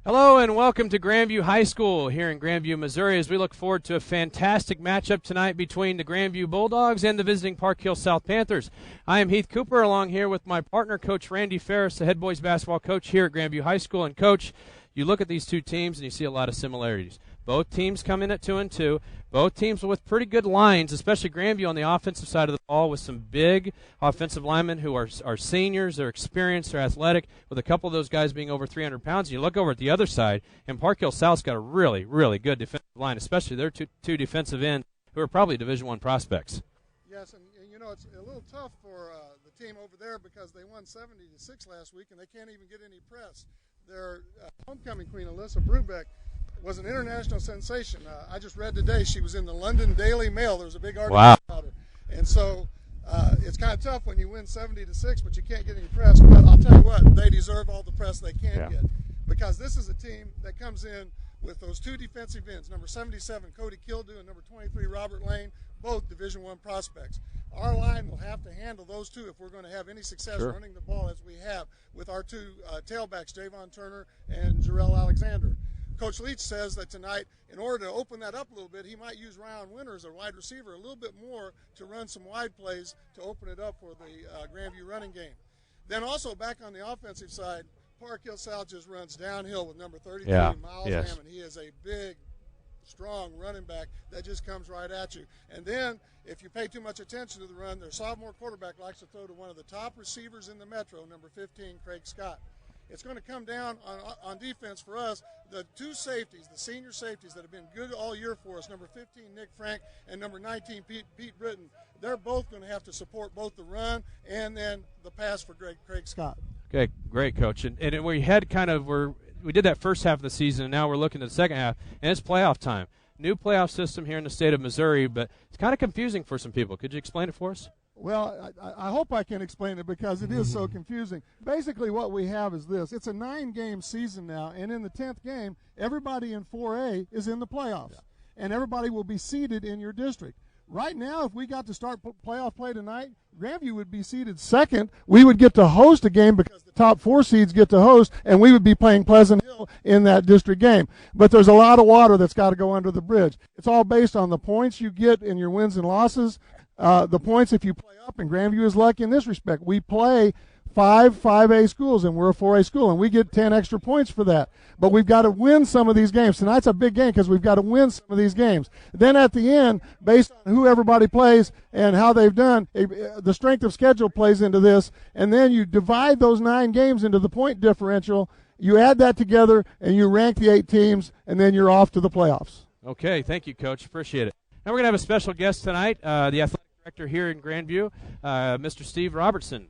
Hello and welcome to Grandview High School here in Grandview, Missouri, as we look forward to a fantastic matchup tonight between the Grandview Bulldogs and the visiting Park Hill South Panthers. I am Heath Cooper, along here with my partner, Coach Randy Ferris, the head boys basketball coach here at Grandview High School. And, Coach, you look at these two teams and you see a lot of similarities. Both teams come in at 2-2. Both teams with pretty good lines, especially Grandview on the offensive side of the ball with some big offensive linemen who are seniors, they're experienced, they're athletic, with a couple of those guys being over 300 pounds. You look over at the other side, and Park Hill South's got a really, really good defensive line, especially their two defensive ends who are probably Division I prospects. Yes, and you know, it's a little tough for the team over there because they won 70-6 last week, and they can't even get any press. Their homecoming queen, Alyssa Brubeck, was an international sensation. I just read today she was in the London Daily Mail. There was a big article about her. And so it's kind of tough when you win 70-6, but you can't get any press. But I'll tell you what, they deserve all the press they can get, because this is a team that comes in with those two defensive ends, number 77, Cody Kildew, and number 23, Robert Lane, both Division I prospects. Our line will have to handle those two if we're going to have any success running the ball as we have with our two tailbacks, Javon Turner and Jarrell Alexander. Coach Leach says that tonight, in order to open that up a little bit, he might use Ryan Winter as a wide receiver a little bit more to run some wide plays to open it up for the Grandview running game. Then also back on the offensive side, Park Hill South just runs downhill with number 33, Miles Hammond. He is a big, strong running back that just comes right at you. And then if you pay too much attention to the run, their sophomore quarterback likes to throw to one of the top receivers in the Metro, number 15, Craig Scott. It's going to come down on defense for us. The two safeties, the senior safeties that have been good all year for us, number 15, Nick Frank, and number 19, Pete Britton, they're both going to have to support both the run and then the pass for Craig Scott. Okay, great, Coach. And we had we did that first half of the season, and now we're looking at the second half, and it's playoff time. New playoff system here in the state of Missouri, but it's kind of confusing for some people. Could you explain it for us? Well, I hope I can explain it because it is so confusing. Basically what we have is this. It's a 9-game season now, and in the 10th game, everybody in 4A is in the playoffs, and everybody will be seeded in your district. Right now, if we got to start playoff play tonight, Grandview would be seeded second. We would get to host a game because the top 4 seeds get to host, and we would be playing Pleasant Hill in that district game. But there's a lot of water that's got to go under the bridge. It's all based on the points you get in your wins and losses. The points if you play up, and Grandview is lucky in this respect. We play 5A schools, and we're a 4A school, and we get 10 extra points for that. But we've got to win some of these games. Tonight's a big game because we've got to win some of these games. Then at the end, based on who everybody plays and how they've done, the strength of schedule plays into this, and then you divide those 9 games into the point differential. You add that together, and you rank the 8 teams, and then you're off to the playoffs. Okay, thank you, Coach. Appreciate it. Now we're going to have a special guest tonight, the athletic director here in Grandview, Mr. Steve Robertson.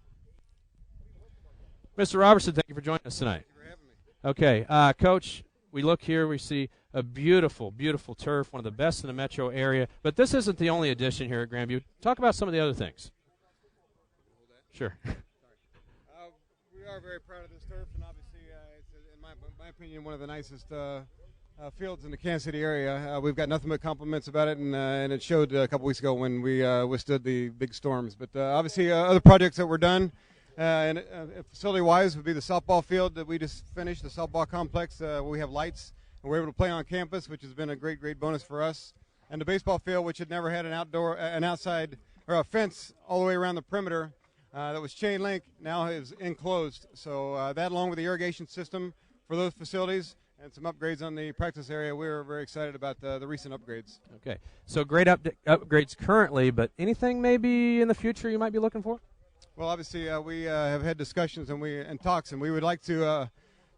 Mr. Robertson, thank you for joining us tonight. Thank you for having me. Okay, Coach, we look here, we see a beautiful, beautiful turf, one of the best in the metro area. But this isn't the only addition here at Grandview. Talk about some of the other things. Sure. We are very proud of this turf, and obviously, it's, in my opinion, one of the nicest fields in the Kansas City area. We've got nothing but compliments about it, and it showed a couple weeks ago when we withstood the big storms. But obviously, other projects that were done, and facility-wise, would be the softball field that we just finished, the softball complex. We have lights, and we're able to play on campus, which has been a great, great bonus for us. And the baseball field, which had never had an outside or a fence all the way around the perimeter, that was chain link, now is enclosed. So that, along with the irrigation system for those facilities and some upgrades on the practice area, we're very excited about the recent upgrades. Okay, so great upgrades currently, but anything maybe in the future you might be looking for? Well, obviously, we have had discussions and talks, and we would like to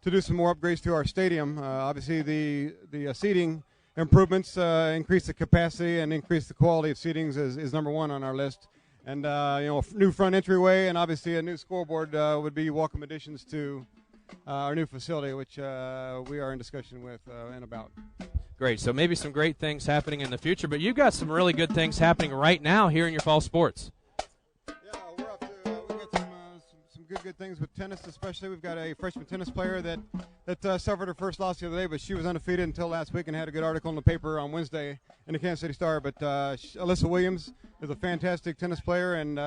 do some more upgrades to our stadium. Obviously, the seating improvements, increase the capacity and increase the quality of seatings is number one on our list. And a new front entryway and obviously a new scoreboard would be welcome additions to our new facility, which we are in discussion with and about. Great. So maybe some great things happening in the future, but you've got some really good things happening right now here in your fall sports. We've got some good things with tennis, especially. We've got a freshman tennis player that suffered her first loss the other day, but she was undefeated until last week and had a good article in the paper on Wednesday in the Kansas City Star. But Alyssa Williams is a fantastic tennis player, and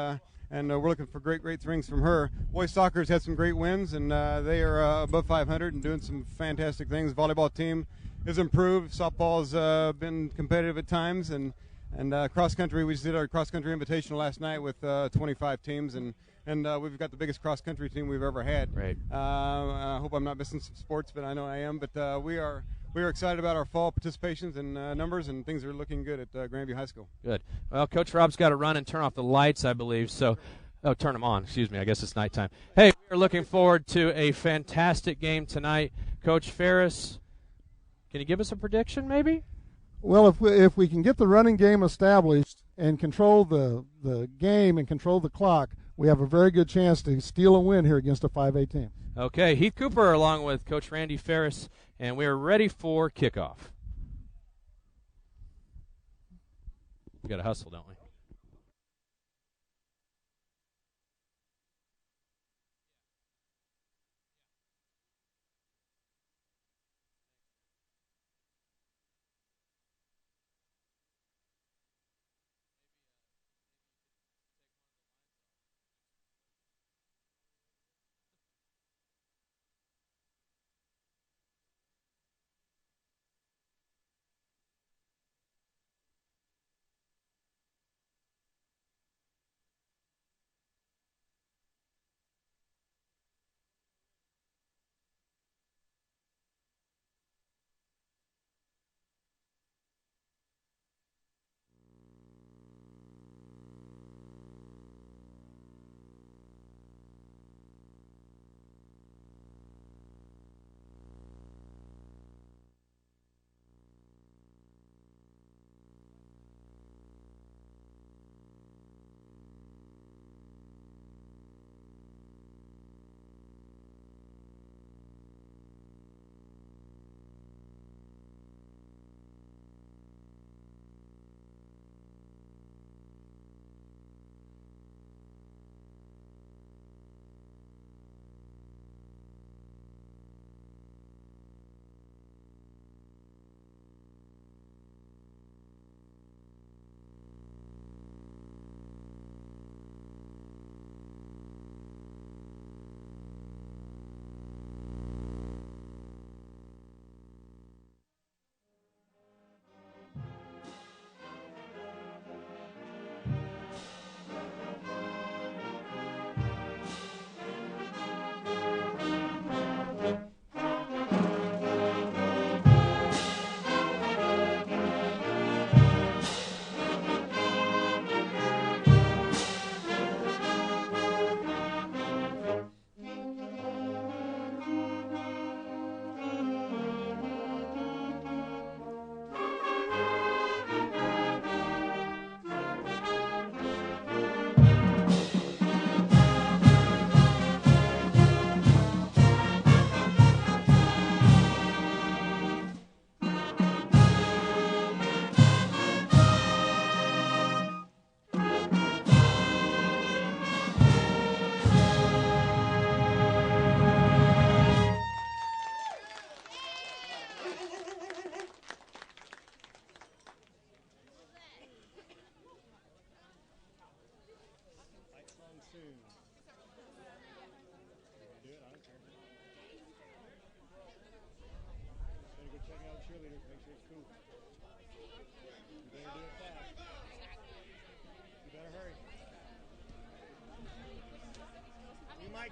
and we're looking for great things from her. Boys soccer's had some great wins, and they are above 500 and doing some fantastic things. Volleyball team has improved. Softball's been competitive at times, and cross country, we just did our cross country invitational last night with 25 teams, and we've got the biggest cross country team we've ever had. Right. I hope I'm not missing some sports, but I know I am. But we are excited about our fall participations and numbers, and things are looking good at Grandview High School. Good. Well, Coach Rob's got to run and turn off the lights, I believe. So, turn them on. Excuse me. I guess it's nighttime. Hey, we're looking forward to a fantastic game tonight. Coach Ferris, can you give us a prediction, maybe? Well, if we can get the running game established and control the game and control the clock, we have a very good chance to steal a win here against a 5A team. Okay, Heath Cooper along with Coach Randy Ferris, and we are ready for kickoff. We got to hustle, don't we?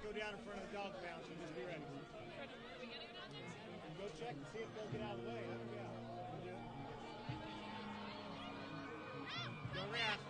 Go down in front of the dog pound, so just be ready. Go check and see if they'll get out of the way. Don't react. Don't react.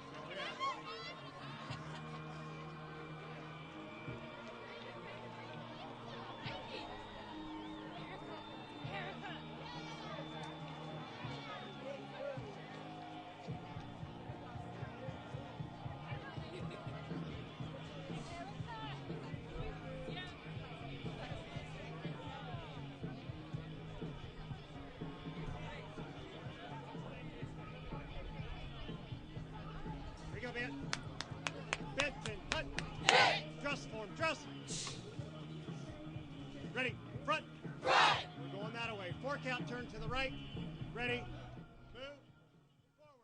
Benton, cut. Dress form, dress. Ready, front. Right. We're going that way. 4 count, turn to the right. Ready. Move. Forward.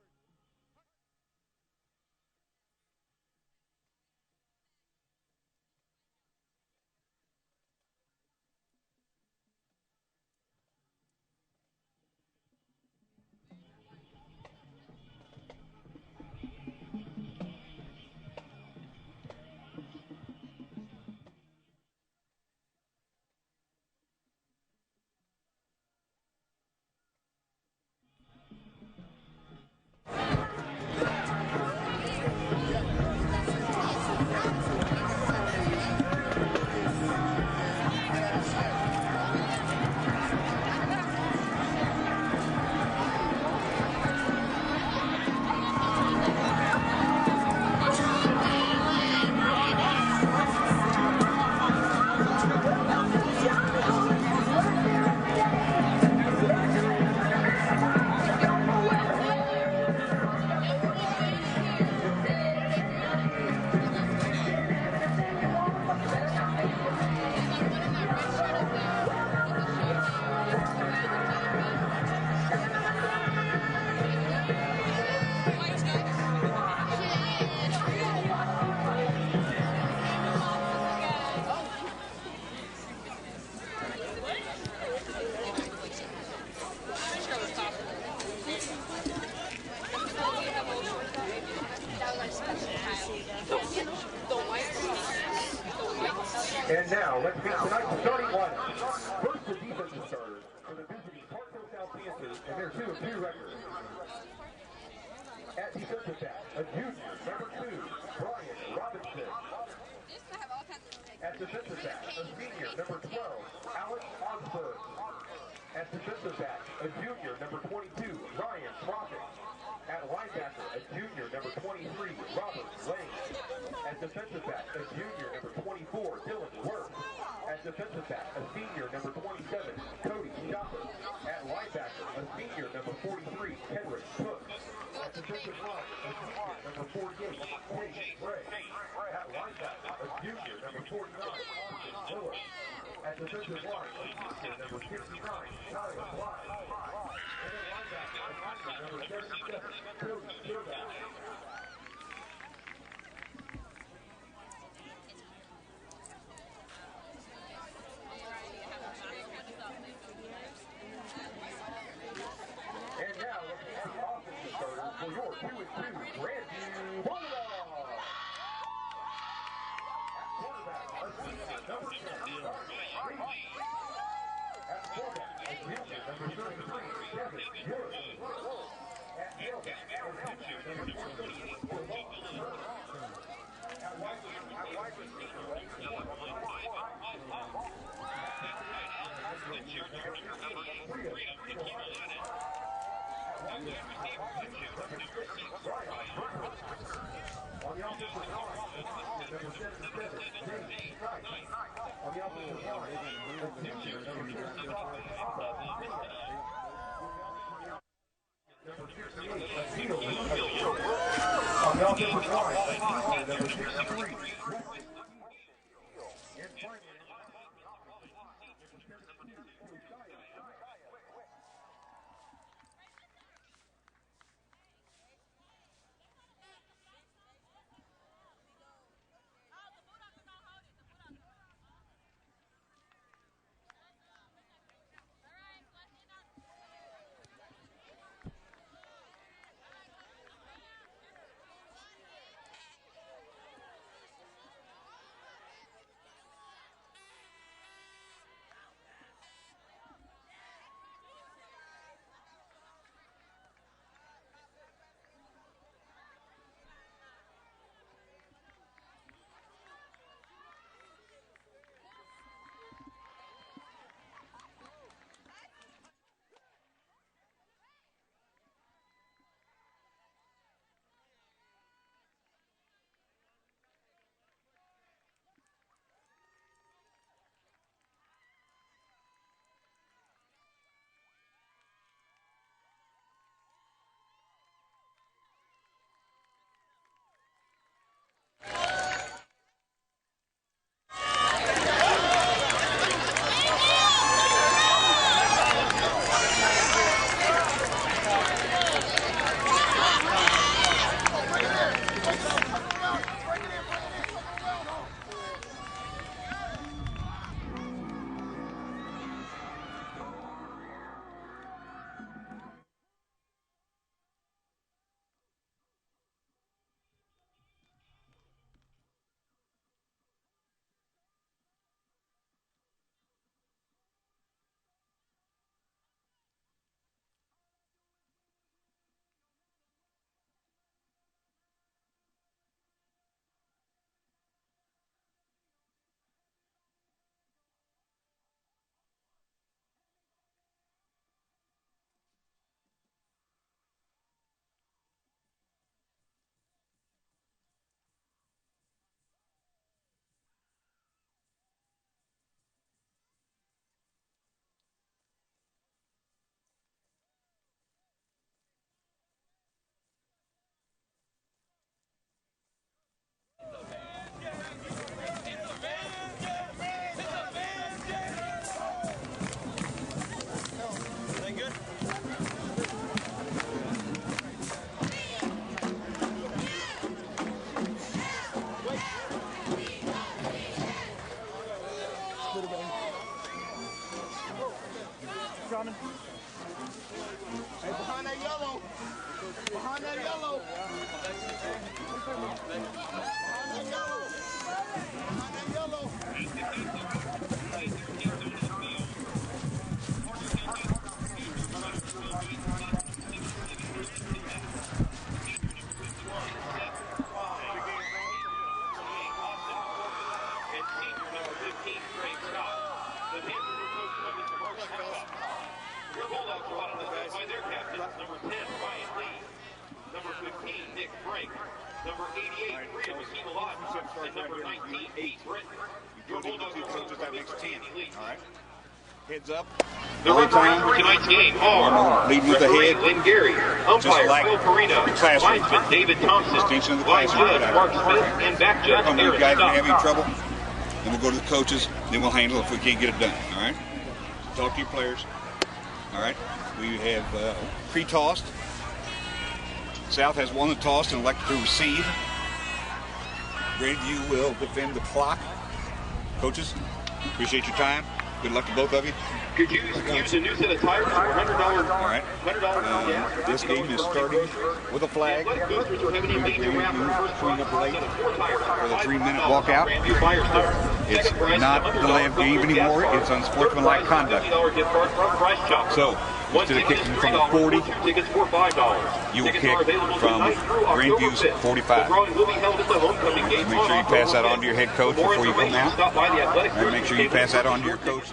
And now, let's meet tonight's starting lineup. First, the defensive starters for the visiting Parkville South Panthers and their 2-2 record. At defensive back, a junior, number 2, Brian Robinson. At defensive back, a senior, number 12, Alex Osberg. At defensive back, a junior, number 22, Ryan Profit. At linebacker, a junior, number 23, Robert Lane. At defensive back, a junior, number 24, Dylan Worth. At defensive back, a senior, number 27, Cody Shopper. At linebacker, a senior, number 43, Henrik Cook. At defensive line, a senior, number 48, Tate Gray. At linebacker, a junior, number 49, Austin Miller. At defensive line, a senior, number 59, Tyler Bly. And at linebacker, a senior, number 77, Cody Gilback. And now, let's meet the offensive starters for your 2-2 Grandview Bulldogs. At quarterback, a senior, number 10, Reed. At fullback, a junior, number 33, Kevin York. At tailback, a senior, number 28, At wide receiver, on the offensive line, number 77, James Knight. On the offensive line, a junior, number 55, number 68, Akil. On the offensive line, a senior, number 63, and finally, Coming. Hey, behind that yellow. Behind that yellow. Behind that yellow. Behind that yellow. Heads up. The referees for tonight's game are lead with the referee head. Lynn Gary, umpire like Phil Perino, classroom. linesman David Thompson, Distinction of the line classroom. judge Mark Smith, and back judge Come on, you Aaron guys are Stubb. having trouble. Then we'll go to the coaches. Then we'll handle it if we can't get it done. All right. Talk to your players. All right. We have pre-tossed. South has won the toss and elected to receive. Grandview will defend the clock. Coaches, appreciate your time. Good luck to both of you. Could you use a new set of tires for $100? All right. $100 on gas. This game is starting with a flag. Athletic boosters are having a major wrap for the first Clean up late set of 4 tires for the 3-minute $5,000 walkout. Grandview Buyer Center. It's Second prize not is the lab $100 game anymore. gas It's card. unsportsmanlike conduct. $30 gift card from Price Chopper. So, One instead of ticket kicking is from the $3, 40, 2 tickets for $5. you will Tickets kick are available from tonight through October Grandview's 5th. 45. The drawing will be held at the homecoming game. Make sure you pass that on to your head coach For more before you come information, out. stop by the athletic And make sure you pass that on to your coach.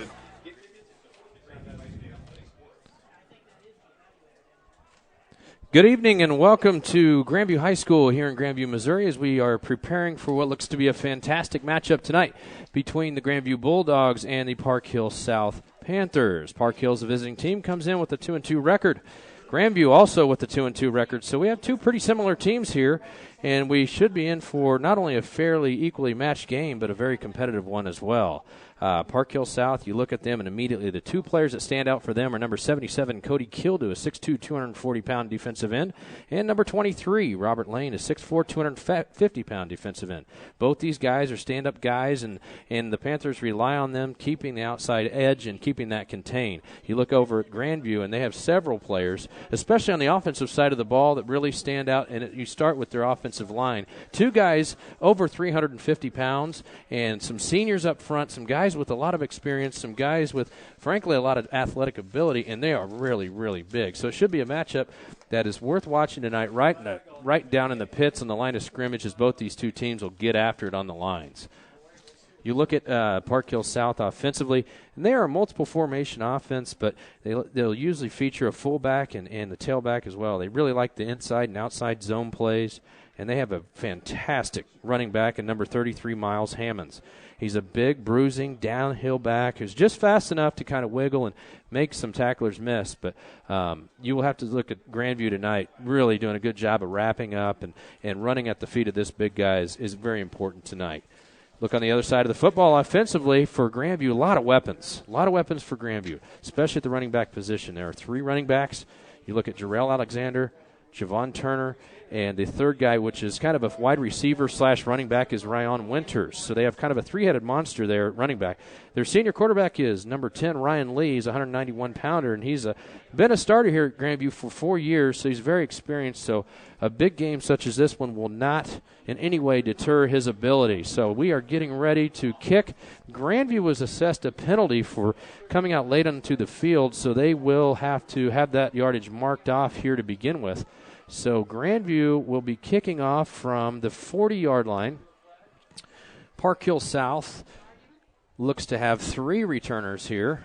Good evening and welcome to Grandview High School here in Grandview, Missouri, as we are preparing for what looks to be a fantastic matchup tonight between the Grandview Bulldogs and the Park Hill South Panthers. Park Hill's the visiting team, comes in with a 2-2 record. Grandview also with the 2-2 record. So we have two pretty similar teams here, and we should be in for not only a fairly equally matched game, but a very competitive one as well. Park Hill South, you look at them, and immediately the two players that stand out for them are number 77, Cody Kildu, a 6'2", 240-pound defensive end, and number 23, Robert Lane, a 6'4", 250-pound defensive end. Both these guys are stand-up guys, and the Panthers rely on them keeping the outside edge and keeping that contained. You look over at Grandview, and they have several players, especially on the offensive side of the ball, that really stand out, and you start with their offensive line. Two guys over 350 pounds, and some seniors up front, some guys with a lot of experience, some guys with, frankly, a lot of athletic ability, and they are really, really big. So it should be a matchup that is worth watching tonight, right down in the pits on the line of scrimmage, as both these two teams will get after it on the lines. You look at Park Hill South offensively, and they are a multiple formation offense, but they'll usually feature a fullback and the tailback as well. They really like the inside and outside zone plays, and they have a fantastic running back in number 33, Miles Hammonds. He's a big, bruising, downhill back who's just fast enough to kind of wiggle and make some tacklers miss. But you will have to look at Grandview tonight, really doing a good job of wrapping up and running at the feet of this big guy is very important tonight. Look on the other side of the football offensively for Grandview, a lot of weapons for Grandview, especially at the running back position. There are 3 running backs. You look at Jarrell Alexander, Javon Turner, and the third guy, which is kind of a wide receiver / running back, is Ryan Winters. So they have kind of a 3-headed monster there at running back. Their senior quarterback is number 10, Ryan Lee. He's a 191-pounder, and he's been a starter here at Grandview for 4 years, so he's very experienced. So a big game such as this one will not in any way deter his ability. So we are getting ready to kick. Grandview was assessed a penalty for coming out late onto the field, so they will have to have that yardage marked off here to begin with. So Grandview will be kicking off from the 40-yard line. Park Hill South looks to have 3 returners here.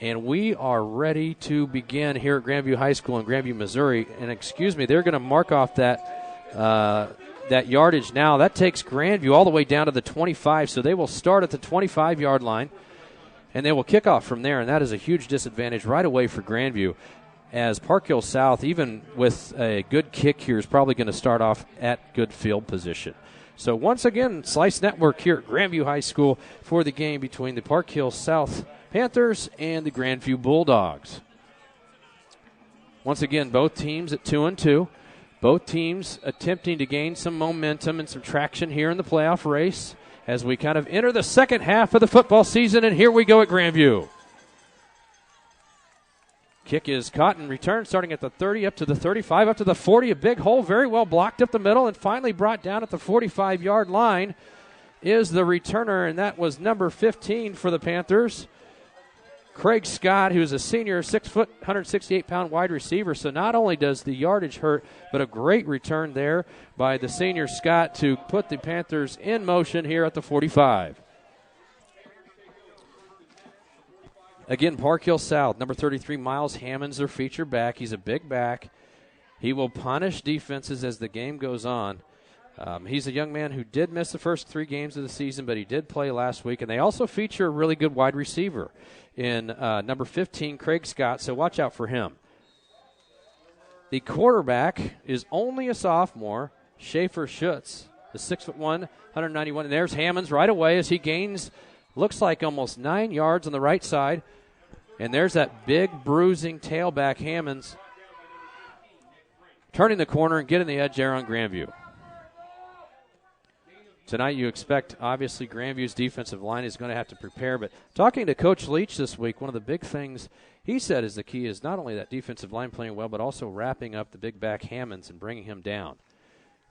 And we are ready to begin here at Grandview High School in Grandview, Missouri. And they're going to mark off that yardage now. That takes Grandview all the way down to the 25. So they will start at the 25-yard line, and they will kick off from there. And that is a huge disadvantage right away for Grandview, as Park Hill South, even with a good kick here, is probably going to start off at good field position. So once again, Slice Network here at Grandview High School for the game between the Park Hill South Panthers and the Grandview Bulldogs. Once again, both teams at 2-2. Both teams attempting to gain some momentum and some traction here in the playoff race as we kind of enter the second half of the football season, and here we go at Grandview. Kick is caught and returned, starting at the 30, up to the 35, up to the 40. A big hole, very well blocked up the middle, and finally brought down at the 45-yard line. is the returner, and that was number 15 for the Panthers, Craig Scott, who's a senior, 6 foot, 168-pound wide receiver. So not only does the yardage hurt, but a great return there by the senior Scott to put the Panthers in motion here at the 45. Again, Park Hill South, number 33, Miles Hammond's their feature back. He's a big back. He will punish defenses as the game goes on. He's a young man who did miss the first 3 games of the season, but he did play last week. And they also feature a really good wide receiver in number 15, Craig Scott, so watch out for him. The quarterback is only a sophomore, Schaefer Schutz, the 6'1", 191. And there's Hammonds right away as he gains, looks like almost 9 yards on the right side. And there's that big bruising tailback Hammonds turning the corner and getting the edge there on Grandview. Tonight you expect, obviously, Grandview's defensive line is going to have to prepare. But talking to Coach Leach this week, one of the big things he said is the key is not only that defensive line playing well, but also wrapping up the big back Hammonds and bringing him down.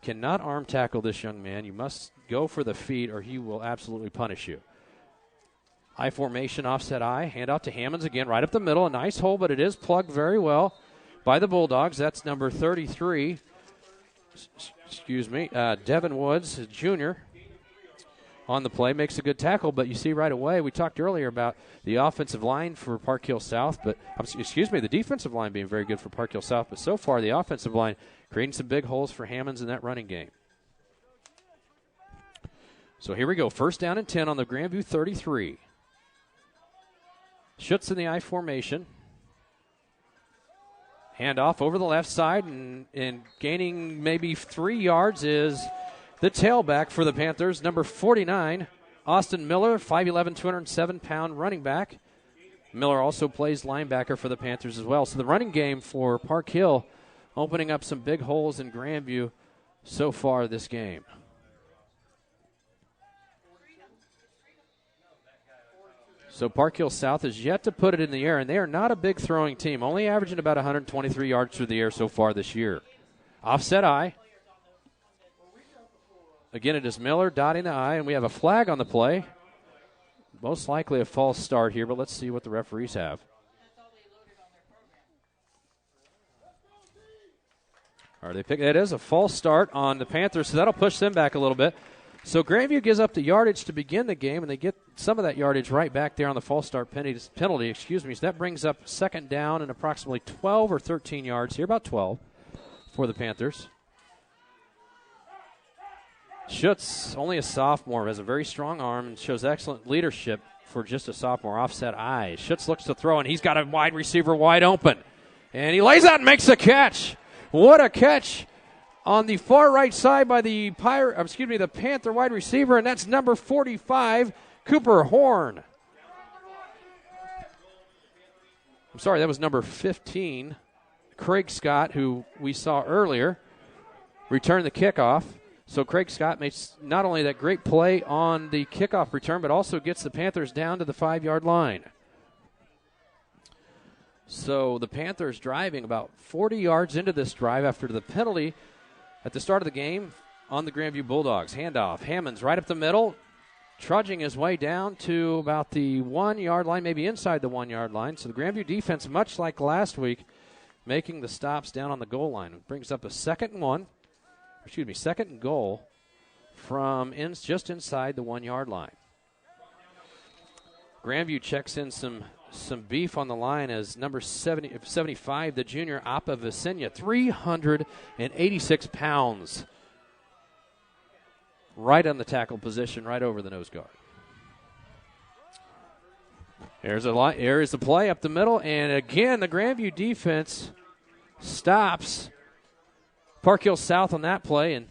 Cannot arm tackle this young man. You must go for the feet or he will absolutely punish you. I formation, offset I. Hand out to Hammonds again, right up the middle. A nice hole, but it is plugged very well by the Bulldogs. That's number 33. Devin Woods, Jr., on the play, makes a good tackle, but you see right away, we talked earlier about the offensive line for Park Hill South, but, the defensive line being very good for Park Hill South, but so far the offensive line creating some big holes for Hammonds in that running game. So here we go, 1st down and 10 on the Grandview 33. Schutz in the I formation. Handoff over the left side, and gaining maybe 3 yards is the tailback for the Panthers, number 49, Austin Miller, 5'11", 207-pound running back. Miller also plays linebacker for the Panthers as well. So the running game for Park Hill opening up some big holes in Grandview so far this game. So Park Hill South has yet to put it in the air, and they are not a big throwing team, only averaging about 123 yards through the air so far this year. Offset I. Again, it is Miller dotting the I, and we have a flag on the play. Most likely a false start here, but let's see what the referees have. All right, that is a false start on the Panthers, so that'll push them back a little bit. So Grandview gives up the yardage to begin the game, and they get some of that yardage right back there on the false start penalty. So that brings up 2nd down and approximately 12 or 13 yards here, about 12 for the Panthers. Schutz, only a sophomore, has a very strong arm and shows excellent leadership for just a sophomore. Offset I. Schutz looks to throw, and he's got a wide receiver wide open. And he lays out and makes a catch. What a catch on the far right side by the Panther wide receiver, and that's number 45, Cooper Horn. I'm sorry, that was number 15, Craig Scott, who we saw earlier, return the kickoff. So Craig Scott makes not only that great play on the kickoff return, but also gets the Panthers down to the 5-yard line. So the Panthers driving about 40 yards into this drive after the penalty at the start of the game on the Grandview Bulldogs. Handoff, Hammonds right up the middle, trudging his way down to about the 1-yard line, maybe inside the 1-yard line. So the Grandview defense, much like last week, making the stops down on the goal line. It brings up a 2nd and goal from just inside the 1-yard line. Grandview checks in some beef on the line as number 75, the junior Appa Visenya, 386 pounds. Right on the tackle position, right over the nose guard. There is the play up the middle, and again, the Grandview defense stops Park Hill South on that play. And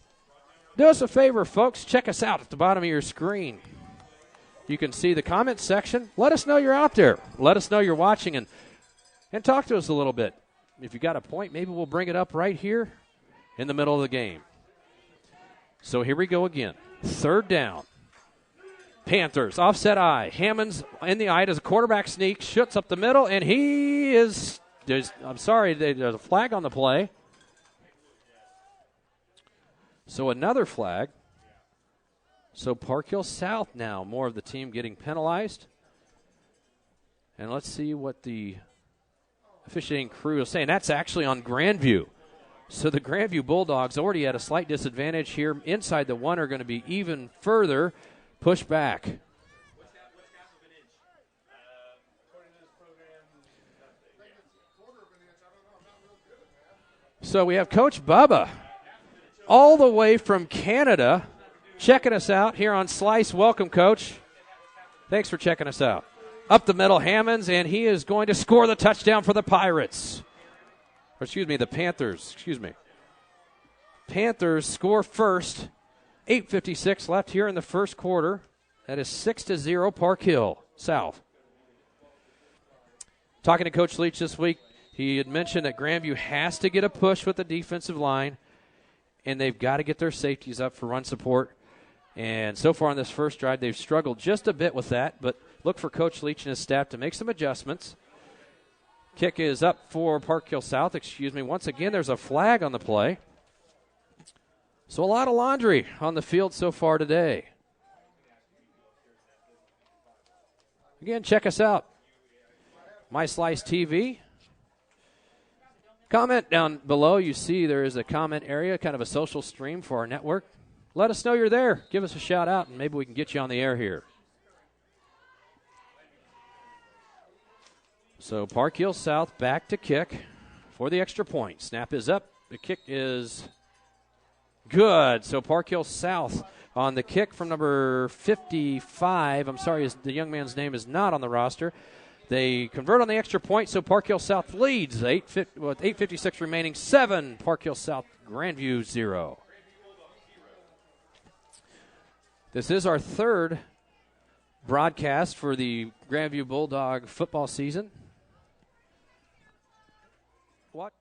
do us a favor, folks, check us out at the bottom of your screen. You can see the comment section. Let us know you're out there. Let us know you're watching, and talk to us a little bit. If you got a point, maybe we'll bring it up right here in the middle of the game. So here we go again. 3rd down. Panthers, offset I. Hammonds in the I, does a quarterback sneak, Schutz up the middle, and there's a flag on the play. So another flag. So Park Hill South now, more of the team getting penalized. And let's see what the officiating crew is saying. That's actually on Grandview. So the Grandview Bulldogs already at a slight disadvantage here. Inside the one are going to be even further pushed back. So we have Coach Bubba all the way from Canada checking us out here on Slice. Welcome, Coach. Thanks for checking us out. Up the middle, Hammonds, and he is going to score the touchdown for the Pirates. Or the Panthers. Panthers score first. 8:56 left here in the first quarter. That is 6-0 Park Hill South. Talking to Coach Leach this week, he had mentioned that Grandview has to get a push with the defensive line, and they've got to get their safeties up for run support. And so far on this first drive, they've struggled just a bit with that, but look for Coach Leach and his staff to make some adjustments. Kick is up for Park Hill South. Once again, there's a flag on the play. So a lot of laundry on the field so far today. Again, check us out. My Slice TV. Comment down below. You see there is a comment area, kind of a social stream for our network. Let us know you're there. Give us a shout out, and maybe we can get you on the air here. So Park Hill South back to kick for the extra point. Snap is up. The kick is good. So Park Hill South on the kick from number 55. I'm sorry, the young man's name is not on the roster. They convert on the extra point, so Park Hill South leads. 8:56 remaining, 7. Park Hill South, Grandview 0. This is our third broadcast for the Grandview Bulldog football season. What?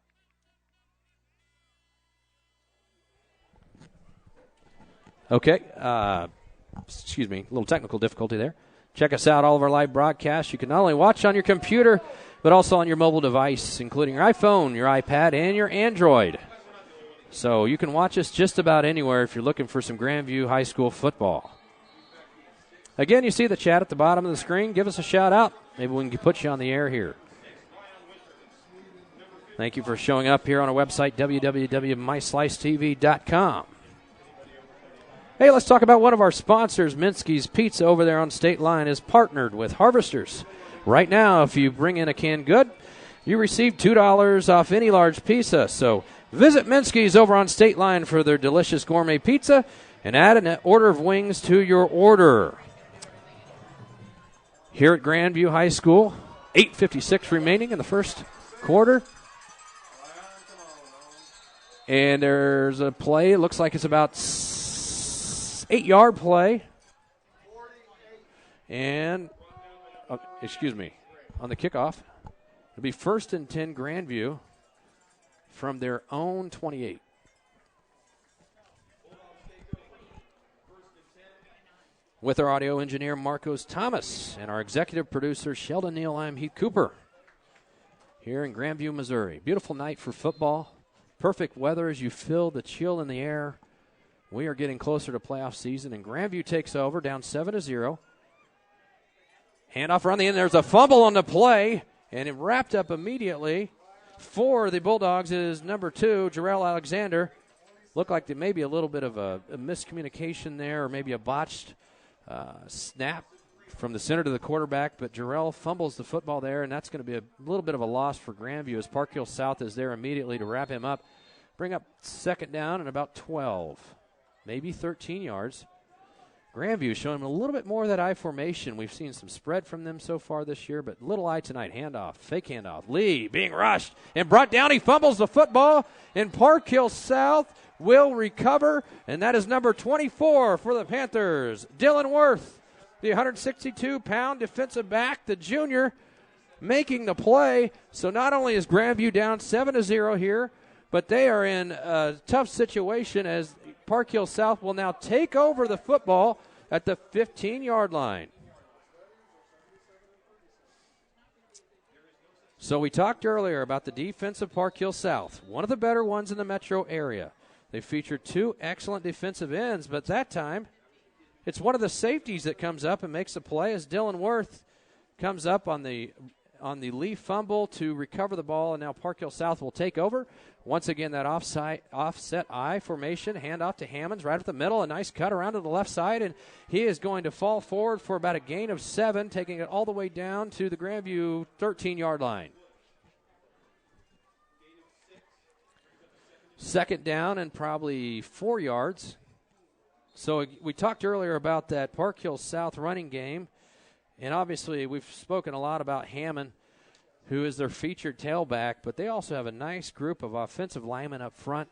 Okay. A little technical difficulty there. Check us out, all of our live broadcasts. You can not only watch on your computer, but also on your mobile device, including your iPhone, your iPad, and your Android. So you can watch us just about anywhere if you're looking for some Grandview High School football. Again, you see the chat at the bottom of the screen. Give us a shout out. Maybe we can put you on the air here. Thank you for showing up here on our website, www.myslicetv.com. Hey, let's talk about one of our sponsors. Minsky's Pizza over there on State Line is partnered with Harvesters. Right now, if you bring in a canned good, you receive $2 off any large pizza. So visit Minsky's over on State Line for their delicious gourmet pizza and add an order of wings to your order. Here at Grandview High School, 8:56 remaining in the first quarter. And there's a play. It looks like it's about 8-yard play. And, on the kickoff, it'll be 1st and 10 Grandview from their own 28. With our audio engineer, Marcos Thomas, and our executive producer, Sheldon Neal, I'm Heath Cooper, here in Grandview, Missouri. Beautiful night for football. Perfect weather as you feel the chill in the air. We are getting closer to playoff season, and Grandview takes over, down 7-0. Handoff around the end. There's a fumble on the play, and it wrapped up immediately for the Bulldogs is number 2, Jarrell Alexander. Looked like there may be a little bit of a miscommunication there, or maybe a botched snap from the center to the quarterback, but Jarrell fumbles the football there, and that's going to be a little bit of a loss for Grandview as Park Hill South is there immediately to wrap him up. Bring up 2nd down and about 12, maybe 13 yards. Grandview showing him a little bit more of that I formation. We've seen some spread from them so far this year, but little I tonight. Handoff, fake handoff. Lee being rushed and brought down. He fumbles the football, and Park Hill South will recover, and that is number 24 for the Panthers. Dylan Worth, the 162-pound defensive back, the junior, making the play. So not only is Grandview down 7-0 here, but they are in a tough situation as Park Hill South will now take over the football at the 15-yard line. So we talked earlier about the defense of Park Hill South, one of the better ones in the metro area. They featured 2 excellent defensive ends, but that time It's one of the safeties that comes up and makes a play as Dylan Worth comes up on the Lee fumble to recover the ball, and now Park Hill South will take over. Once again, that offset I formation, handoff to Hammonds right up the middle, a nice cut around to the left side, and he is going to fall forward for about a gain of 7, taking it all the way down to the Grandview 13-yard line. Second down and probably 4 yards. So we talked earlier about that Park Hill South running game, and obviously we've spoken a lot about Hammond, who is their featured tailback, but they also have a nice group of offensive linemen up front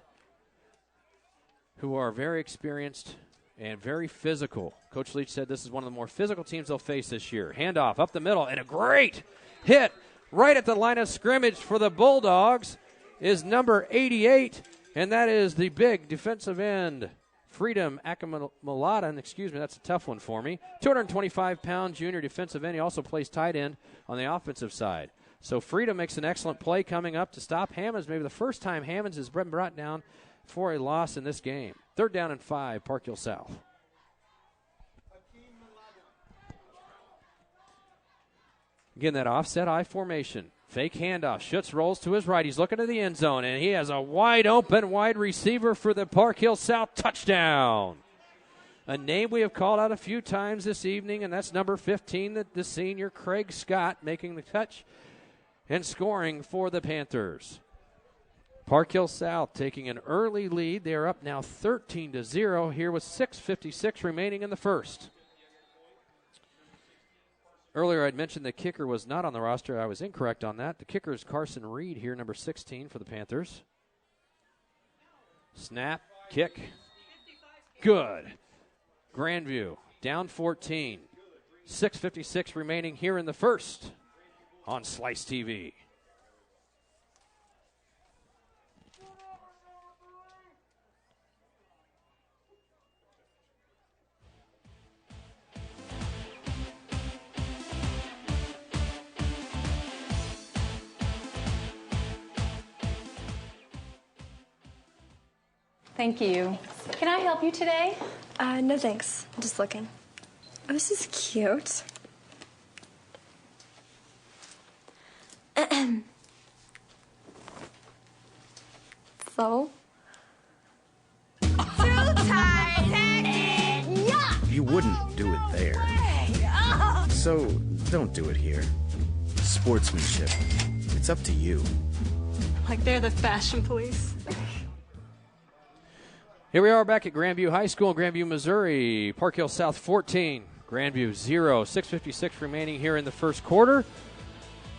who are very experienced and very physical. Coach Leach said this is one of the more physical teams they'll face this year. Handoff up the middle, and a great hit right at the line of scrimmage for the Bulldogs is number 88, and that is the big defensive end, Freedom Akamaladan. Excuse me, that's a tough one for me. 225-pound junior defensive end. He also plays tight end on the offensive side. So Freedom makes an excellent play coming up to stop Hammonds. Maybe the first time Hammonds has been brought down for a loss in this game. 3rd down and 5, Park Hill South. Again, that offset I formation. Fake handoff. Schutz rolls to his right. He's looking to the end zone, and he has a wide open wide receiver for the Park Hill South touchdown. A name we have called out a few times this evening, and that's number 15, the senior Craig Scott, making the catch and scoring for the Panthers. Park Hill South taking an early lead. They are up now 13-0 here with 6:56 remaining in the first. Earlier I'd mentioned the kicker was not on the roster. I was incorrect on that. The kicker is Carson Reed here, number 16 for the Panthers. Snap, kick, good. Grandview down 14. 6:56 remaining here in the first on Slice TV. Thank you. Can I help you today? No thanks. I'm just looking. Oh, this is cute. So? Too tight, yeah! You wouldn't do it there. So, don't do it here. Sportsmanship. It's up to you. Like they're the fashion police. Here we are back at Grandview High School, Grandview, Missouri. Park Hill South 14, Grandview 0. 6:56 remaining here in the first quarter.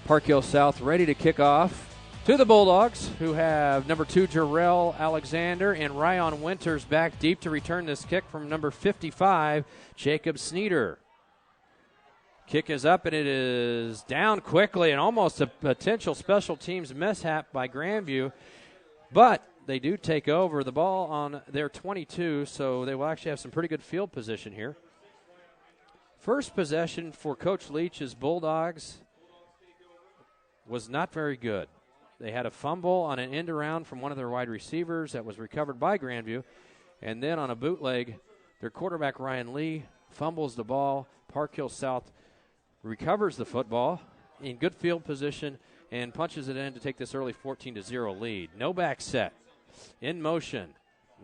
Park Hill South ready to kick off to the Bulldogs, who have number 2 Jarrell Alexander and Ryan Winters back deep to return this kick from number 55, Jacob Sneeder. Kick is up, and it is down quickly, and almost a potential special teams mishap by Grandview. But they do take over the ball on their 22, so they will actually have some pretty good field position here. First possession for Coach Leach's Bulldogs was not very good. They had a fumble on an end around from one of their wide receivers that was recovered by Grandview, and then on a bootleg, their quarterback Ryan Lee fumbles the ball. Park Hill South recovers the football in good field position and punches it in to take this early 14-0 lead. No back set. In motion.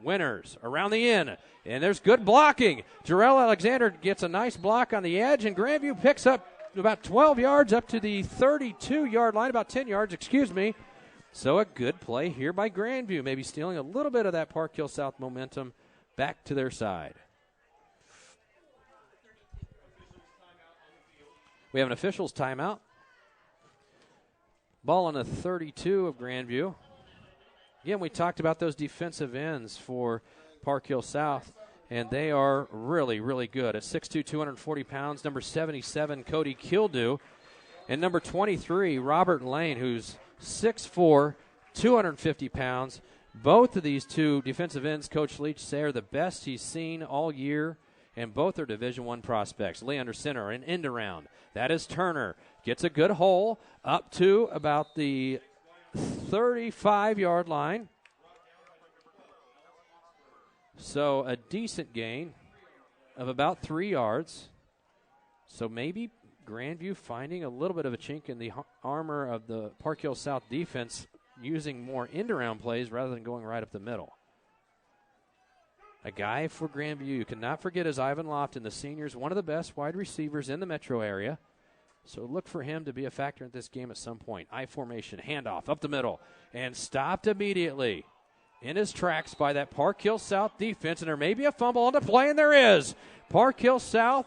Winners around the end. And there's good blocking. Jarrell Alexander gets a nice block on the edge, and Grandview picks up about 12 yards up to the 32-yard line, about 10 yards, excuse me. So a good play here by Grandview, maybe stealing a little bit of that Park Hill South momentum back to their side. We have an officials timeout. Ball on the 32 of Grandview. Again, we talked about those defensive ends for Park Hill South, and they are really, really good. At 6'2", 240 pounds, number 77, Cody Kildew, and number 23, Robert Lane, who's 6'4", 250 pounds. Both of these two defensive ends, Coach Leach say, are the best he's seen all year, and both are Division I prospects. Lee under center, an end around. That is Turner. Gets a good hole up to about the 35-yard line. So a decent gain. of about 3 yards. So maybe Grandview finding a little bit of a chink in the armor of the Park Hill South defense, using more end-around plays rather than going right up the middle. A guy for Grandview you cannot forget is Ivan Lofton, the senior, is one of the best wide receivers in the metro area. So look for him to be a factor in this game at some point. I formation, handoff up the middle, and stopped immediately in his tracks by that Park Hill South defense. And there may be a fumble on the play, and there is. Park Hill South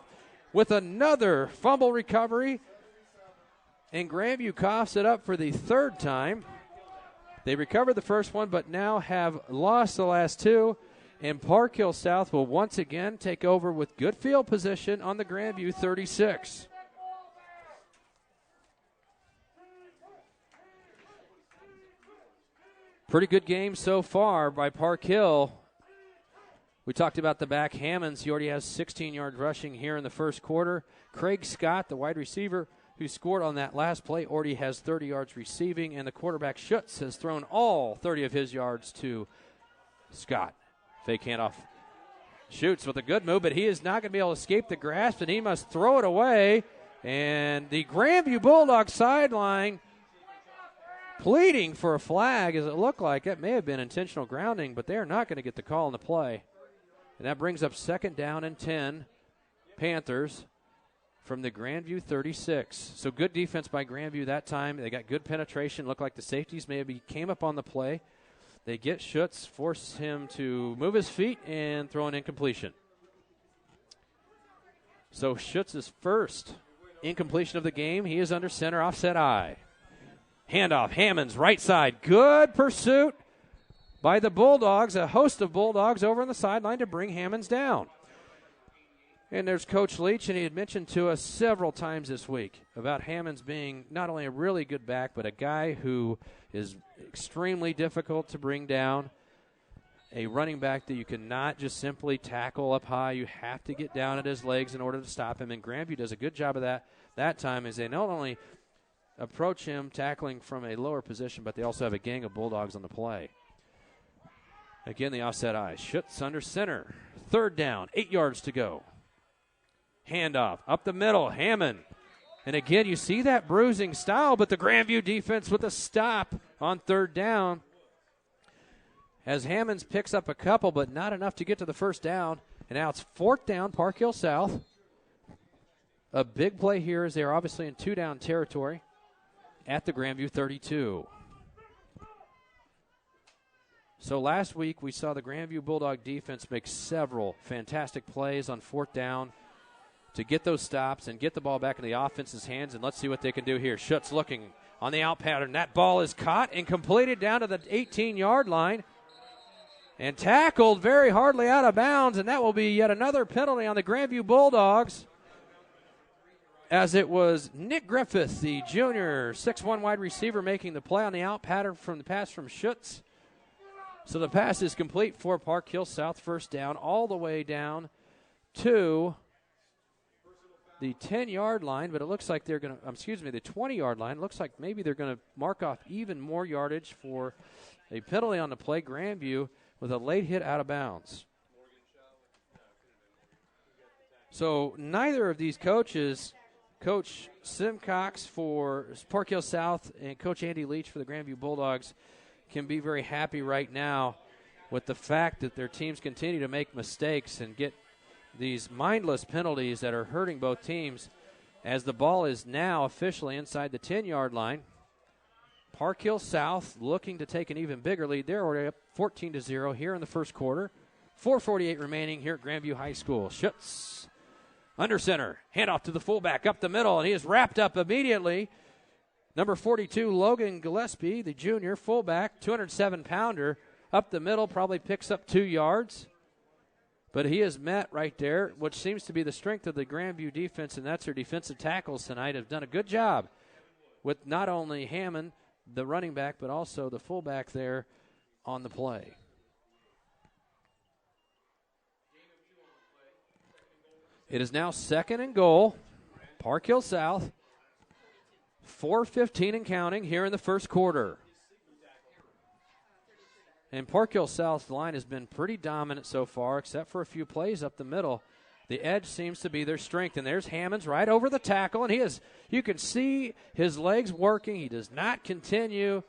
with another fumble recovery. And Grandview coughs it up for the third time. They recovered the first one, but now have lost the last two. And Park Hill South will once again take over with good field position on the Grandview 36. Pretty good game so far by Park Hill. We talked about the back Hammonds. He already has 16 yards rushing here in the first quarter. Craig Scott, the wide receiver who scored on that last play, already has 30 yards receiving, and the quarterback Schutz has thrown all 30 of his yards to Scott. Fake handoff. Shoots with a good move, but he is not going to be able to escape the grasp, and he must throw it away. And the Grandview Bulldogs sideline pleading for a flag, as it looked like. It may have been intentional grounding, but they are not going to get the call on the play. And that brings up 2nd down and 10, Panthers from the Grandview 36. So good defense by Grandview that time. They got good penetration. Looked like the safeties maybe came up on the play. They get Schutz, force him to move his feet, and throw an incompletion. So Schutz's first incompletion of the game. He is under center, offset I. Handoff, Hammonds, right side. Good pursuit by the Bulldogs, a host of Bulldogs over on the sideline to bring Hammonds down. And there's Coach Leach, and he had mentioned to us several times this week about Hammonds being not only a really good back, but a guy who is extremely difficult to bring down, a running back that you cannot just simply tackle up high. You have to get down at his legs in order to stop him, and Grandview does a good job of that time, as they not only approach him tackling from a lower position, but they also have a gang of Bulldogs on the play. Again, the offset I. Schutz under center. 3rd down, 8 yards to go. Handoff up the middle, Hammond. And again, you see that bruising style, but the Grandview defense with a stop on 3rd down. As Hammonds picks up a couple, but not enough to get to the 1st down. And now it's 4th down, Park Hill South. A big play here as they're obviously in 2-down territory at the Grandview 32. So last week we saw the Grandview Bulldog defense make several fantastic plays on 4th down to get those stops and get the ball back in the offense's hands, and let's see what they can do here. Schutz looking on the out pattern. That ball is caught and completed down to the 18-yard line and tackled very hardly out of bounds, and that will be yet another penalty on the Grandview Bulldogs, as it was Nick Griffith, the junior 6'1" wide receiver, making the play on the out pattern from the pass from Schutz. So the pass is complete for Park Hill South, 1st down, all the way down to the 10-yard line, but it looks like they're going to, the 20-yard line. It looks like maybe they're going to mark off even more yardage for a penalty on the play. Grandview with a late hit out of bounds. So neither of these coaches, Coach Simcox for Park Hill South and Coach Andy Leach for the Grandview Bulldogs, can be very happy right now with the fact that their teams continue to make mistakes and get these mindless penalties that are hurting both teams, as the ball is now officially inside the 10-yard line. Park Hill South looking to take an even bigger lead. They're already up 14-0 here in the first quarter. 4:48 remaining here at Grandview High School. Schutz under center. Handoff to the fullback up the middle, and he is wrapped up immediately. Number 42, Logan Gillespie, the junior fullback, 207-pounder, up the middle, probably picks up 2 yards. But he is met right there, which seems to be the strength of the Grandview defense, and that's their defensive tackles tonight. Have done a good job with not only Hammond, the running back, but also the fullback there on the play. It is now 2nd and goal, Park Hill South. 4:15 and counting here in the first quarter. And Park Hill South's line has been pretty dominant so far, except for a few plays up the middle. The edge seems to be their strength. And there's Hammonds right over the tackle, and you can see his legs working. He does not continue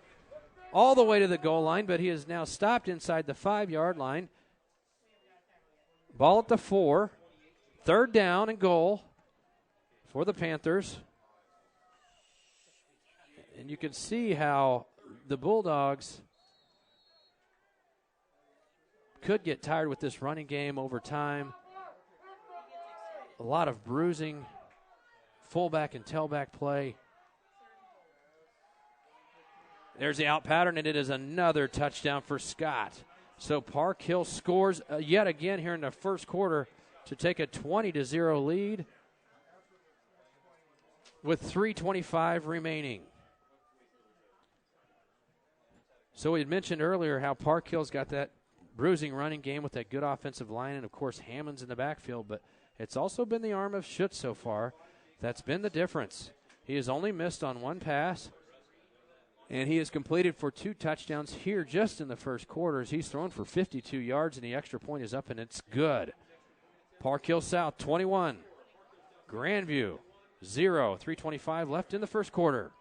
all the way to the goal line, but he is now stopped inside the 5-yard line. Ball at the 4. 3rd down and goal for the Panthers. And you can see how the Bulldogs could get tired with this running game over time. A lot of bruising, fullback and tailback play. There's the out pattern, and it is another touchdown for Scott. So Park Hill scores yet again here in the first quarter to take a 20-0 lead with 3:25 remaining. So we had mentioned earlier how Park Hill's got that bruising running game with that good offensive line, and, of course, Hammond's in the backfield, but it's also been the arm of Schutz so far. That's been the difference. He has only missed on 1 pass, and he has completed for 2 touchdowns here just in the first quarters. He's thrown for 52 yards, and the extra point is up, and it's good. Park Hill South 21, Grandview 0, 3:25 left in the first quarter.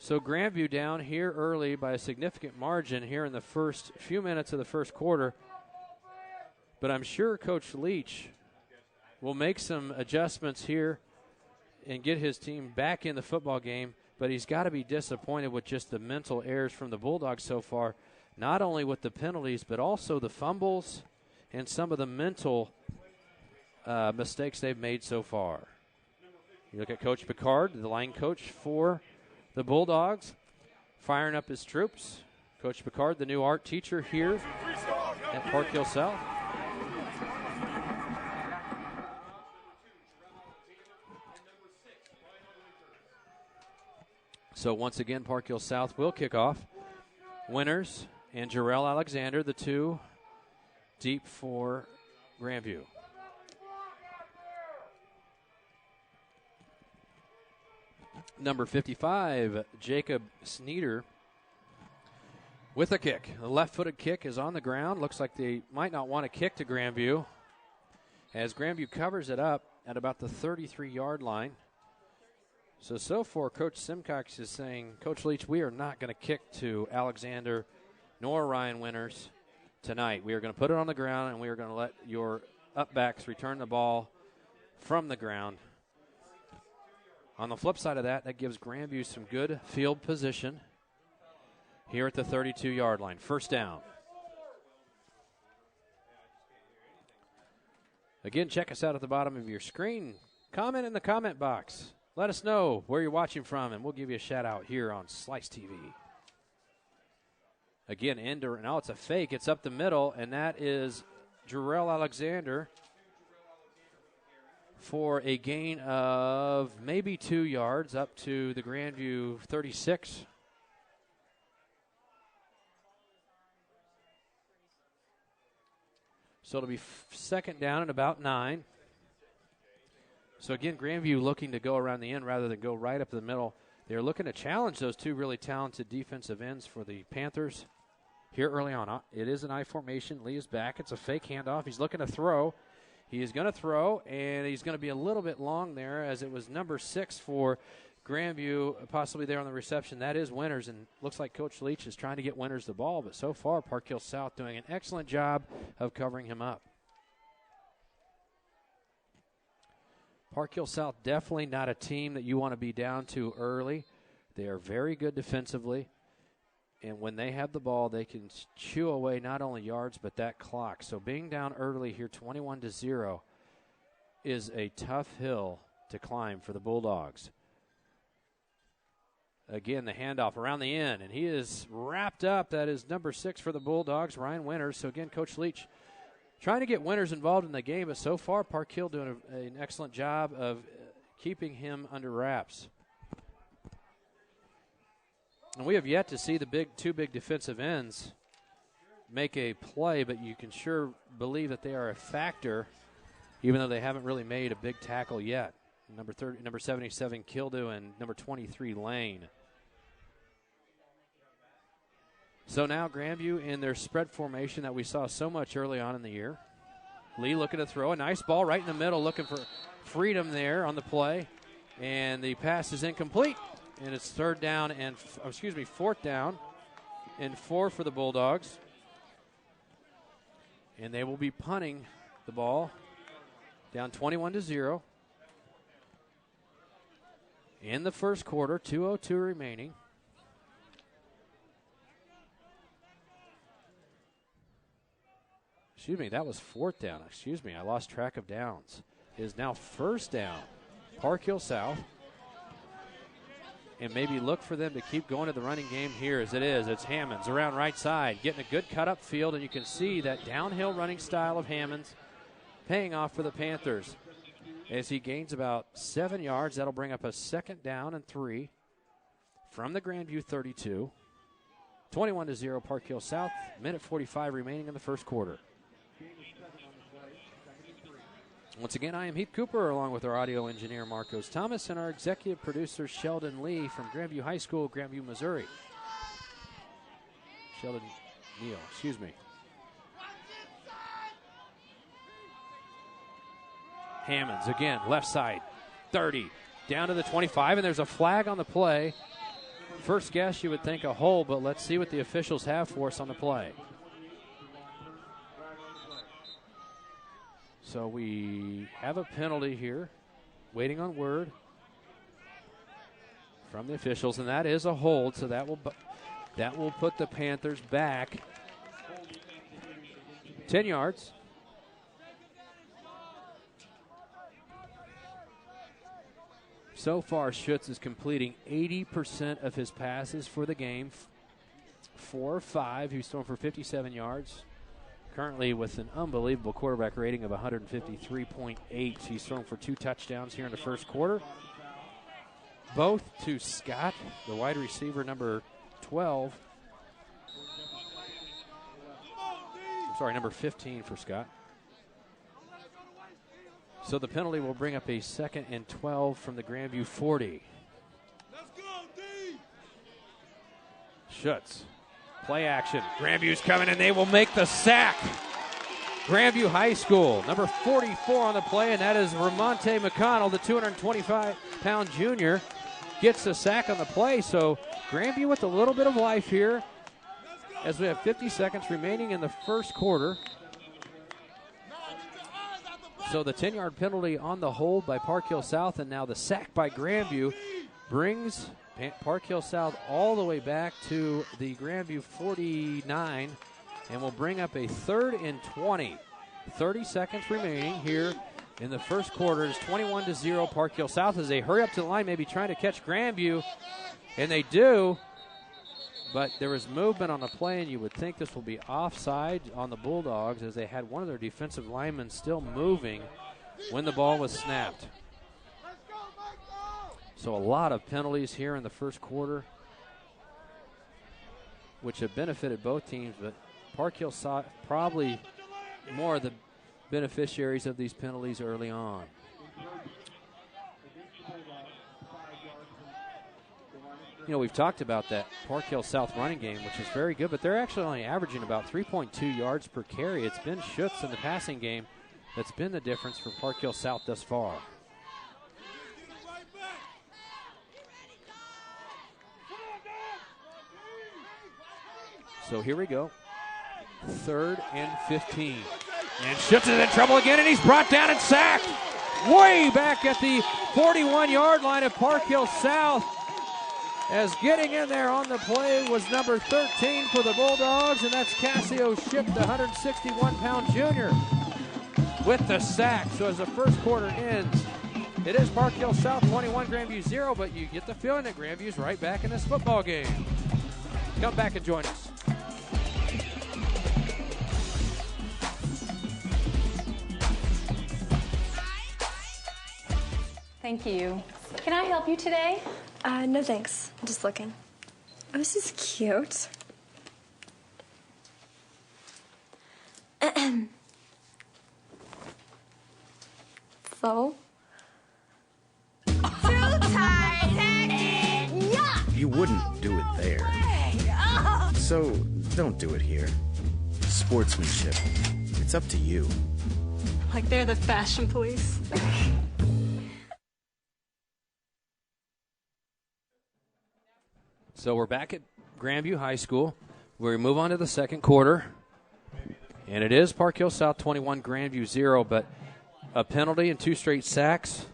So Grandview down here early by a significant margin here in the first few minutes of the first quarter. But I'm sure Coach Leach will make some adjustments here and get his team back in the football game. But he's got to be disappointed with just the mental errors from the Bulldogs so far, not only with the penalties, but also the fumbles and some of the mental mistakes they've made so far. You look at Coach Picard, the line coach for the Bulldogs, firing up his troops. Coach Picard, the new art teacher here at Park Hill South. So once again, Park Hill South will kick off. Winners and Jarrell Alexander, the 2 deep for Grandview. Number 55, Jacob Sneeder with a kick. The left-footed kick is on the ground. Looks like they might not want to kick to Grandview as Grandview covers it up at about the 33-yard line. So far, Coach Simcox is saying, Coach Leach, we are not going to kick to Alexander nor Ryan Winters tonight. We are going to put it on the ground, and we are going to let your upbacks return the ball from the ground. On the flip side of that, that gives Grandview some good field position here at the 32-yard line. First down. Again, check us out at the bottom of your screen. Comment in the comment box. Let us know where you're watching from, and we'll give you a shout-out here on Slice TV. Again, now it's a fake. It's up the middle, and that is Jarrell Alexander for a gain of maybe 2 yards up to the Grandview 36. So it'll be second down and about 9. So again, Grandview looking to go around the end rather than go right up the middle. They're looking to challenge those 2 really talented defensive ends for the Panthers here early on. It is an I formation. Lee is back. It's a fake handoff. He's looking to throw. He is going to throw, and he's going to be a little bit long there as it was number 6 for Grandview, possibly there on the reception. That is Winters, and looks like Coach Leach is trying to get Winters the ball, but so far Park Hill South doing an excellent job of covering him up. Park Hill South definitely not a team that you want to be down to early. They are very good defensively, and when they have the ball, they can chew away not only yards but that clock. So being down early here 21-0 is a tough hill to climb for the Bulldogs. Again, the handoff around the end, and he is wrapped up. That is number 6 for the Bulldogs, Ryan Winters. So again, Coach Leach trying to get Winters involved in the game, but so far Park Hill doing an excellent job of keeping him under wraps. And we have yet to see the 2 big defensive ends make a play, but you can sure believe that they are a factor, even though they haven't really made a big tackle yet. Number 77, Kildu, and number 23, Lane. So now Grandview in their spread formation that we saw so much early on in the year. Lee looking to throw a nice ball right in the middle, looking for freedom there on the play. And the pass is incomplete. And it's fourth down and 4 for the Bulldogs. And they will be punting the ball down 21-0. In the first quarter, 2:02 remaining. Excuse me, that was fourth down. Excuse me, I lost track of downs. It is now first down. Park Hill South. And maybe look for them to keep going to the running game here as it is. It's Hammonds around right side, getting a good cut up field, and you can see that downhill running style of Hammonds paying off for the Panthers. As he gains about 7 yards, that'll bring up a second down and 3 from the Grandview 32. 21-0 Park Hill South, minute 45 remaining in the first quarter. Once again, I am Heath Cooper, along with our audio engineer, Marcos Thomas, and our executive producer, Sheldon Lee from Grandview High School, Grandview, Missouri. Sheldon Neal, excuse me. Hammonds again, left side, 30, down to the 25, and there's a flag on the play. First guess, you would think a hold, but let's see what the officials have for us on the play. So we have a penalty here, waiting on word from the officials, and that is a hold. So that will put the Panthers back 10 yards. So far, Schutz is completing 80% of his passes for the game. 4 or 5. He's thrown for 57 yards. Currently with an unbelievable quarterback rating of 153.8. He's thrown for 2 touchdowns here in the first quarter. Both to Scott, the wide receiver, number 12. Number 15 for Scott. So the penalty will bring up a 2nd and 12 from the Grandview 40. Let's go, D! Schutz. Play action. Grandview's coming, and they will make the sack. Grandview High School, number 44 on the play, and that is Ramonte McConnell, the 225-pound junior, gets the sack on the play. So Grandview with a little bit of life here as we have 50 seconds remaining in the first quarter. So the 10-yard penalty on the hold by Park Hill South, and now the sack by Grandview brings Park Hill South all the way back to the Grandview 49, and will bring up a 3rd and 20. 30 seconds remaining here in the first quarter. It's 21-0 Park Hill South as they hurry up to the line, maybe trying to catch Grandview, and they do. But there was movement on the play, and you would think this will be offside on the Bulldogs as they had one of their defensive linemen still moving when the ball was snapped. So a lot of penalties here in the first quarter, which have benefited both teams, but Park Hill saw probably more of the beneficiaries of these penalties early on. You know, we've talked about that Park Hill South running game, which is very good, but they're actually only averaging about 3.2 yards per carry. It's been Schutz in the passing game that's been the difference for Park Hill South thus far. So here we go. 3rd and 15. And Schutz is in trouble again, and he's brought down and sacked way back at the 41-yard line of Park Hill South. As getting in there on the play was number 13 for the Bulldogs, and that's Cassio Ship, the 161-pound junior, with the sack. So as the first quarter ends, it is Park Hill South 21, Grandview 0, but you get the feeling that Grandview's right back in this football game. Come back and join us. Thank you. Can I help you today? No thanks. I'm just looking. Oh, this is cute. So? Too tight-headed! Yeah! You wouldn't do it there. Hey! Oh! So, don't do it here. Sportsmanship. It's up to you. Like they're the fashion police. So we're back at Grandview High School. We move on to the second quarter. And it is Park Hill South 21, Grandview 0, but a penalty and 2 straight sacks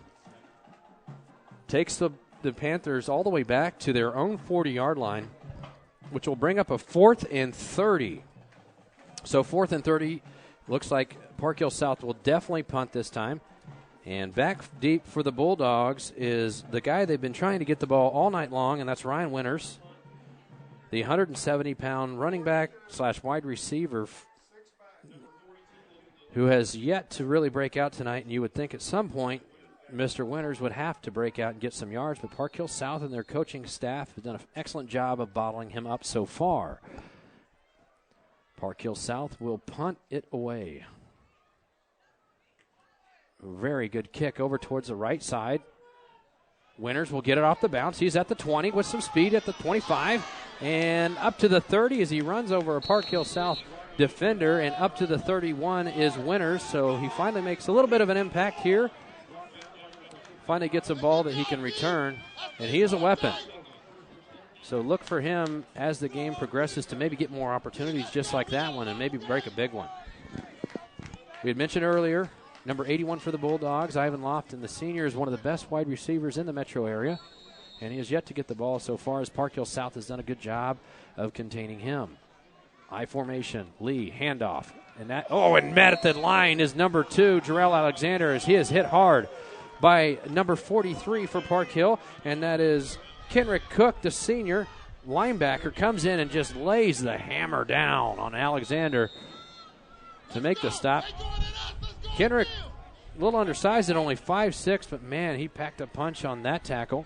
takes the Panthers all the way back to their own 40-yard line, which will bring up a 4th and 30. So 4th and 30, looks like Park Hill South will definitely punt this time. And back deep for the Bulldogs is the guy they've been trying to get the ball all night long, and that's Ryan Winters, the 170-pound running back / wide receiver who has yet to really break out tonight. And you would think at some point Mr. Winters would have to break out and get some yards, but Park Hill South and their coaching staff have done an excellent job of bottling him up so far. Park Hill South will punt it away. Very good kick over towards the right side. Winters will get it off the bounce. He's at the 20 with some speed at the 25 and up to the 30 as he runs over a Park Hill South defender, and up to the 31 is Winters. So he finally makes a little bit of an impact here. Finally gets a ball that he can return, and he is a weapon. So look for him as the game progresses to maybe get more opportunities just like that one and maybe break a big one. We had mentioned earlier, number 81 for the Bulldogs, Ivan Lofton, the senior, is one of the best wide receivers in the metro area, and he has yet to get the ball so far as Park Hill South has done a good job of containing him. I formation, Lee, handoff, and met at the line is number 2, Jarrell Alexander, as he is hit hard by number 43 for Park Hill, and that is Kenrick Cook, the senior linebacker, comes in and just lays the hammer down on Alexander to make the stop. Kenrick, a little undersized at only 5'6", but man, he packed a punch on that tackle.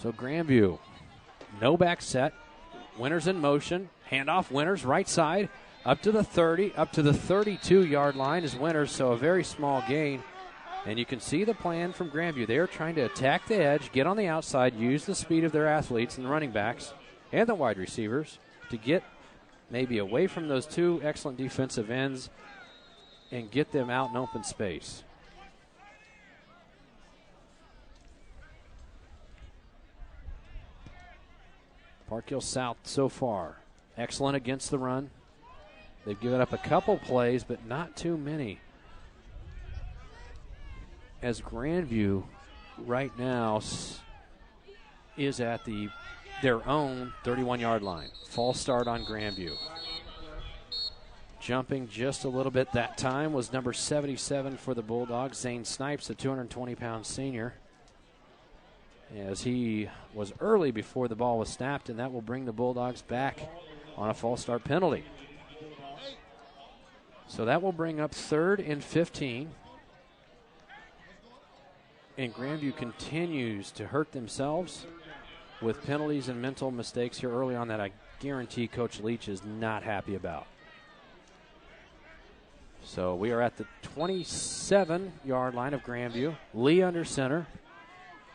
So Grandview, no back set. Winters in motion. Handoff, Winters, right side. Up to the 30, up to the 32-yard line is Winters, so a very small gain. And you can see the plan from Grandview. They're trying to attack the edge, get on the outside, use the speed of their athletes and the running backs and the wide receivers to get maybe away from those 2 excellent defensive ends and get them out in open space. Park Hill South so far excellent against the run. They've given up a couple plays, but not too many. As Grandview right now is at their own 31-yard line. False start on Grandview. Jumping just a little bit that time was number 77 for the Bulldogs, Zane Snipes, the 220-pound senior, as he was early before the ball was snapped, and that will bring the Bulldogs back on a false start penalty. So that will bring up 3rd and 15. And Grandview continues to hurt themselves with penalties and mental mistakes here early on that I guarantee Coach Leach is not happy about. So we are at the 27-yard line of Grandview. Lee under center.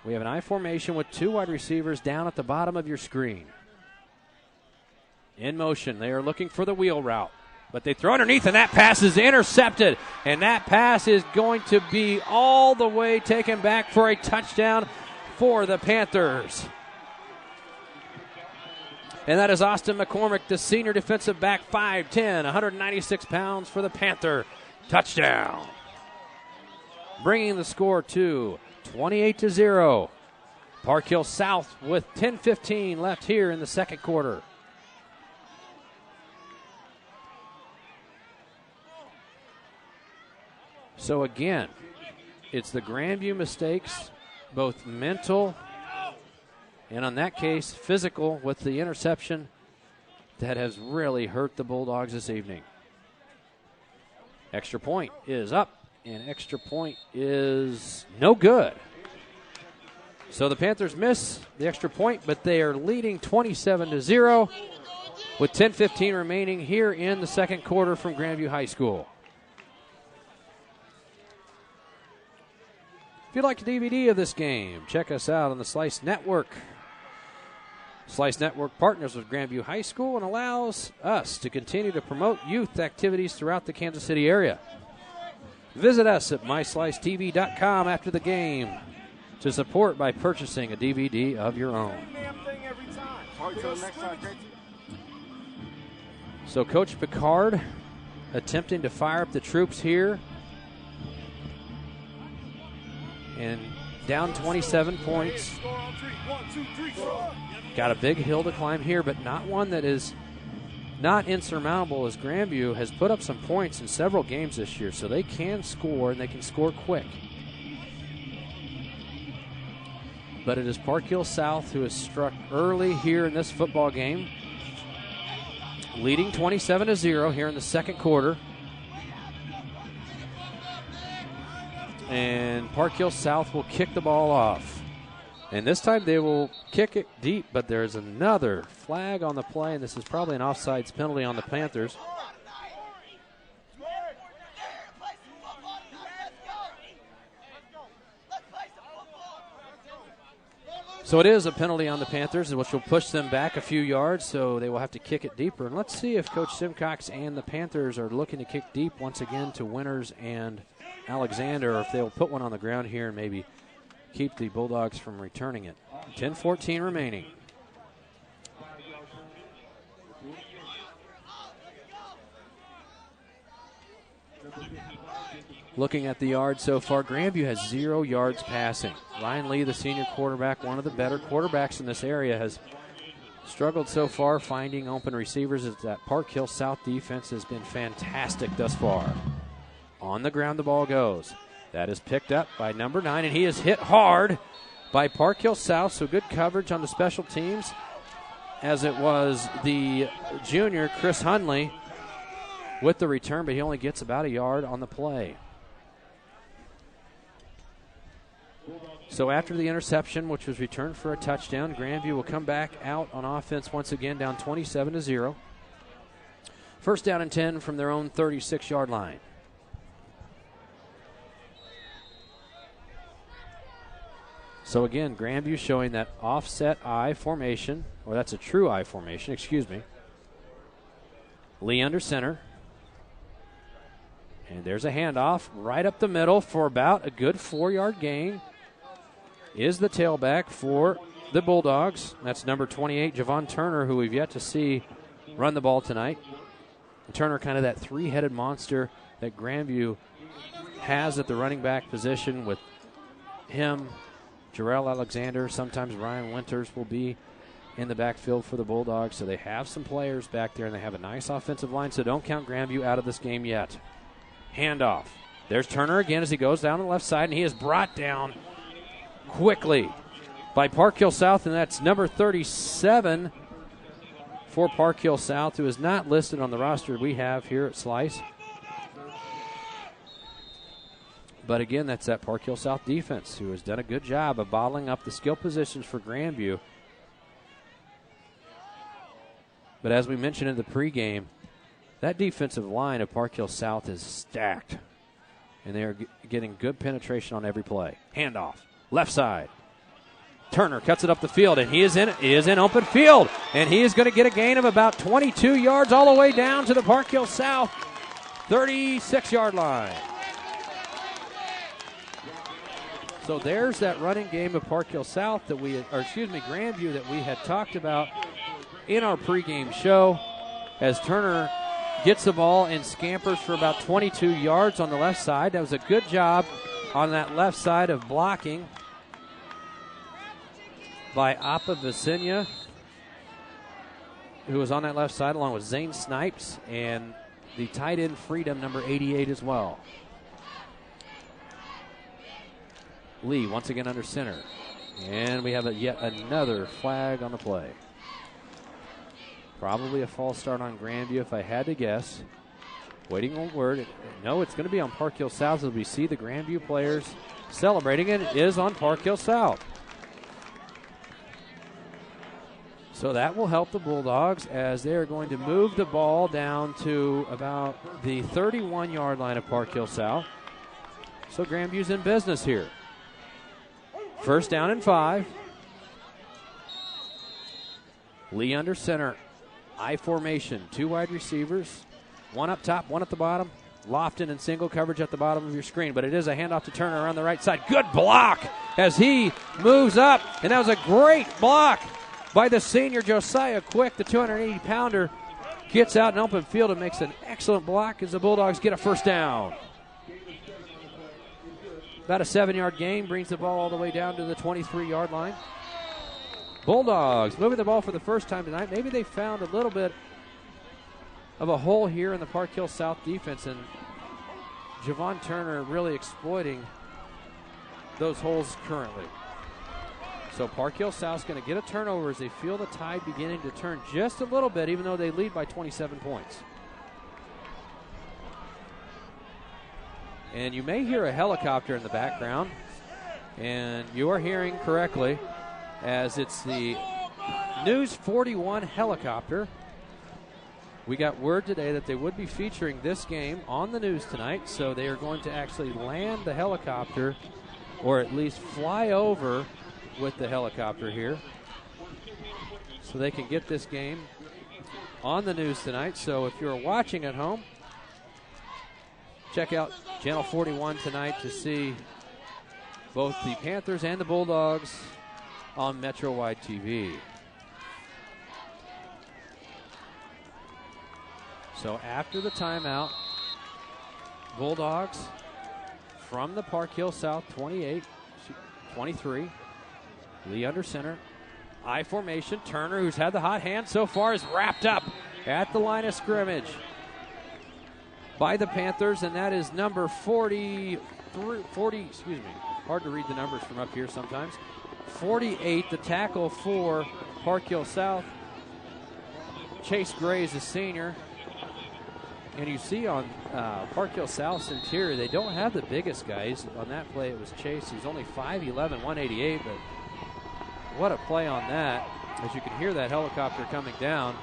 We have an I formation with 2 wide receivers down at the bottom of your screen. In motion, they are looking for the wheel route. But they throw underneath, and that pass is intercepted. And that pass is going to be all the way taken back for a touchdown for the Panthers. And that is Austin McCormick, the senior defensive back, 5'10", 196 pounds for the Panther. Touchdown. Bringing the score to 28-0. Park Hill South with 10:15 left here in the second quarter. So again, it's the Grandview mistakes, both mental and, in that case, physical with the interception, that has really hurt the Bulldogs this evening. Extra point is up, and extra point is no good. So the Panthers miss the extra point, but they are leading 27-0 with 10:15 remaining here in the second quarter from Grandview High School. If you'd like a DVD of this game, check us out on the Slice Network. Slice Network partners with Grandview High School and allows us to continue to promote youth activities throughout the Kansas City area. Visit us at myslicetv.com after the game to support by purchasing a DVD of your own. So Coach Picard attempting to fire up the troops here. And down 27 points. Got a big hill to climb here, but not one that is not insurmountable, as Grandview has put up some points in several games this year, so they can score, and they can score quick. But it is Park Hill South who has struck early here in this football game, leading 27-0 here in the second quarter. And Park Hill South will kick the ball off. And this time they will kick it deep, but there's another flag on the play, and this is probably an offsides penalty on the Panthers. So it is a penalty on the Panthers, which will push them back a few yards, so they will have to kick it deeper. And let's see if Coach Simcox and the Panthers are looking to kick deep once again to Winters and Alexander, or if they'll put one on the ground here and maybe keep the Bulldogs from returning it. 10-14 remaining. Looking at the yards so far, Grandview has 0 yards passing. Ryan Lee, the senior quarterback, one of the better quarterbacks in this area, has struggled so far finding open receivers, as that Park Hill South defense has been fantastic thus far. On the ground the ball goes. That is picked up by number 9, and he is hit hard by Park Hill South, so good coverage on the special teams, as it was the junior, Chris Hunley, with the return, but he only gets about a yard on the play. So after the interception, which was returned for a touchdown, Grandview will come back out on offense once again, down 27-0. First down and 10 from their own 36-yard line. So again, Grandview showing that offset I formation, or that's a true I formation, excuse me. Lee under center. And there's a handoff right up the middle for about a good 4-yard gain. Is the tailback for the Bulldogs. That's number 28, Javon Turner, who we've yet to see run the ball tonight. Turner, kind of that three-headed monster that Grandview has at the running back position, with him, Jarrell Alexander, sometimes Ryan Winters will be in the backfield for the Bulldogs. So they have some players back there, and they have a nice offensive line, so don't count Grandview out of this game yet. Handoff. There's Turner again as he goes down the left side, and he is brought down quickly by Park Hill South, and that's number 37 for Park Hill South, who is not listed on the roster we have here at Slice. But again, that's that Park Hill South defense, who has done a good job of bottling up the skill positions for Grandview. But as we mentioned in the pregame, that defensive line of Park Hill South is stacked, and they are getting good penetration on every play. Handoff, left side. Turner cuts it up the field, and he is in open field, and he is going to get a gain of about 22 yards all the way down to the Park Hill South 36-yard line. So there's that running game of Park Hill South Grandview that we had talked about in our pregame show, as Turner gets the ball and scampers for about 22 yards on the left side. That was a good job on that left side of blocking by Appa Visenya, who was on that left side, along with Zane Snipes and the tight end Freedom, number 88 as well. Lee once again under center. And we have yet another flag on the play. Probably a false start on Grandview if I had to guess. Waiting on word. No, it's going to be on Park Hill South as we see the Grandview players celebrating. It is on Park Hill South. So that will help the Bulldogs, as they are going to move the ball down to about the 31-yard line of Park Hill South. So Grandview's in business here. First down and 5. Lee under center. I formation. 2 wide receivers. 1 up top, 1 at the bottom. Lofton in single coverage at the bottom of your screen. But it is a handoff to Turner around the right side. Good block as he moves up. And that was a great block by the senior Josiah Quick. The 280-pounder gets out in open field and makes an excellent block as the Bulldogs get a first down. About a 7-yard gain, brings the ball all the way down to the 23-yard line. Bulldogs moving the ball for the first time tonight. Maybe they found a little bit of a hole here in the Park Hill South defense, and Javon Turner really exploiting those holes currently. So Park Hill South's going to get a turnover as they feel the tide beginning to turn just a little bit, even though they lead by 27 points. And you may hear a helicopter in the background, and you are hearing correctly, as it's the News 41 helicopter. We got word today that they would be featuring this game on the news tonight, so they are going to actually land the helicopter, or at least fly over with the helicopter here, so they can get this game on the news tonight. So if you're watching at home, check out Channel 41 tonight to see both the Panthers and the Bulldogs on Metro Wide TV. So after the timeout, Bulldogs from the Park Hill South 23. Lee under center. I formation. Turner, who's had the hot hand so far, is wrapped up at the line of scrimmage by the Panthers, and that is number 40, hard to read the numbers from up here sometimes. 48, the tackle for Park Hill South. Chase Gray is a senior. And you see on Park Hill South's interior, they don't have the biggest guys. On that play, it was Chase. He's only 5'11", 188, but what a play on that, as you can hear that helicopter coming down.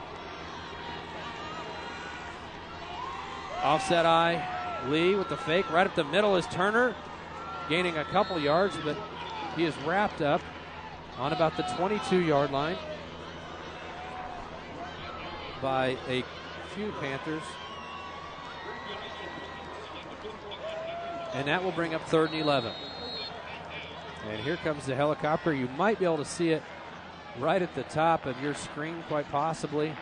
Offset eye, Lee with the fake. Right up the middle is Turner, gaining a couple yards, but he is wrapped up on about the 22-yard line by a few Panthers. And that will bring up 3rd and 11. And here comes the helicopter. You might be able to see it right at the top of your screen, quite possibly.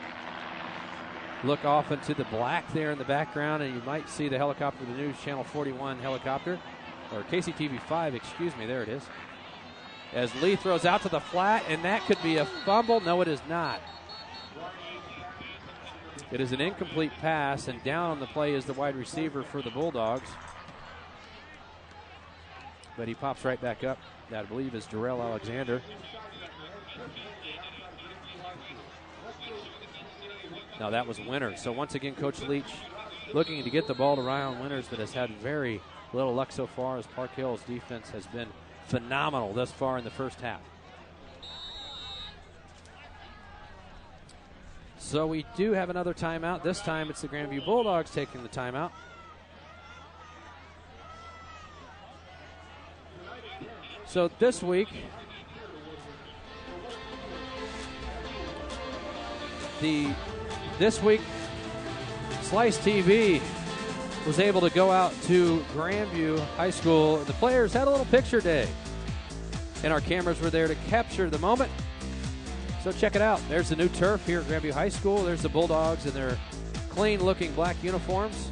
Look off into the black there in the background, and you might see the helicopter, the News Channel 41 helicopter, or KCTV5, excuse me, there it is. As Lee throws out to the flat, and that could be a fumble. No, it is not. It is an incomplete pass, and down on the play is the wide receiver for the Bulldogs. But he pops right back up. That, I believe, is Jarrell Alexander. Now that was Winters. So once again, Coach Leach looking to get the ball to Ryan Winters, but has had very little luck so far, as Park Hill's defense has been phenomenal thus far in the first half. So we do have another timeout. This time it's the Grandview Bulldogs taking the timeout. So this week, Slice TV was able to go out to Grandview High School. The players had a little picture day, and our cameras were there to capture the moment. So check it out. There's the new turf here at Grandview High School. There's the Bulldogs in their clean-looking black uniforms.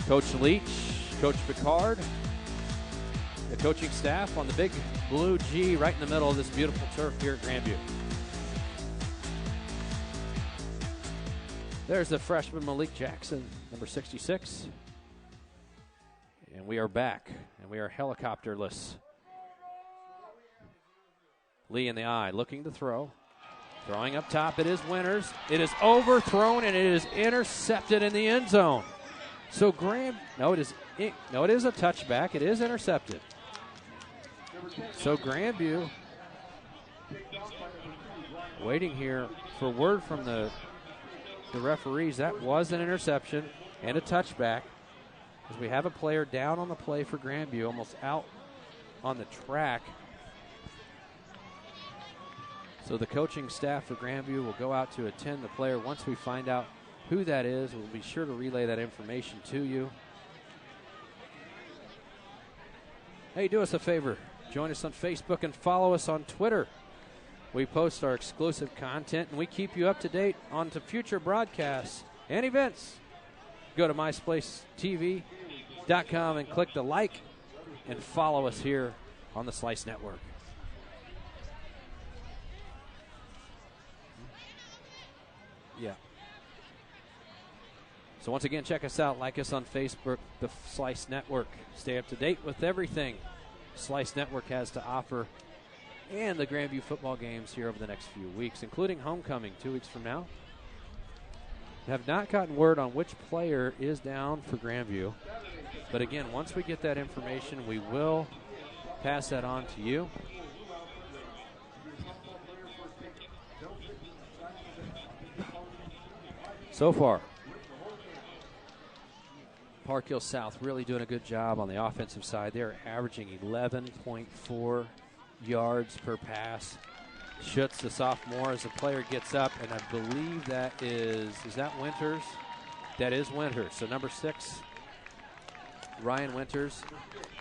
Coach Leach, Coach Picard, the coaching staff on the big blue G right in the middle of this beautiful turf here at Grandview. There's the freshman Malik Jackson, number 66. And we are back, and we are helicopterless. Lee in the eye, looking to throw. Throwing up top, it is Winters. It is overthrown, and it is intercepted in the end zone. So it is a touchback. It is intercepted. So Grandview waiting here for word from the referees. That was an interception and a touchback, as we have a player down on the play for Grandview, almost out on the track. So the coaching staff for Grandview will go out to attend the player. Once we find out who that is, we'll be sure to relay that information to you. Hey, do us a favor. Join us on Facebook and follow us on Twitter. We post our exclusive content, and we keep you up to date on to future broadcasts and events. Go to mysplacetv.com and click the like and follow us here on the Slice Network. Yeah. So once again, check us out. Like us on Facebook, the Slice Network. Stay up to date with everything Slice Network has to offer and the Grandview football games here over the next few weeks, including homecoming 2 weeks from now. Have not gotten word on which player is down for Grandview. But again, once we get that information, we will pass that on to you. So far, Park Hill South really doing a good job on the offensive side. They're averaging 11.4 yards per pass. Schutz, the sophomore, as the player gets up, and I believe that is that Winters? That is Winters. So number 6, Ryan Winters.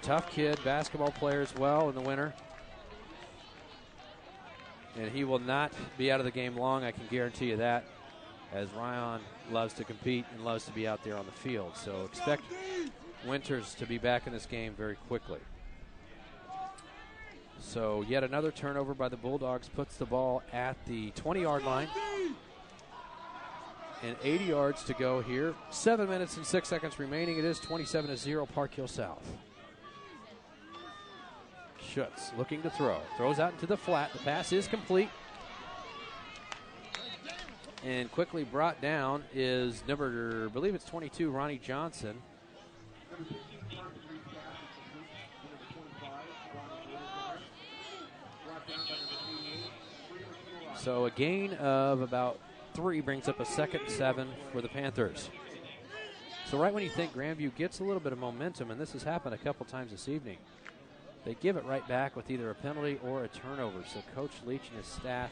Tough kid, basketball player as well in the winter. And he will not be out of the game long, I can guarantee you that, as Ryan loves to compete and loves to be out there on the field. So expect Winters to be back in this game very quickly. So yet another turnover by the Bulldogs puts the ball at the 20-yard line. And 80 yards to go here. 7 minutes and 6 seconds remaining. It is 27-0 Park Hill South. Schutz looking to throw. Throws out into the flat. The pass is complete. And quickly brought down is number, I believe it's 22, Ronnie Johnson. So a gain of about 3 brings up a 2nd and 7 for the Panthers. So right when you think Grandview gets a little bit of momentum, and this has happened a couple times this evening, they give it right back with either a penalty or a turnover. So Coach Leach and his staff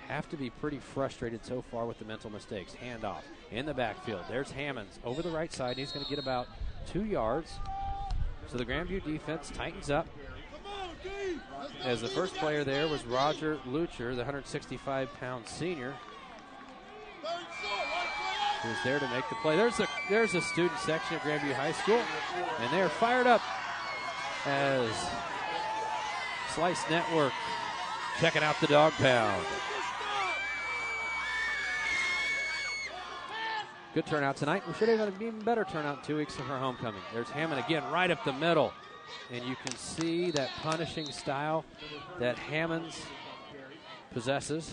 have to be pretty frustrated so far with the mental mistakes. Handoff in the backfield. There's Hammonds over the right side. He's going to get about 2 yards. So the Grandview defense tightens up. As the first player there was Roger Lucher, the 165-pound senior, who's there to make the play. There's a student section at Grandview High School, and they're fired up as Slice Network checking out the dog pound. Good turnout tonight. We should have had an even better turnout 2 weeks from our homecoming. There's Hammond again right up the middle. And you can see that punishing style that Hammonds possesses.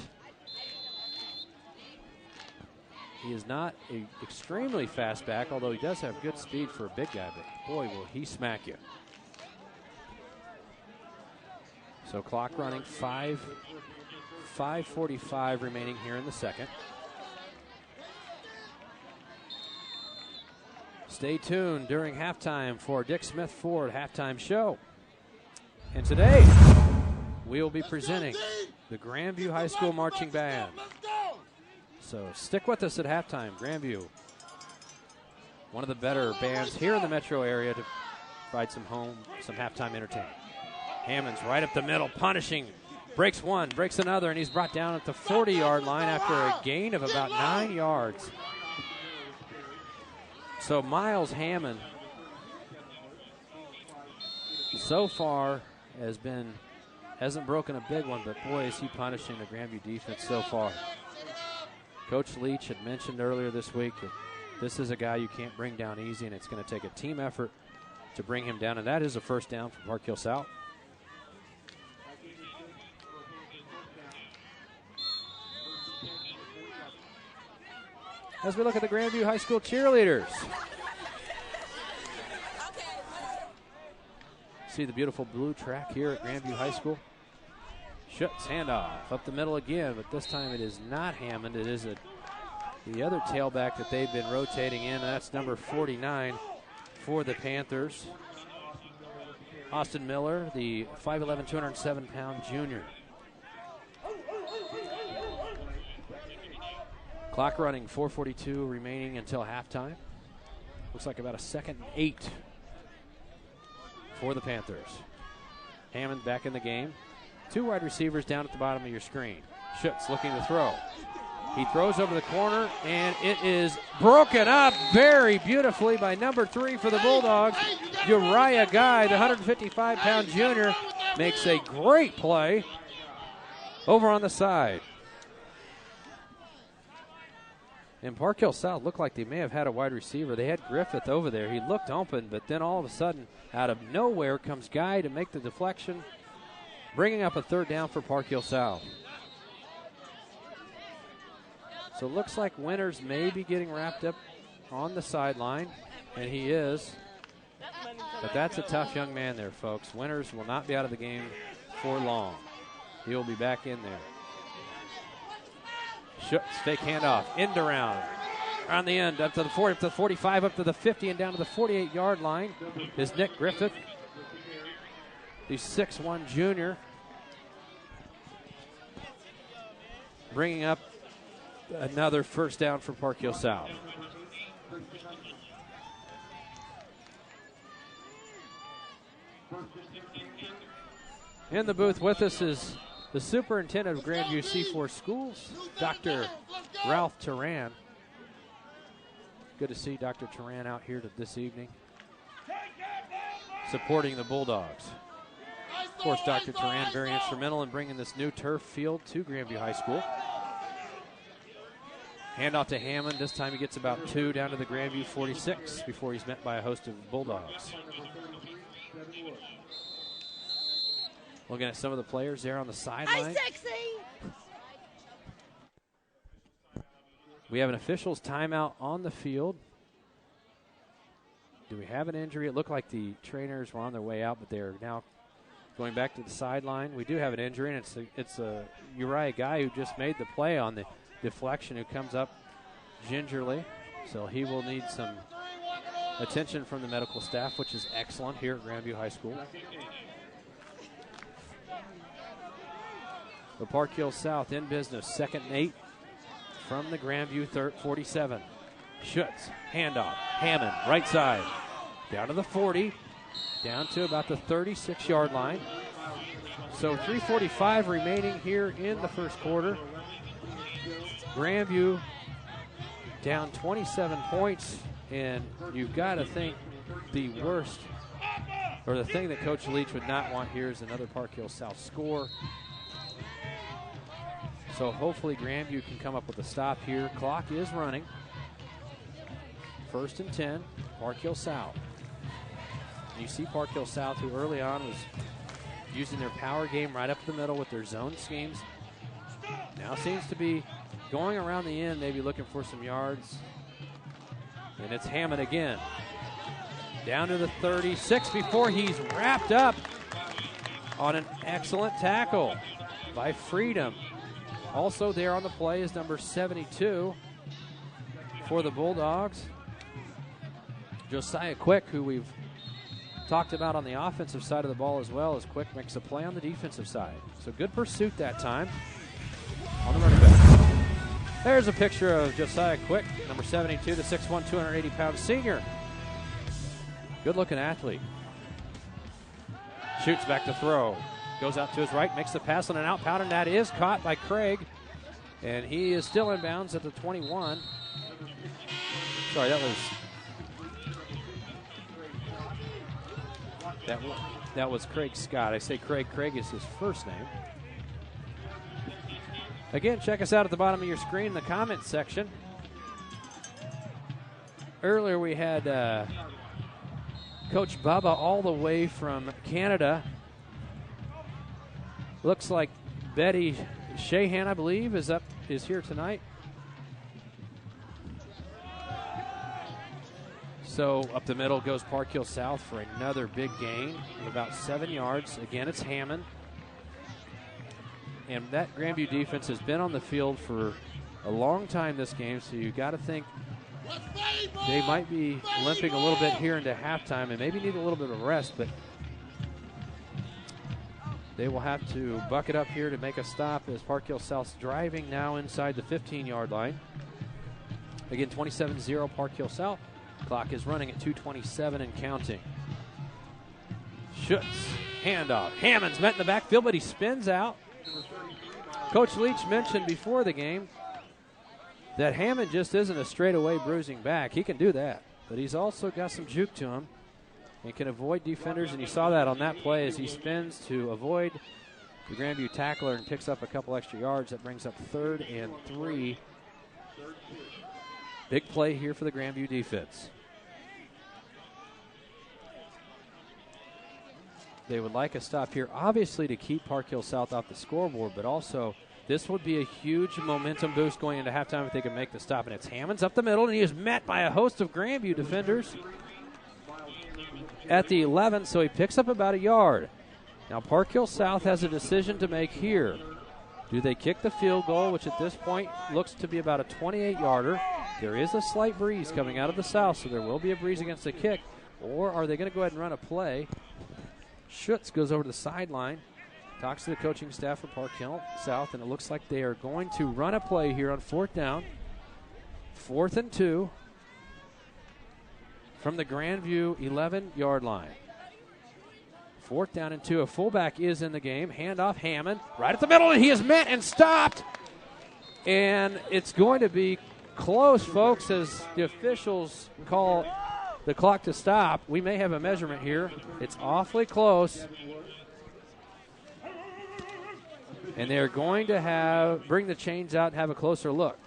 He is not an extremely fast back, although he does have good speed for a big guy, but boy, will he smack you. So clock running, 5:45 remaining here in the second. Stay tuned during halftime for Dick Smith Ford Halftime Show. And today, we will be presenting the Grandview High School Marching Band. So stick with us at halftime. Grandview, one of the better bands here in the metro area to provide some halftime entertainment. Hammond's right up the middle, punishing. Breaks one, breaks another, and he's brought down at the 40-yard line after a gain of about 9 yards. So Miles Hammond so far hasn't broken a big one, but boy, is he punishing the Grandview defense so far. Coach Leach had mentioned earlier this week that this is a guy you can't bring down easy, and it's going to take a team effort to bring him down, and that is a first down for Park Hill South. As we look at the Grandview High School cheerleaders. See the beautiful blue track here at Grandview High School. Schutz handoff up the middle again, but this time it is not Hammond. It is the other tailback that they've been rotating in. That's number 49 for the Panthers. Austin Miller, the 5'11", 207-pound junior. Clock running, 4:42 remaining until halftime. Looks like about a 2nd and 8 for the Panthers. Hammond back in the game. 2 wide receivers down at the bottom of your screen. Schutz looking to throw. He throws over the corner, and it is broken up very beautifully by number 3 for the Bulldogs. Uriah Guy, the 155-pound junior, makes a great play over on the side. And Park Hill South looked like they may have had a wide receiver. They had Griffith over there. He looked open, but then all of a sudden, out of nowhere comes Guy to make the deflection, bringing up a 3rd down for Park Hill South. So it looks like Winters may be getting wrapped up on the sideline, and he is. But that's a tough young man there, folks. Winters will not be out of the game for long. He will be back in there. Schutz, fake handoff, end around. On the end, up to the 40, up to the 45, up to the 50, and down to the 48-yard line is Nick Griffith, the 6'1 junior, bringing up another 1st down for Park Hill South. In the booth with us is the superintendent of Grandview C4 Schools, Dr. Ralph Turan. Good to see Dr. Turan out here this evening, supporting the Bulldogs. Of course, Dr. Turan very instrumental in bringing this new turf field to Grandview High School. Handoff to Hammond. This time he gets about 2 down to the Grandview 46 before he's met by a host of Bulldogs. Looking at some of the players there on the sideline. We have an official's timeout on the field. Do we have an injury? It looked like the trainers were on their way out, but they're now going back to the sideline. We do have an injury, and it's a Uriah Guy who just made the play on the deflection, who comes up gingerly. So he will need some attention from the medical staff, which is excellent here at Grandview High School. The Park Hill South in business, 2nd and 8 from the Grandview 47. Schutz, handoff, Hammond, right side, down to the 40, down to about the 36-yard line. So 3:45 remaining here in the 1st quarter. Grandview down 27 points, and you've got to think the worst, or the thing that Coach Leach would not want here is another Park Hill South score. So hopefully Grandview can come up with a stop here. Clock is running. 1st and 10, Park Hill South. And you see Park Hill South, who early on was using their power game right up the middle with their zone schemes, now seems to be going around the end, maybe looking for some yards. And it's Hammond again. Down to the 36 before he's wrapped up on an excellent tackle by Freedom. Also there on the play is number 72 for the Bulldogs, Josiah Quick, who we've talked about on the offensive side of the ball as well, as Quick makes a play on the defensive side. So good pursuit that time on the running back. There's a picture of Josiah Quick, number 72, the 6'1", 280-pound senior. Good-looking athlete. Shoots back to throw. Goes out to his right, makes the pass on an out pattern. That is caught by Craig, and he is still in bounds at the 21. Sorry, that was Craig Scott. I say Craig. Craig is his first name. Again, check us out at the bottom of your screen in the comments section. Earlier we had Coach Bubba all the way from Canada. Looks like Betty Shahan, I believe, is here tonight. So up the middle goes Park Hill South for another big gain of about 7 yards. Again, it's Hammond. And that Grandview defense has been on the field for a long time this game, so you got to think they might be limping a little bit here into halftime and maybe need a little bit of rest, but they will have to buck it up here to make a stop as Park Hill South's driving now inside the 15-yard line. Again, 27-0 Park Hill South. Clock is running at 2:27 and counting. Schutz, handoff. Hammond's met in the backfield, but he spins out. Coach Leach mentioned before the game that Hammond just isn't a straightaway bruising back. He can do that, but he's also got some juke to him. He can avoid defenders, and you saw that on that play as he spins to avoid the Grandview tackler and picks up a couple extra yards. That brings up 3rd and 3. Big play here for the Grandview defense. They would like a stop here, obviously, to keep Park Hill South off the scoreboard, but also this would be a huge momentum boost going into halftime if they can make the stop. And it's Hammonds up the middle, and he is met by a host of Grandview defenders at the 11, so he picks up about a yard. Now Park Hill South has a decision to make here. Do they kick the field goal, which at this point looks to be about a 28-yarder? There is a slight breeze coming out of the south, so there will be a breeze against the kick. Or are they going to go ahead and run a play? Schutz goes over to the sideline, talks to the coaching staff for Park Hill South, and it looks like they are going to run a play here on 4th down. 4th and 2 from the Grandview 11-yard line. 4th down and 2. A fullback is in the game. Handoff Hammond right at the middle, and he is met and stopped. And it's going to be close, folks, as the officials call the clock to stop. We may have a measurement here. It's awfully close. And they're going to bring the chains out and have a closer look.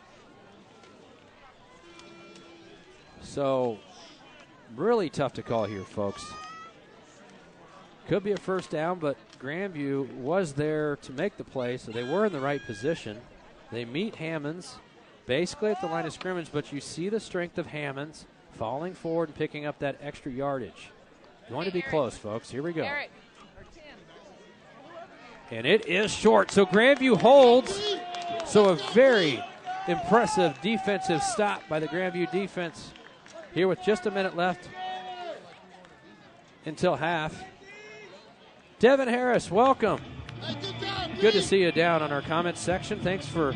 So, really tough to call here, folks. Could be a first down, but Grandview was there to make the play, so they were in the right position. They meet Hammonds basically at the line of scrimmage, but you see the strength of Hammonds falling forward and picking up that extra yardage. Going to be close, folks. Here we go. And it is short, so Grandview holds. So a very impressive defensive stop by the Grandview defense here with just a minute left until half. Devin Harris, welcome. Good to see you down on our comments section. Thanks for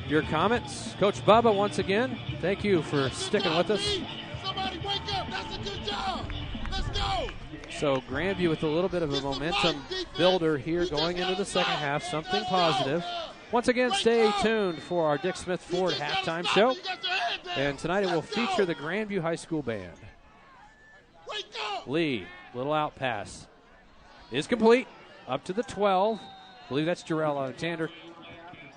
your comments. Coach Bubba, once again, thank you for sticking with us. Somebody wake up. That's a good job. Let's go. So Grandview with a little bit of a momentum builder here going into the second half, something positive. Once again, stay tuned for our Dick Smith Ford halftime show. And tonight it will feature the Grandview High School Band. Lee, little out pass. Is complete. Up to the 12. I believe that's Jarrell Alexander.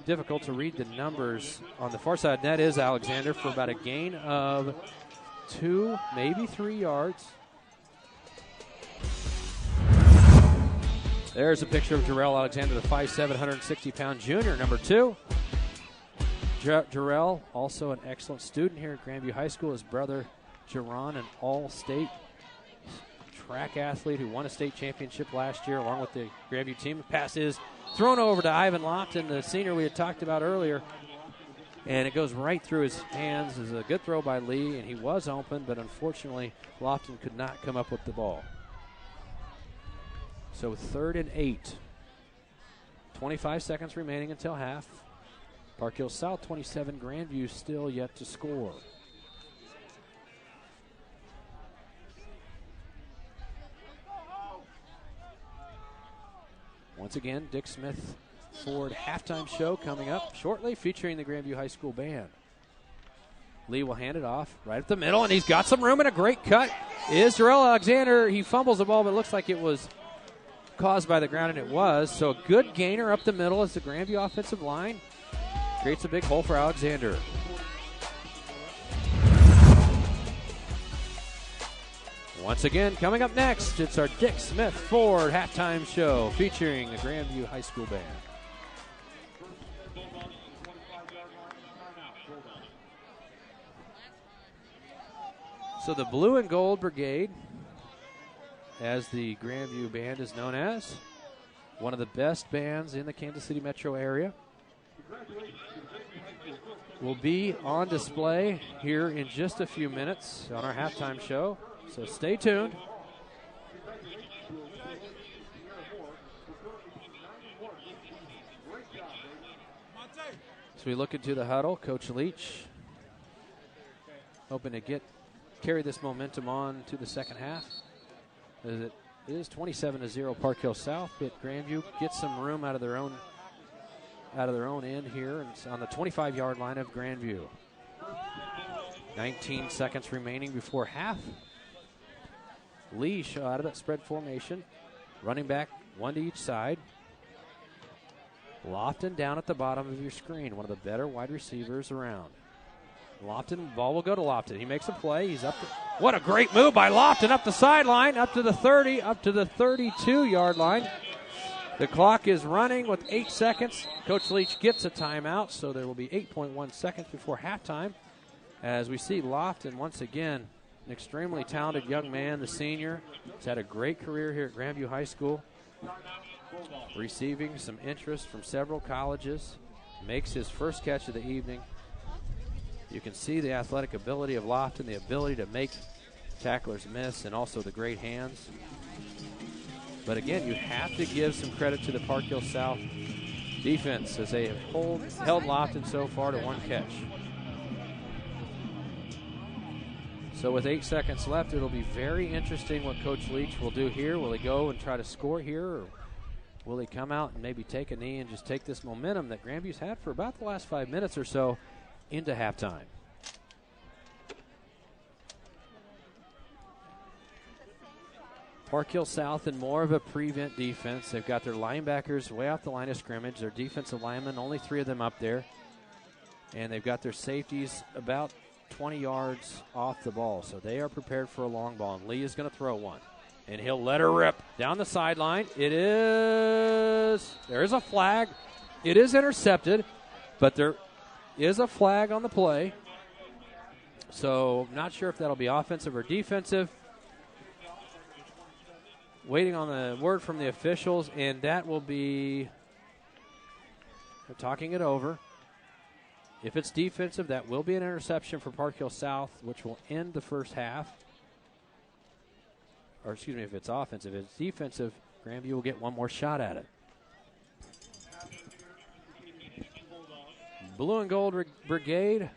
Difficult to read the numbers on the far side. That is Alexander for about a gain of 2, maybe 3 yards. There's a picture of Jarrell Alexander, the 5'7", 160-pound junior, number 2. Jarrell, also an excellent student here at Grandview High School. His brother, Jerron, an all-state track athlete who won a state championship last year along with the Grandview team. The pass is thrown over to Ivan Lofton, the senior we had talked about earlier. And it goes right through his hands. It's a good throw by Lee, and he was open, but unfortunately Lofton could not come up with the ball. So 3rd and 8. 25 seconds remaining until half. Park Hill South 27, Grandview still yet to score. Once again, Dick Smith Ford halftime show coming up shortly, featuring the Grandview High School Band. Lee will hand it off right at the middle, and he's got some room, and a great cut is Jarrell Alexander. He fumbles the ball, but it looks like it was caused by the ground, and it was. So a good gainer up the middle as the Grandview offensive line creates a big hole for Alexander. Once again, coming up next, it's our Dick Smith Ford halftime show featuring the Grandview High School Band. So the Blue and Gold Brigade, as the Grandview Band is known as, one of the best bands in the Kansas City metro area, will be on display here in just a few minutes on our halftime show. So stay tuned. As we look into the huddle, Coach Leach hoping to carry this momentum on to the second half. As it is 27-0 Park Hill South, but Grandview gets some room out of their own end here, and it's on the 25-yard line of Grandview. 19 seconds remaining before half. Lee out of that spread formation. Running back, one to each side. Lofton down at the bottom of your screen, one of the better wide receivers around. Lofton, ball will go to Lofton. He makes a play. He's up. What a great move by Lofton up the sideline, up to the 30, up to the 32-yard line. The clock is running with 8 seconds. Coach Leach gets a timeout, so there will be 8.1 seconds before halftime. As we see Lofton once again, an extremely talented young man, the senior. He's had a great career here at Grandview High School, receiving some interest from several colleges. Makes his first catch of the evening. You can see the athletic ability of Lofton, the ability to make tacklers miss, and also the great hands. But again, you have to give some credit to the Park Hill South defense as they have held Lofton so far to one catch. So with 8 seconds left, it'll be very interesting what Coach Leach will do here. Will he go and try to score here, or will he come out and maybe take a knee and just take this momentum that Grandview's had for about the last 5 minutes or so into halftime? Park Hill South in more of a prevent defense. They've got their linebackers way off the line of scrimmage. Their defensive linemen, only 3 of them up there. And they've got their safeties about 20 yards off the ball. So they are prepared for a long ball. And Lee is going to throw one. And he'll let her rip down the sideline. There is a flag. It is intercepted, but there is a flag on the play. So not sure if that'll be offensive or defensive. Waiting on the word from the officials, and that will be, they're talking it over. If it's defensive, that will be an interception for Park Hill South, which will end the first half. Or excuse me, if it's offensive. If it's defensive, Grandview will get one more shot at it. Blue and Gold Brigade,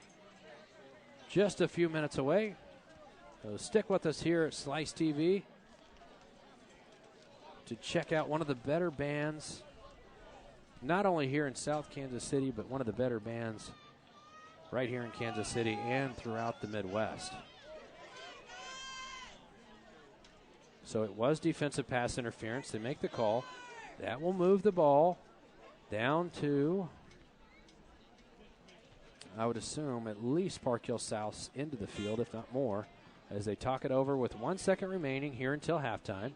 just a few minutes away. So stick with us here at Slice TV to check out one of the better bands, not only here in South Kansas City, but one of the better bands right here in Kansas City and throughout the Midwest. So it was defensive pass interference. They make the call. That will move the ball down to, I would assume, at least Park Hill South into the field, if not more, as they talk it over with 1 second remaining here until halftime.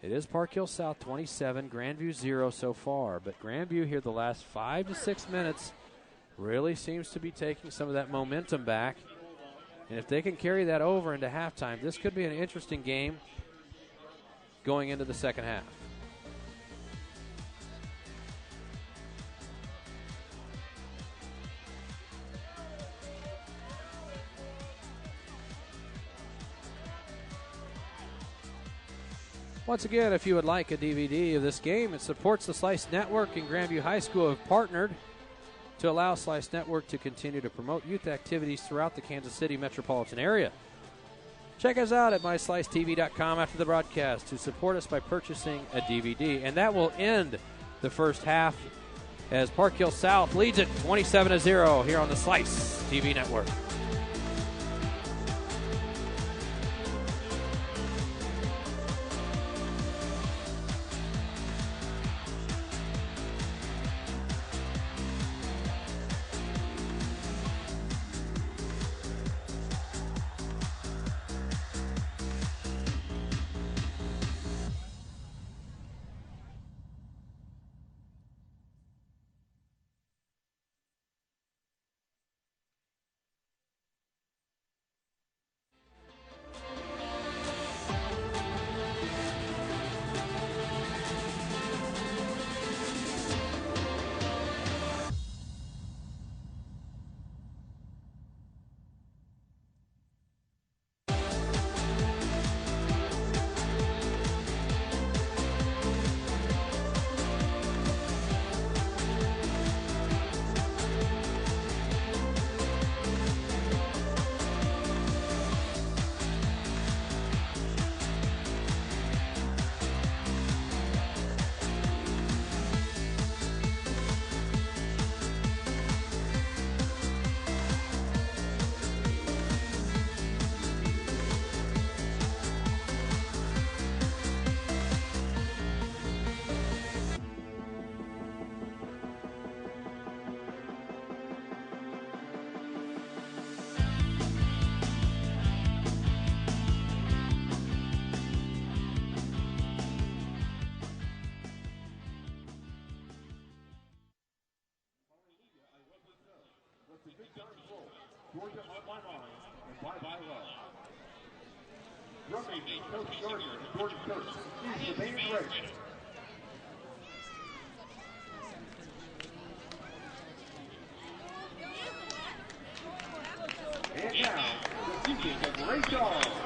It is Park Hill South 27, Grandview 0 so far. But Grandview here the last 5 to 6 minutes really seems to be taking some of that momentum back. And if they can carry that over into halftime, this could be an interesting game going into the second half. Once again, if you would like a DVD of this game, it supports the Slice Network, and Grandview High School have partnered to allow Slice Network to continue to promote youth activities throughout the Kansas City metropolitan area. Check us out at myslicetv.com after the broadcast to support us by purchasing a DVD. And that will end the first half as Park Hill South leads it 27-0 here on the Slice TV Network. Big Time Slow, Georgia on my mind, and Bye Bye Love. Drum major, Coach Gardner and Jordan Kirk. Excuse the band race. And now, the music of Ray Charles.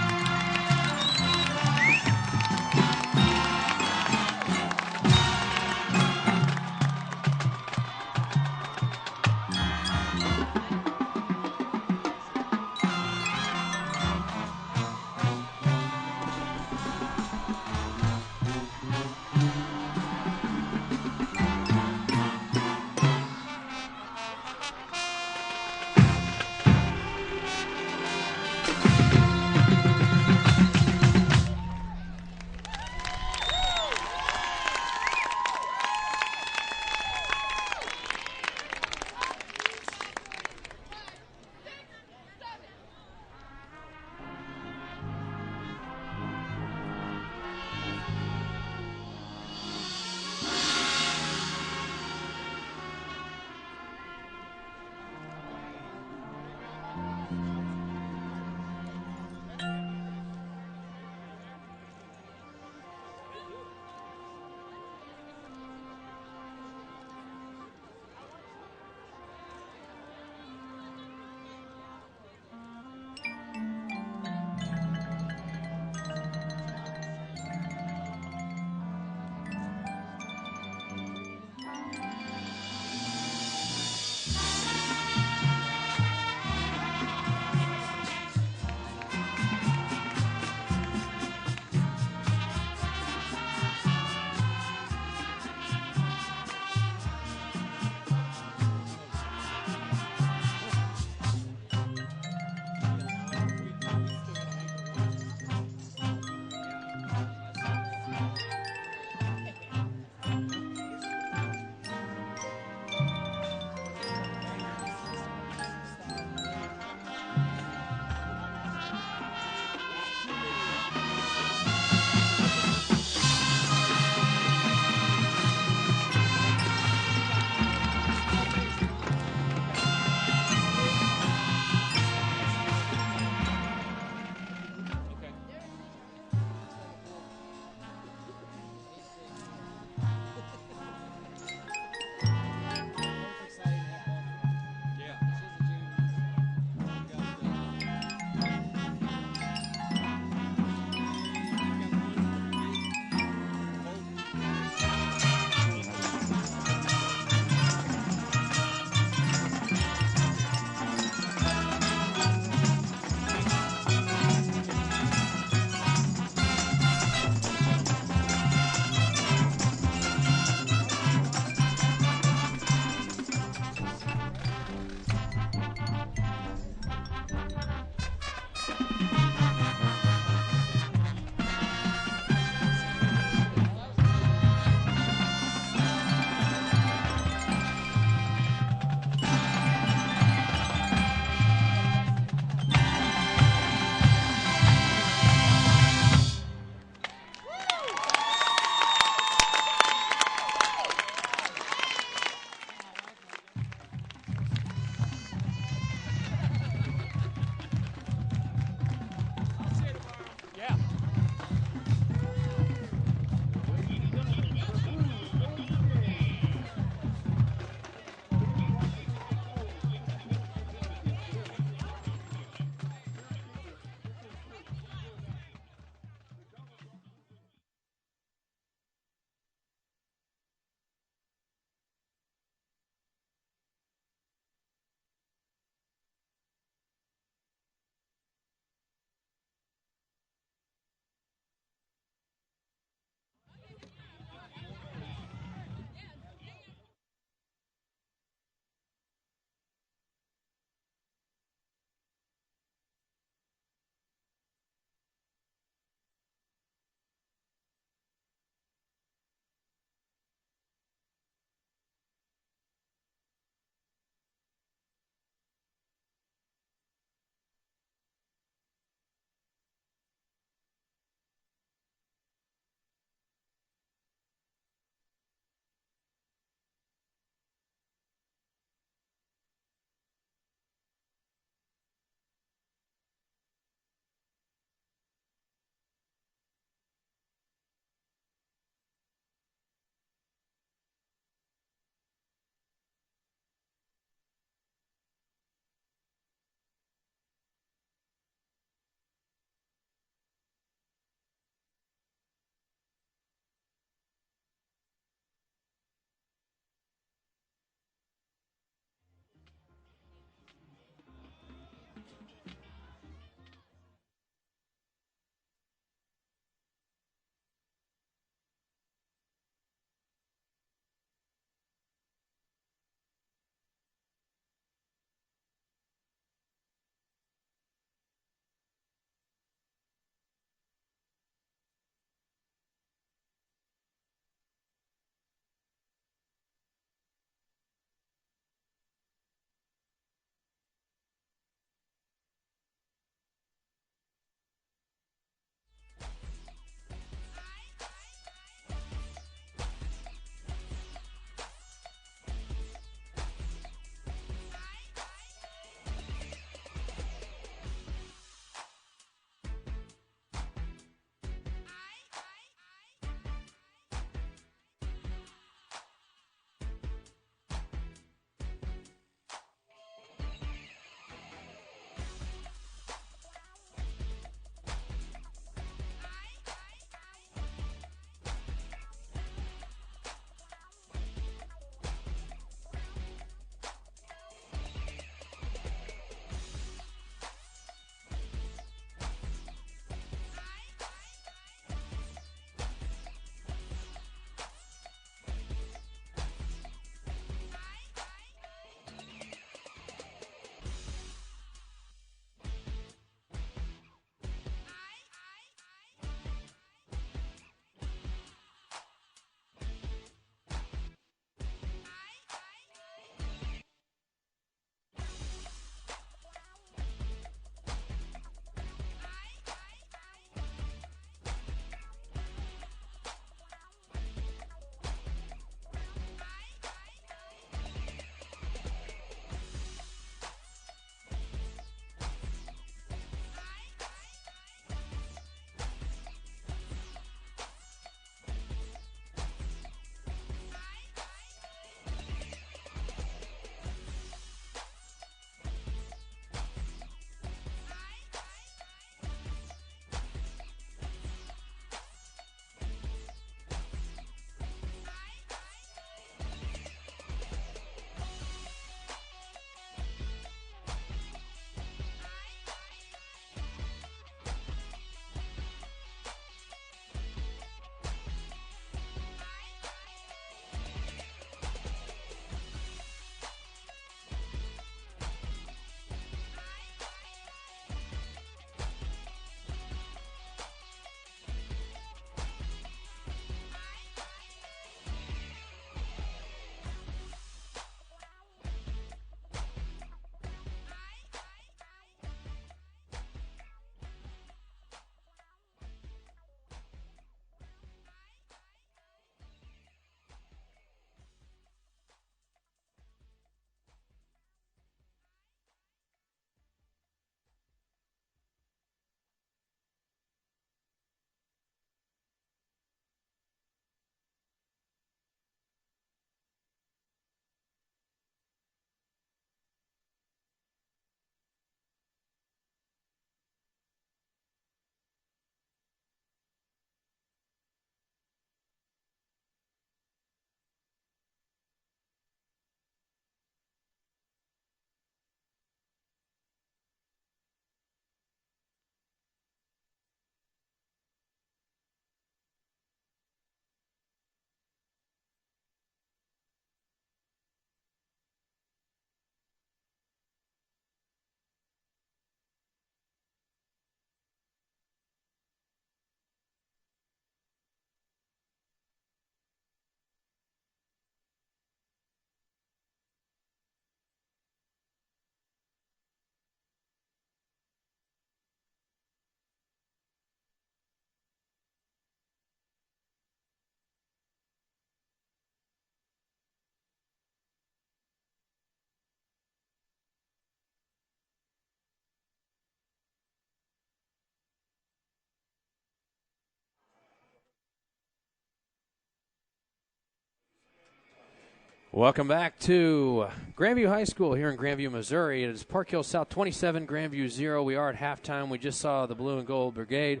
Welcome back to Grandview High School here in Grandview, Missouri. It is Park Hill South 27, Grandview 0. We are at halftime. We just saw the Blue and Gold Brigade.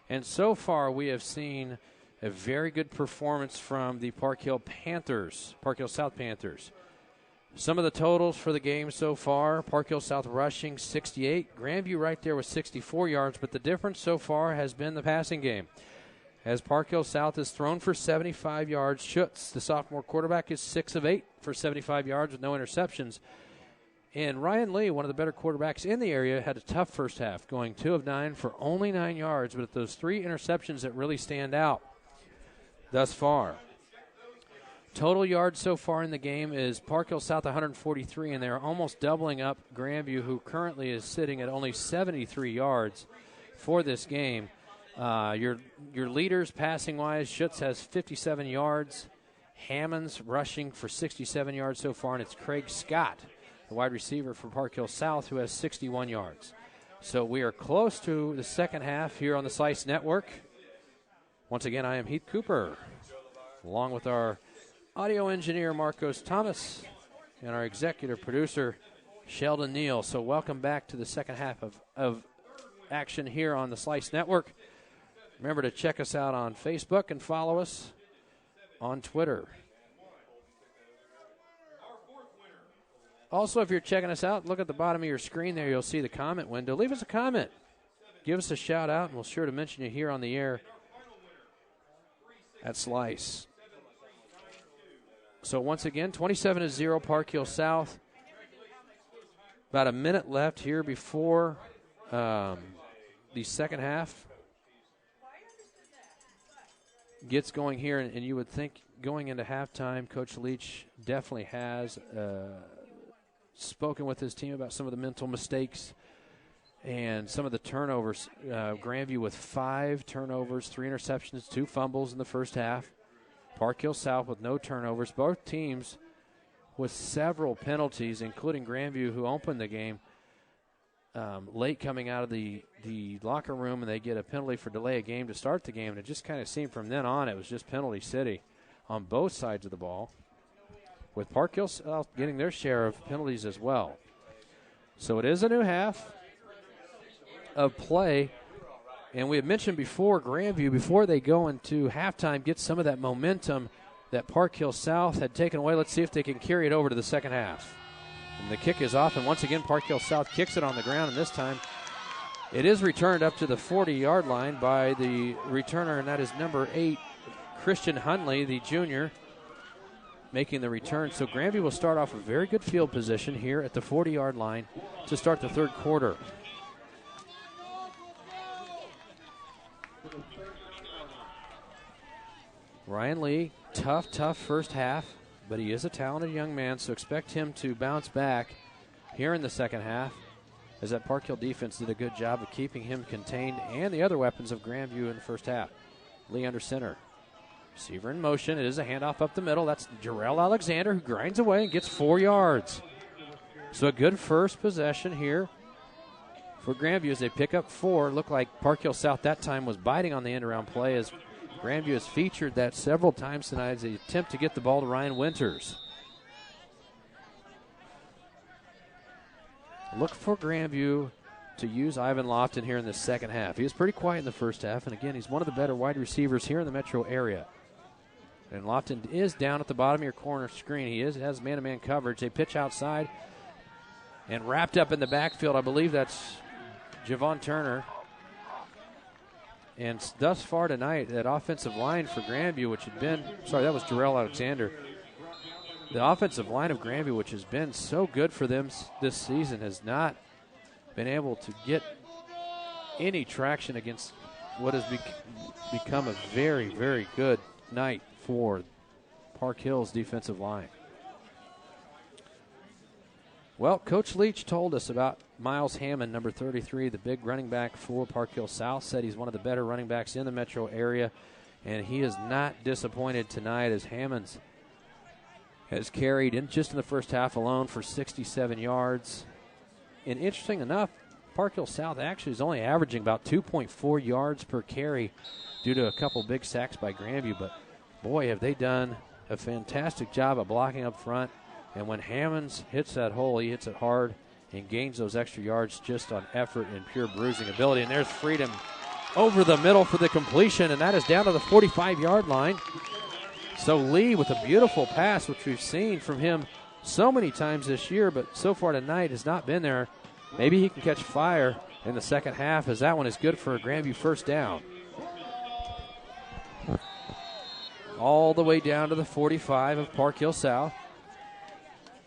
And so far we have seen a very good performance from the Park Hill Panthers, Park Hill South Panthers. Some of the totals for the game so far, Park Hill South rushing 68. Grandview right there with 64 yards, but the difference so far has been the passing game. As Park Hill South is thrown for 75 yards, Schutz, the sophomore quarterback, is 6 of 8 for 75 yards with no interceptions. And Ryan Lee, one of the better quarterbacks in the area, had a tough first half, going 2 of 9 for only 9 yards, but those 3 interceptions that really stand out thus far. Total yards so far in the game is Park Hill South 143, and they're almost doubling up Grandview, who currently is sitting at only 73 yards for this game. Your leaders passing-wise, Schutz has 57 yards. Hammond's rushing for 67 yards so far, and it's Craig Scott, the wide receiver for Park Hill South, who has 61 yards. So we are close to the second half here on the Slice Network. Once again, I am Heath Cooper, along with our audio engineer, Marcos Thomas, and our executive producer, Sheldon Neal. So welcome back to the second half of action here on the Slice Network. Remember to check us out on Facebook and follow us on Twitter. Also, if you're checking us out, look at the bottom of your screen there. You'll see the comment window. Leave us a comment. Give us a shout out, and we'll sure to mention you here on the air at Slice. So once again, 27-0 Park Hill South. About a minute left here before the second half gets going here, and you would think going into halftime, Coach Leach definitely has spoken with his team about some of the mental mistakes and some of the turnovers. Grandview with 5 turnovers, 3 interceptions, 2 fumbles in the first half. Park Hill South with no turnovers. Both teams with several penalties, including Grandview, who opened the game late coming out of the locker room, and they get a penalty for delay of game to start the game. And it just kind of seemed from then on it was just penalty city on both sides of the ball, with Park Hill South getting their share of penalties as well. So it is a new half of play. And we had mentioned before, Grandview, before they go into halftime, get some of that momentum that Park Hill South had taken away. Let's see if they can carry it over to the second half. And the kick is off, and once again, Park Hill South kicks it on the ground, and this time it is returned up to the 40-yard line by the returner, and that is number 8, Christian Hunley, the junior, making the return. So Grandview will start off a very good field position here at the 40-yard line to start the third quarter. Ryan Lee, tough first half, but he is a talented young man, so expect him to bounce back here in the second half, as that Park Hill defense did a good job of keeping him contained and the other weapons of Grandview in the first half. Lee under center. Receiver in motion. It is a handoff up the middle. That's Jarrell Alexander, who grinds away and gets 4 yards. So a good first possession here for Grandview as they pick up 4. Looked like Park Hill South that time was biting on the end-around play, as Grandview has featured that several times tonight as they attempt to get the ball to Ryan Winters. Look for Grandview to use Ivan Lofton here in the second half. He was pretty quiet in the first half, and again, he's one of the better wide receivers here in the metro area. And Lofton is down at the bottom of your corner screen. He has man-to-man coverage. They pitch outside, and wrapped up in the backfield, I believe that's Javon Turner. And thus far tonight, that offensive line for Grandview, which had been, that was Jarrell Alexander. The offensive line of Grandview, which has been so good for them this season, has not been able to get any traction against what has become a very, very good night for Park Hill's defensive line. Well, Coach Leach told us about Miles Hammond, number 33, the big running back for Park Hill South. Said he's one of the better running backs in the metro area, and he is not disappointed tonight, as Hammonds has carried just in the first half alone for 67 yards. And interesting enough, Park Hill South actually is only averaging about 2.4 yards per carry due to a couple big sacks by Grandview. But, boy, have they done a fantastic job of blocking up front. And when Hammonds hits that hole, he hits it hard and gains those extra yards just on effort and pure bruising ability. And there's Freedom over the middle for the completion, and that is down to the 45-yard line. So Lee with a beautiful pass, which we've seen from him so many times this year, but so far tonight has not been there. Maybe he can catch fire in the second half, as that one is good for a Grandview first down. All the way down to the 45 of Park Hill South.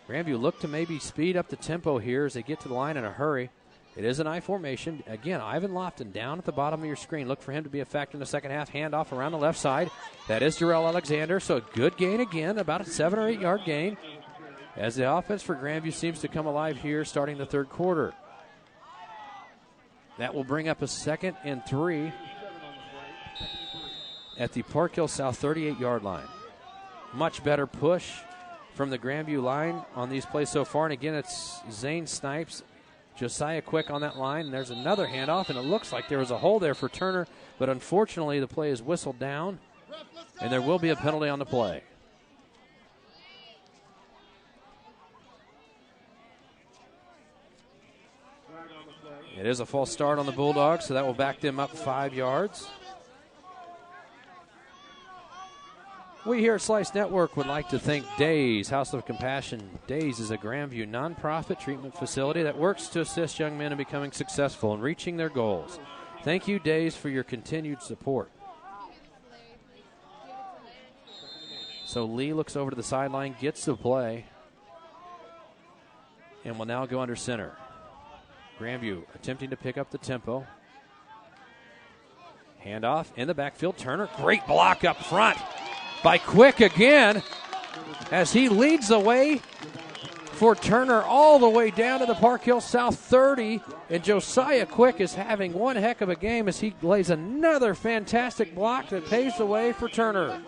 Grandview look to maybe speed up the tempo here as they get to the line in a hurry. It is an I formation. Again, Ivan Lofton down at the bottom of your screen. Look for him to be a factor in the second half. Handoff around the left side. That is Jarrell Alexander, so a good gain again, about a 7 or 8 yard gain, as the offense for Grandview seems to come alive here starting the third quarter. That will bring up a 2nd and 3 at the Park Hill South 38-yard line. Much better push from the Grandview line on these plays so far. And again, it's Zane Snipes, Josiah Quick on that line. And there's another handoff, and it looks like there was a hole there for Turner, but unfortunately the play is whistled down, and there will be a penalty on the play. It is a false start on the Bulldogs, so that will back them up 5 yards. We here at Slice Network would like to thank Days, House of Compassion. Days is a Grandview nonprofit treatment facility that works to assist young men in becoming successful and reaching their goals. Thank you, Days, for your continued support. So Lee looks over to the sideline, gets the play, and will now go under center. Grandview attempting to pick up the tempo. Handoff in the backfield. Turner, great block up front by Quick again, as he leads the way for Turner all the way down to the Park Hill South 30. And Josiah Quick is having one heck of a game as he lays another fantastic block that paves the way for Turner.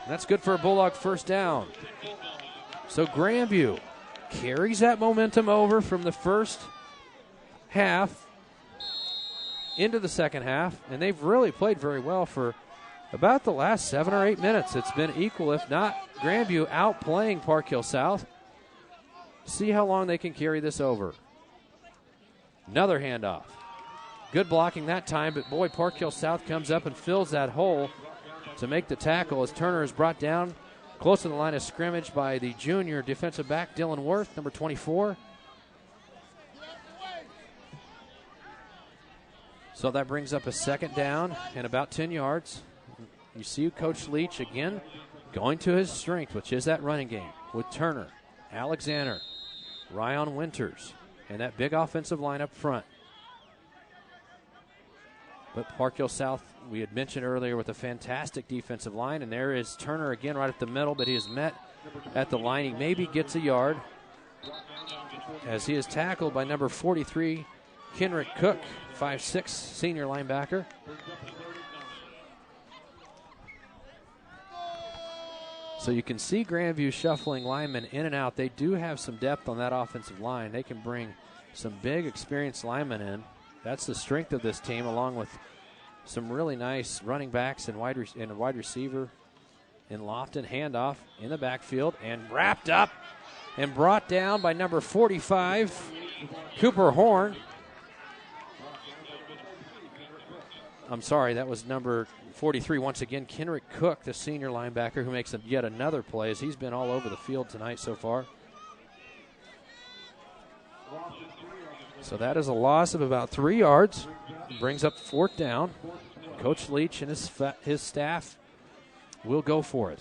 That's good for a Bulldog first down. So Grandview carries that momentum over from the first half into the second half, and they've really played very well for about the last 7 or 8 minutes. It's been equal, if not Grandview outplaying Park Hill South. See how long they can carry this over. Another handoff. Good blocking that time, but boy, Park Hill South comes up and fills that hole to make the tackle as Turner is brought down close to the line of scrimmage by the junior defensive back, Dylan Worth, number 24. So that brings up a second down and about 10 yards. You see Coach Leach again going to his strength, which is that running game with Turner, Alexander, Ryan Winters, and that big offensive line up front. But Park Hill South, we had mentioned earlier, with a fantastic defensive line, and there is Turner again right at the middle, but he is met at the line. He maybe gets a yard as he is tackled by number 43, Kenrick Cook, 5'6", senior linebacker. So you can see Grandview shuffling linemen in and out. They do have some depth on that offensive line. They can bring some big, experienced linemen in. That's the strength of this team, along with some really nice running backs and a wide receiver in Lofton. Handoff in the backfield and wrapped up and brought down by number 45, Cooper Horn. I'm sorry, that was number 43. Once again, Kenrick Cook, the senior linebacker, who makes yet another play, as he's been all over the field tonight so far. So that is a loss of about 3 yards. Brings up fourth down. Coach Leach and his staff will go for it.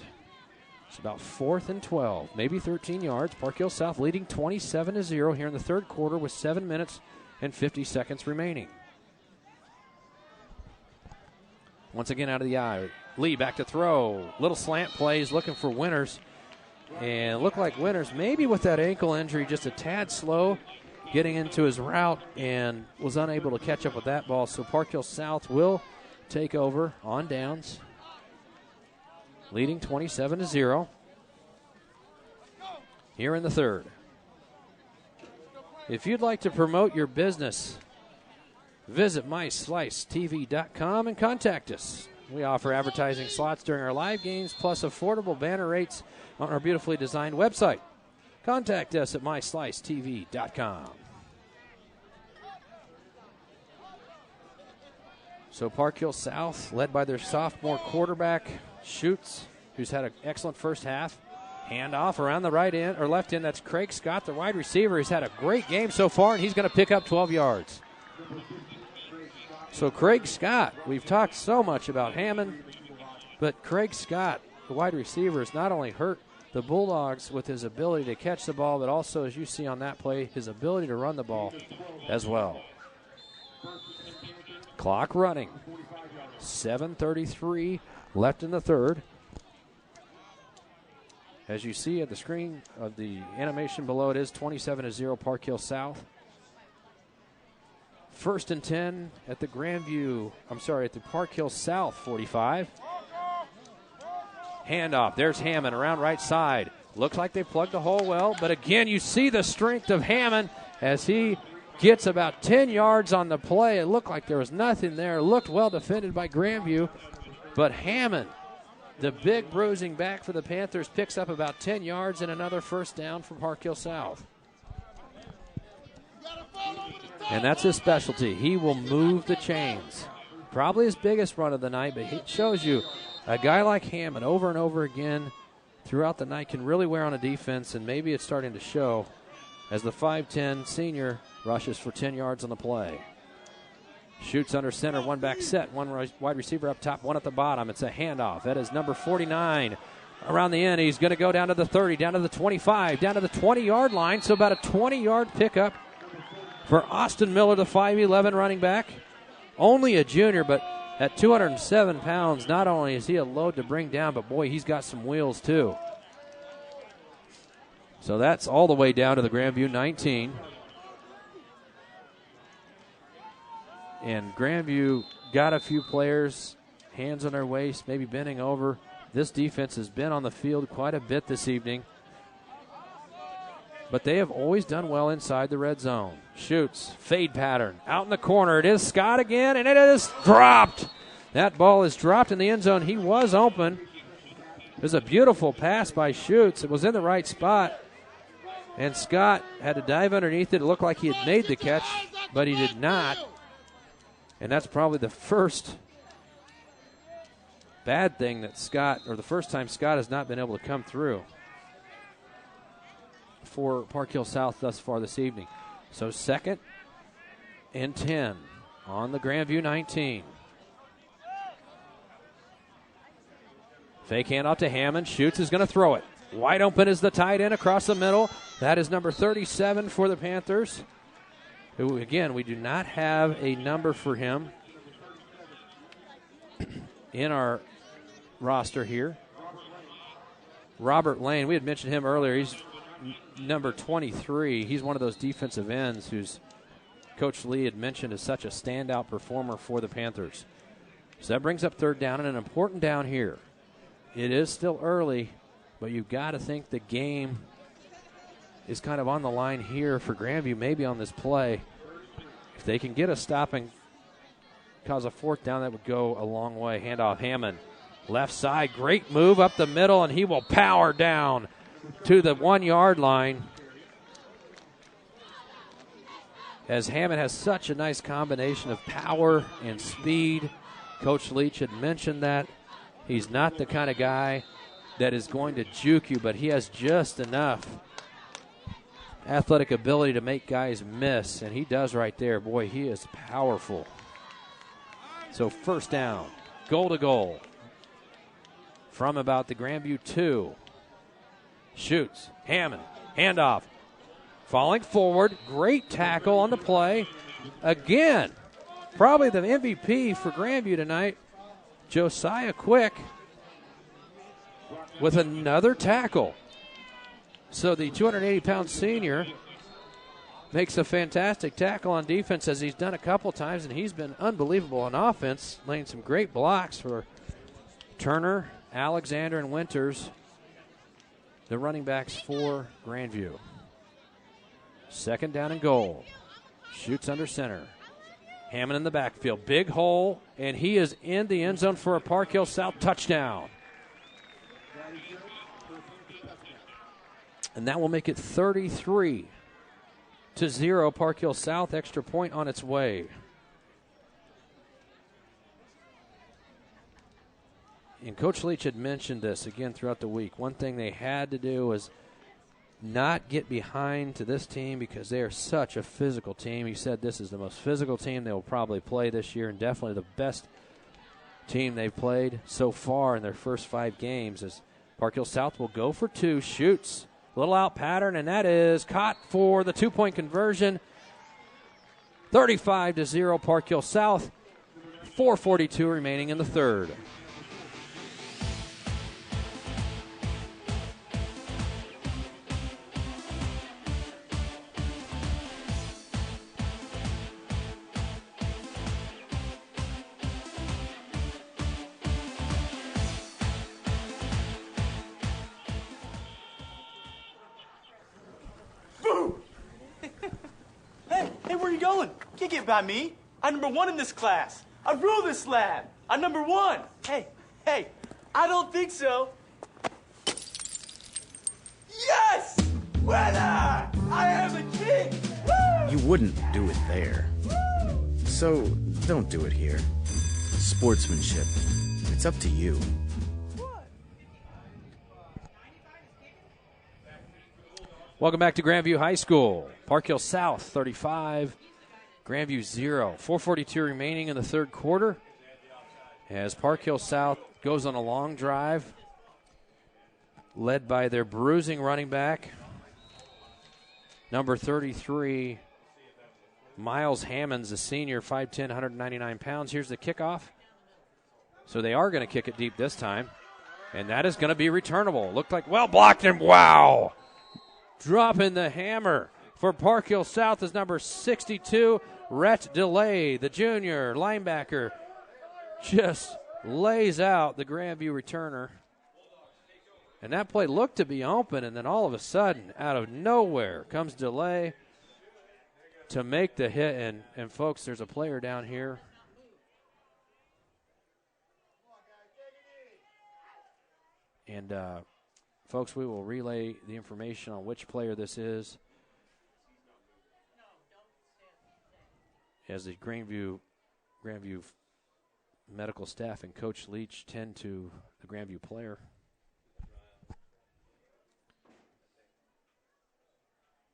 It's about 4th and 12, maybe 13 yards. Park Hill South leading 27-0 here in the third quarter with 7 minutes and 50 seconds remaining. Once again out of the eye. Lee back to throw. Little slant plays looking for Winters. And it looked like Winters, maybe with that ankle injury, just a tad slow getting into his route and was unable to catch up with that ball. So Park Hill South will take over on downs, leading 27-0 here in the third. If you'd like to promote your business, visit myslicetv.com and contact us. We offer advertising slots during our live games, plus affordable banner rates on our beautifully designed website. Contact us at myslicetv.com. So Park Hill South, led by their sophomore quarterback, Schutz, who's had an excellent first half. Handoff around the right end or left end. That's Craig Scott, the wide receiver. He's had a great game so far, and he's going to pick up 12 yards. So Craig Scott, we've talked so much about Hammond, but Craig Scott, the wide receiver, has not only hurt the Bulldogs with his ability to catch the ball, but also, as you see on that play, his ability to run the ball as well. Clock running. 7:33 left in the third. As you see at the screen of the animation below, it is 27-0 Park Hill South. 1st and 10 at the at the Park Hill South 45. Handoff. There's Hammond around right side. Looks like they plugged the hole well, but again, you see the strength of Hammond as he gets about 10 yards on the play. It looked like there was nothing there. It looked well defended by Grandview, but Hammond, the big bruising back for the Panthers, picks up about 10 yards and another first down for Park Hill South. And that's his specialty. He will move the chains. Probably his biggest run of the night, but it shows you a guy like Hammond over and over again throughout the night can really wear on a defense, and maybe it's starting to show as the 5'10 senior rushes for 10 yards on the play. Shoots under center, one back set, one wide receiver up top, one at the bottom. It's a handoff. That is number 49 around the end. He's going to go down to the 30, down to the 25, down to the 20-yard line, so about a 20-yard pickup for Austin Miller, the 5'11 running back. Only a junior, but at 207 pounds, not only is he a load to bring down, but boy, he's got some wheels too. So that's all the way down to the Grandview 19. And Grandview got a few players, hands on their waist, maybe bending over. This defense has been on the field quite a bit this evening. But they have always done well inside the red zone. Shoots, fade pattern, out in the corner. It is Scott again, and it is dropped. That ball is dropped in the end zone. He was open. It was a beautiful pass by Shoots. It was in the right spot. And Scott had to dive underneath it. It looked like he had made the catch, but he did not. And that's probably the first bad thing that Scott, or the first time Scott has not been able to come through for Park Hill South thus far this evening. So 2nd and 10 on the Grandview 19. Fake handoff to Hammond. Shoots is going to throw it. Wide open is the tight end across the middle. That is number 37 for the Panthers, who, again, we do not have a number for him in our roster here. Robert Lane, we had mentioned him earlier. He's number 23. He's one of those defensive ends who's Coach Lee had mentioned as such a standout performer for the Panthers. So that brings up 3rd down, and an important down here. It is still early, but you've got to think the game is kind of on the line here for Grandview, maybe on this play. If they can get a stop and cause a 4th down, that would go a long way. Handoff Hammond, left side, great move up the middle, and he will power down to the 1-yard line. As Hammond has such a nice combination of power and speed. Coach Leach had mentioned that. He's not the kind of guy that is going to juke you, but he has just enough athletic ability to make guys miss, and he does right there. Boy, he is powerful. So 1st down, goal to goal from about the Grandview 2. Shoots, Hammond, handoff, falling forward, great tackle on the play. Again, probably the MVP for Grandview tonight, Josiah Quick, with another tackle. So the 280-pound senior makes a fantastic tackle on defense, as he's done a couple times, and he's been unbelievable on offense, laying some great blocks for Turner, Alexander, and Winters, the running backs for Grandview. 2nd down and goal. Shoots under center. Hammond in the backfield. Big hole, and he is in the end zone for a Park Hill South touchdown. And that will make it 33-0. Park Hill South, extra point on its way. And Coach Leach had mentioned this again throughout the week. One thing they had to do was not get behind to this team because they are such a physical team. He said this is the most physical team they will probably play this year and definitely the best team they've played so far in their first 5 games. As Park Hill South will go for 2, shoots. Little out pattern, and that is caught for the 2-point conversion. 35-0 Park Hill South. 4:42 remaining in the third. Hey, where are you going? Can't get by me. I'm number 1 in this class. I rule this lab. I'm number 1. Hey, I don't think so. Yes! Winner! I am the king! Woo! You wouldn't do it there. So, don't do it here. Sportsmanship. It's up to you. Welcome back to Grandview High School. Park Hill South 35, Grandview 0. 4:42 remaining in the third quarter as Park Hill South goes on a long drive led by their bruising running back, number 33, Miles Hammonds, a senior, 5'10", 199 pounds. Here's the kickoff. So they are going to kick it deep this time, and that is going to be returnable. Looked like well blocked, and wow! Dropping the hammer for Park Hill South is number 62, Rhett DeLay, the junior linebacker. Just lays out the Grandview returner. And that play looked to be open, and then all of a sudden, out of nowhere, comes DeLay to make the hit. And folks, there's a player down here. And folks, we will relay the information on which player this is as the Grandview medical staff and Coach Leach tend to the Grandview player.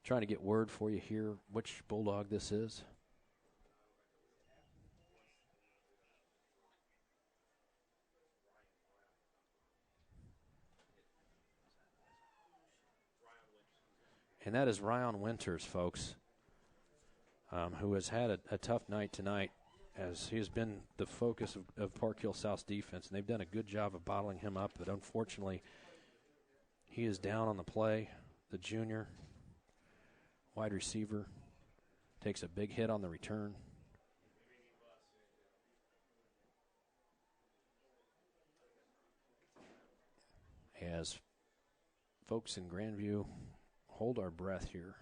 Trying to get word for you here which Bulldog this is. And that is Ryan Winters, folks, who has had a tough night tonight as he has been the focus of Park Hill South's defense. And they've done a good job of bottling him up, but unfortunately he is down on the play. The junior wide receiver takes a big hit on the return. As folks in Grandview hold our breath here.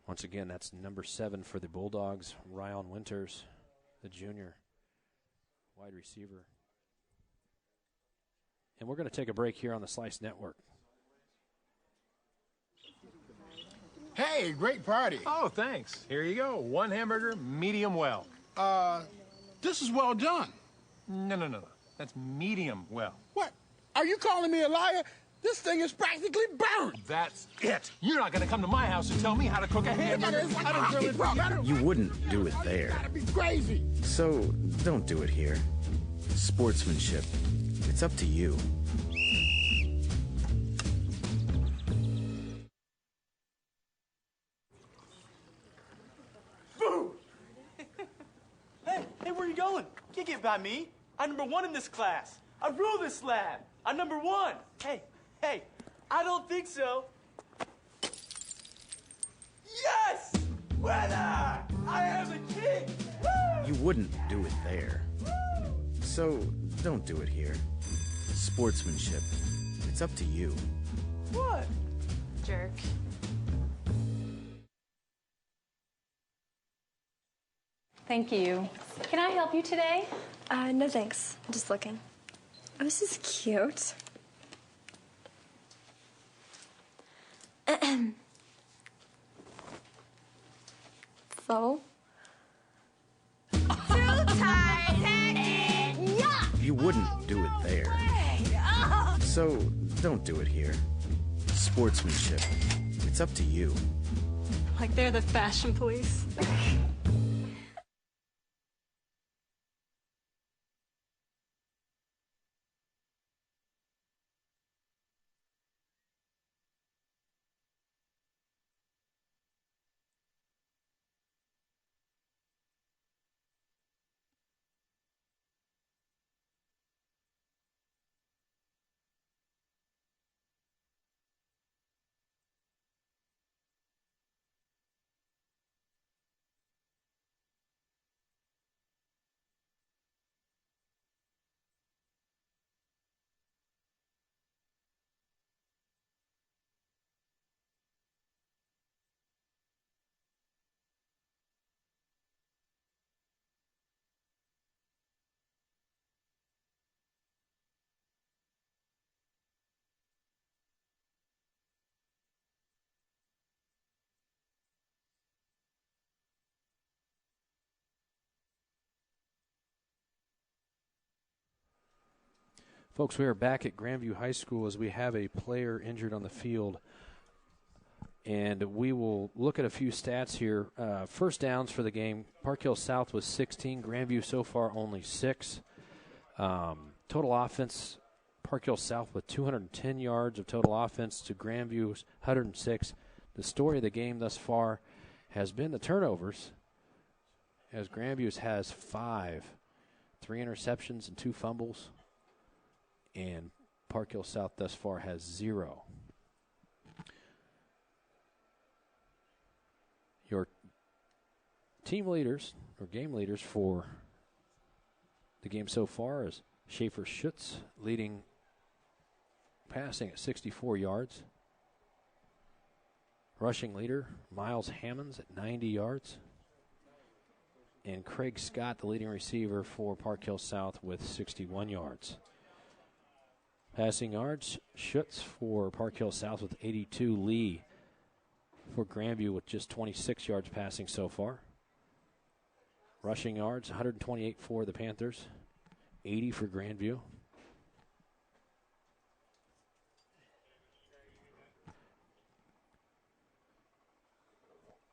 Once again, that's number 7 for the Bulldogs, Ryan Winters, the junior wide receiver. And we're going to take a break here on the Slice Network. Hey, great party. Oh, thanks. Here you go. 1 hamburger, medium well. This is well done. No. That's medium well. What? Are you calling me a liar? This thing is practically burned. That's it. You're not going to come to my house and tell me how to cook a hamburger. I don't really. You wouldn't do it there. You gotta be crazy. So, don't do it here. Sportsmanship. It's up to you. Boom! Hey, where are you going? Can't get by me. I'm number 1 in this class. I rule this lab. I'm number 1. Hey, I don't think so. Yes! Winner! I am the king! wouldn't do it there. So, don't do it here. Sportsmanship. It's up to you. What? Jerk. Thank you. Can I help you today? No thanks. I'm just looking. Oh, this is cute. So? Too tight-headed! Yeah! You wouldn't do it there. So, don't do it here. Sportsmanship. It's up to you. Like they're the fashion police. Folks, we are back at Grandview High School as we have a player injured on the field. And we will look at a few stats here. First downs for the game, Park Hill South was 16. Grandview so far only 6. Total offense, Park Hill South with 210 yards of total offense to Grandview's 106. The story of the game thus far has been the turnovers, as Grandview's has 5. 3 interceptions and 2 fumbles. And Park Hill South thus far has 0. Your team leaders, or game leaders for the game so far is Schaefer Schutz leading passing at 64 yards. Rushing leader, Miles Hammonds at 90 yards. And Craig Scott, the leading receiver for Park Hill South, with 61 yards. Passing yards, Schutz for Park Hill South with 82. Lee for Grandview with just 26 yards passing so far. Rushing yards, 128 for the Panthers, 80 for Grandview.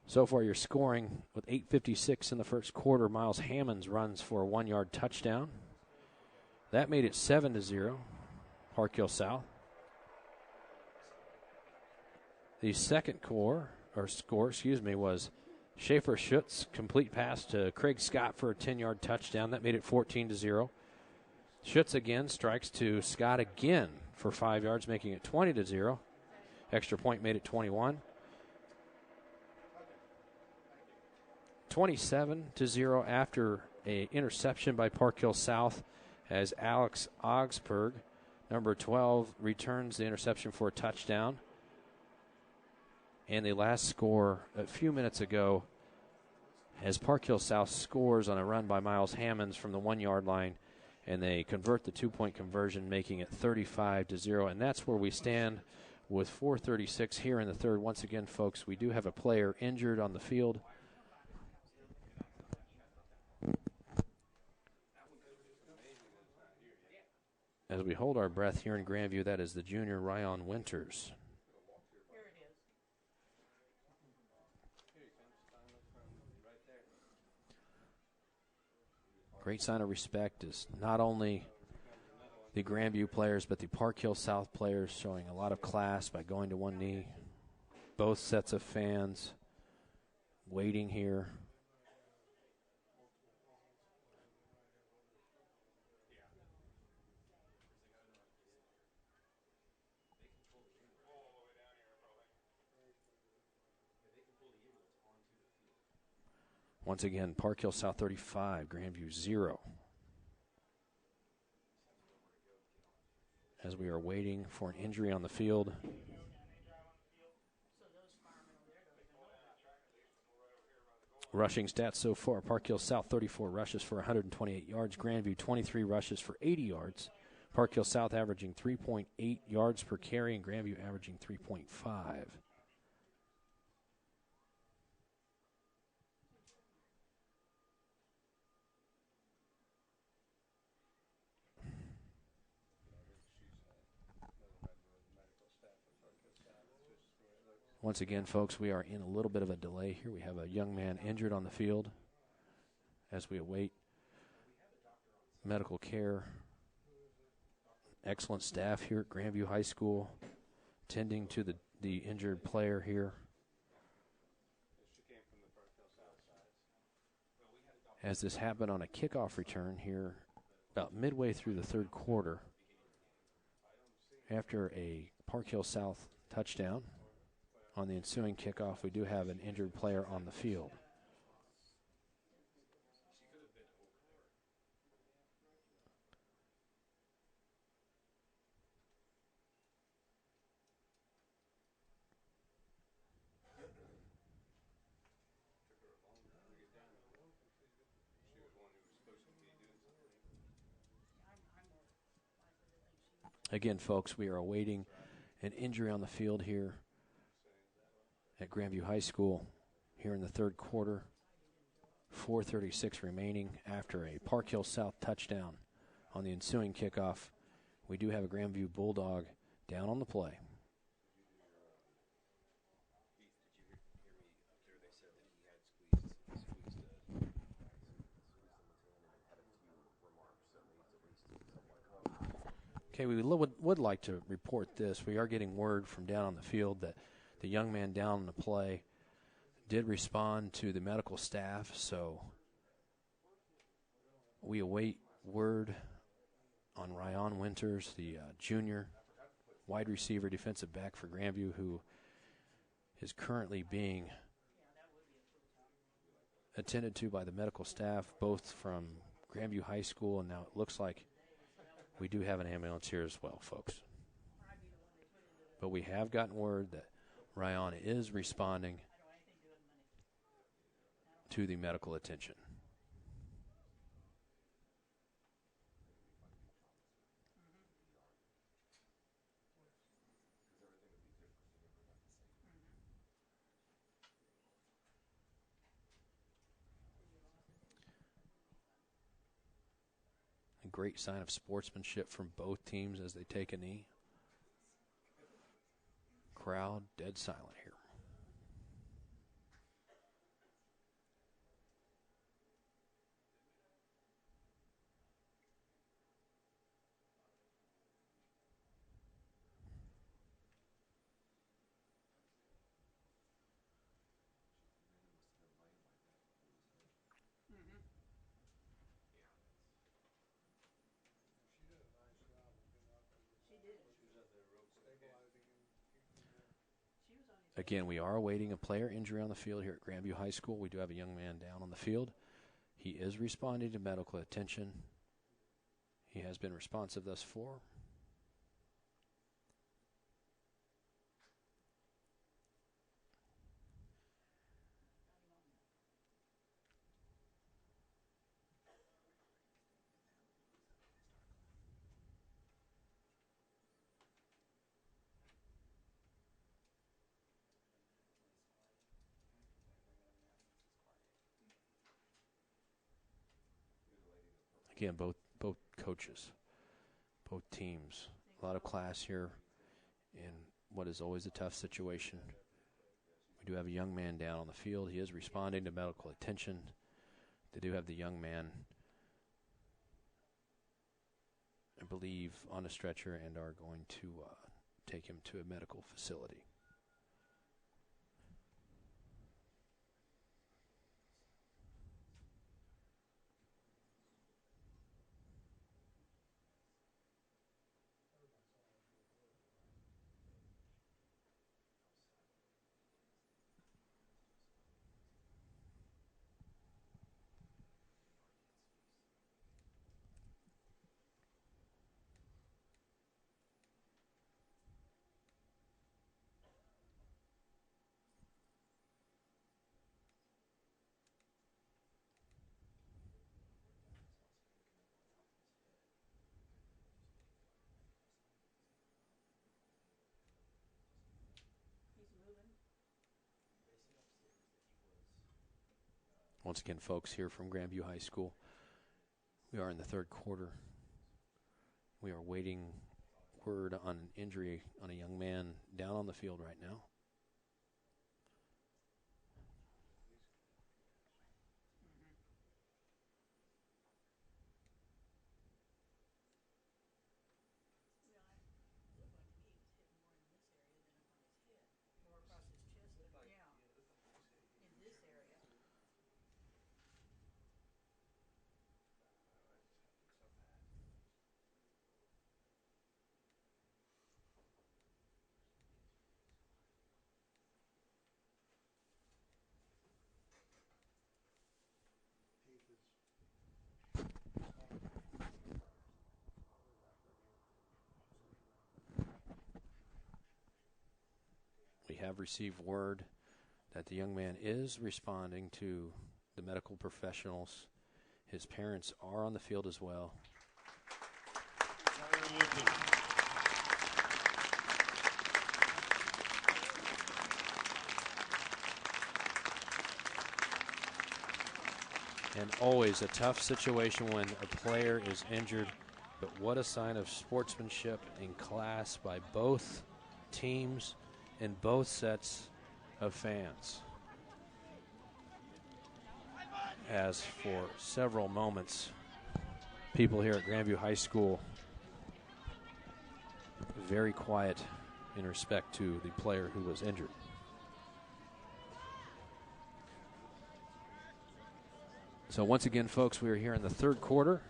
So far, you're scoring with 8:56 in the first quarter. Miles Hammonds runs for a 1-yard touchdown. That made it 7-0. Park Hill South. The second score, was Schaefer Schutz, complete pass to Craig Scott for a 10-yard touchdown. That made it 14-0. Schutz again strikes to Scott again for 5 yards, making it 20-0. Extra point made it 21. 27-0 after an interception by Park Hill South, as Alex Augsburg, number 12, returns the interception for a touchdown. And the last score a few minutes ago, as Park Hill South scores on a run by Miles Hammonds from the 1-yard line, and they convert the 2-point conversion, making it 35-0. And that's where we stand with 4:36 here in the third. Once again, folks, we do have a player injured on the field. As we hold our breath here in Grandview, that is the junior Ryan Winters. Great sign of respect is not only the Grandview players, but the Park Hill South players showing a lot of class by going to one knee. Both sets of fans waiting here. Once again, Park Hill South 35, Grandview 0. As we are waiting for an injury on the field. Rushing stats so far, Park Hill South 34 rushes for 128 yards, Grandview 23 rushes for 80 yards. Park Hill South averaging 3.8 yards per carry and Grandview averaging 3.5. Once again, folks, we are in a little bit of a delay here. We have a young man injured on the field as we await medical care. Excellent staff here at Grandview High School tending to the injured player here. As this happened on a kickoff return here about midway through the third quarter after a Park Hill South touchdown. On the ensuing kickoff, we do have an injured player on the field. Again, folks, we are awaiting an injury on the field here at Grandview High School here in the third quarter. 4:36 remaining after a Park Hill South touchdown on the ensuing kickoff. We do have a Grandview Bulldog down on the play. Okay, we would like to report this. We are getting word from down on the field that the young man down on the play did respond to the medical staff, so we await word on Ryan Winters, the junior wide receiver defensive back for Grandview, who is currently being attended to by the medical staff, both from Grandview High School, and now it looks like we do have an ambulance here as well, folks. But we have gotten word that Ryan is responding to the medical attention. A great sign of sportsmanship from both teams as they take a knee. Crowd dead silent here. Again, we are awaiting a player injury on the field here at Grandview High School. We do have a young man down on the field. He is responding to medical attention. He has been responsive thus far. Again, both coaches, both teams, a lot of class here in what is always a tough situation. We do have a young man down on the field. He is responding to medical attention. They do have the young man, I believe, on a stretcher and are going to take him to a medical facility. Once again, folks, here from Grandview High School. We are in the third quarter. We are waiting word on an injury on a young man down on the field right now. We have received word that the young man is responding to the medical professionals. His parents are on the field as well. And always a tough situation when a player is injured, but what a sign of sportsmanship and class by both teams and both sets of fans. As for several moments, people here at Grandview High School very quiet in respect to the player who was injured. So once again, folks, we are here in the third quarter.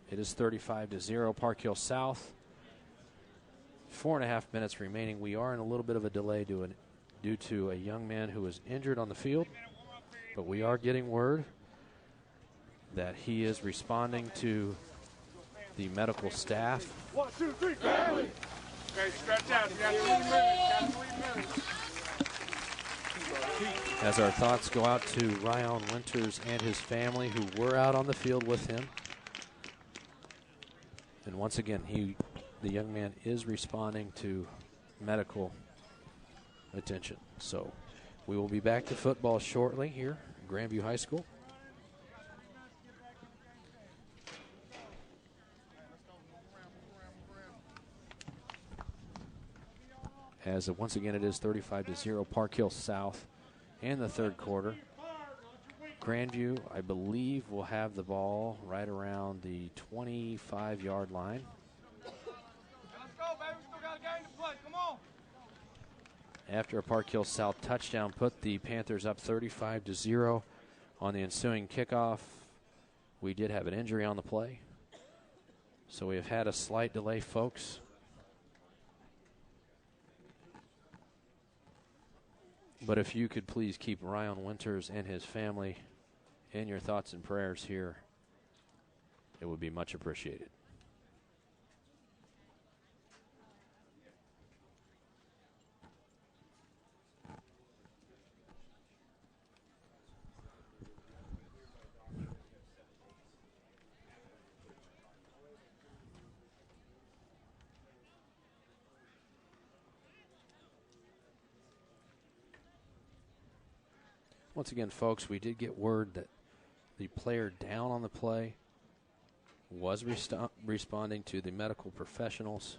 It is 35-0 Park Hill South. 4.5 minutes remaining. We are in a little bit of a delay due to a young man who was injured on the field, but we are getting word that he is responding to the medical staff. 1, 2, 3, family. Okay, stretch out. You got 3 minutes. Got 3 minutes. As our thoughts go out to Ryan Winters and his family who were out on the field with him. And once again, the young man is responding to medical attention. So we will be back to football shortly here at Grandview High School. As once again it is 35-0 Park Hill South in the third quarter. Grandview, I believe, will have the ball right around the 25-yard line. After a Park Hill South touchdown put the Panthers up 35-0 on the ensuing kickoff. We did have an injury on the play, so we have had a slight delay, folks. But if you could please keep Ryan Winters and his family in your thoughts and prayers here, it would be much appreciated. Once again, folks, we did get word that the player down on the play was responding to the medical professionals.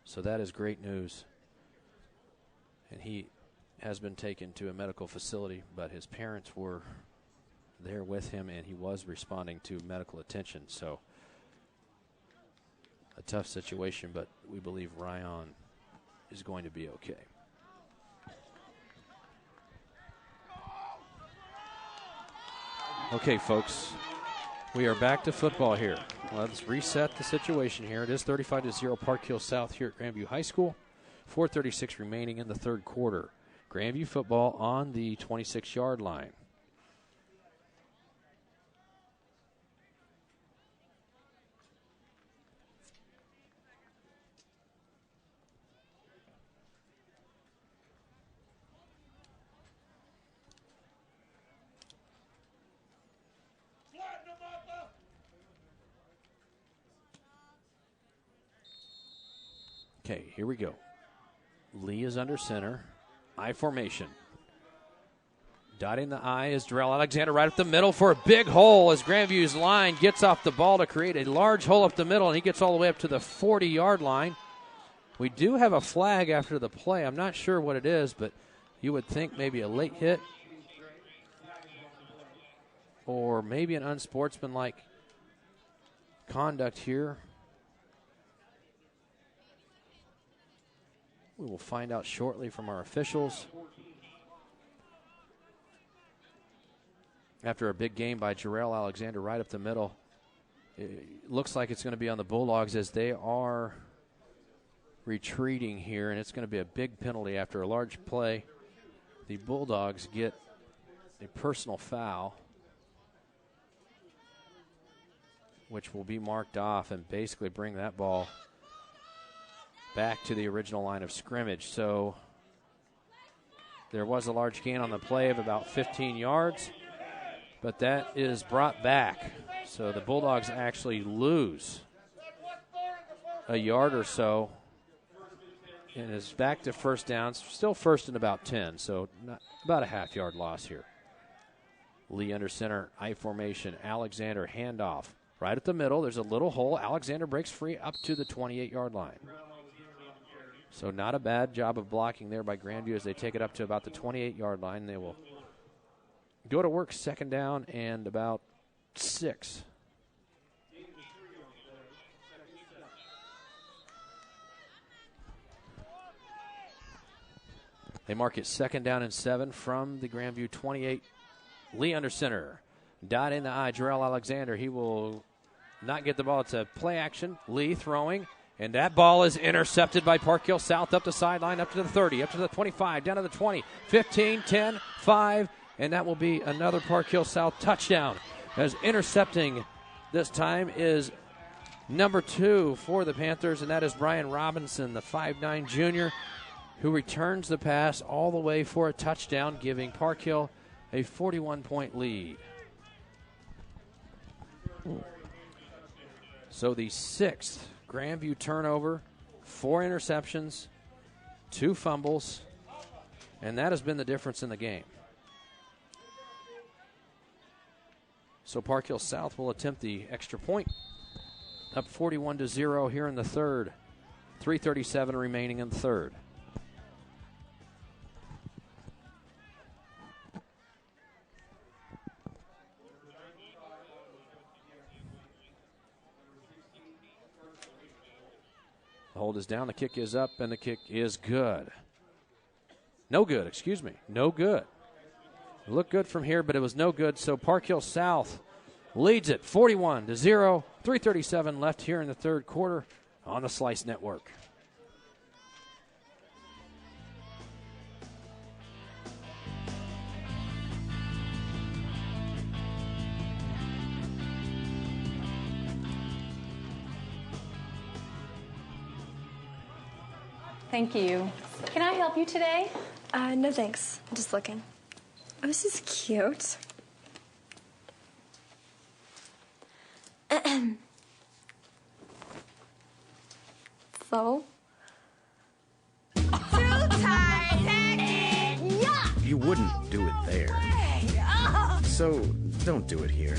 So that is great news. And he has been taken to a medical facility, but his parents were there with him, and he was responding to medical attention. So a tough situation, but we believe Ryan is going to be okay. Okay, folks, we are back to football here. Let's reset the situation here. It is 35-0 Park Hill South here at Grandview High School. 4:36 remaining in the third quarter. Grandview football on the 26-yard line. Okay, here we go. Lee is under center. I formation. Dotting the I is Darrell Alexander right up the middle for a big hole as Grandview's line gets off the ball to create a large hole up the middle, and he gets all the way up to the 40-yard line. We do have a flag after the play. I'm not sure what it is, but you would think maybe a late hit or maybe an unsportsmanlike conduct here. We will find out shortly from our officials. After a big game by Jarrell Alexander right up the middle, it looks like it's going to be on the Bulldogs as they are retreating here, and it's going to be a big penalty after a large play. The Bulldogs get a personal foul, which will be marked off and basically bring that ball back to the original line of scrimmage. So there was a large gain on the play of about 15 yards, but that is brought back. So the Bulldogs actually lose a yard or so and is back to first downs, still first and about 10, so not, about a half-yard loss here. Lee under center, I formation, Alexander handoff. Right at the middle, there's a little hole. Alexander breaks free up to the 28-yard line. So not a bad job of blocking there by Grandview as they take it up to about the 28-yard line. They will go to work second down and about 6. They mark it second down and 7 from the Grandview 28. Lee under center. Dot in the I, Jarrell Alexander. He will not get the ball. It's a play action. Lee throwing. And that ball is intercepted by Park Hill South up the sideline, up to the 30, up to the 25, down to the 20, 15, 10, 5. And that will be another Park Hill South touchdown. As intercepting this time is number 2 for the Panthers, and that is Brian Robinson, the 5'9 junior, who returns the pass all the way for a touchdown, giving Park Hill a 41-point lead. So the 6th Grandview turnover, 4 interceptions, 2 fumbles, and that has been the difference in the game. So Park Hill South will attempt the extra point, up 41-0 here in the third. 3:37 remaining in the third. The hold is down, the kick is up, and the kick is good. No good, excuse me. No good. It looked good from here, but it was no good. So Park Hill South leads it 41-0. 3:37 left here in the third quarter on the Slice Network. Thank you. Can I help you today? No thanks. I'm just looking. Oh, this is cute. So? Too tight, yeah! You wouldn't do it there. So don't do it here.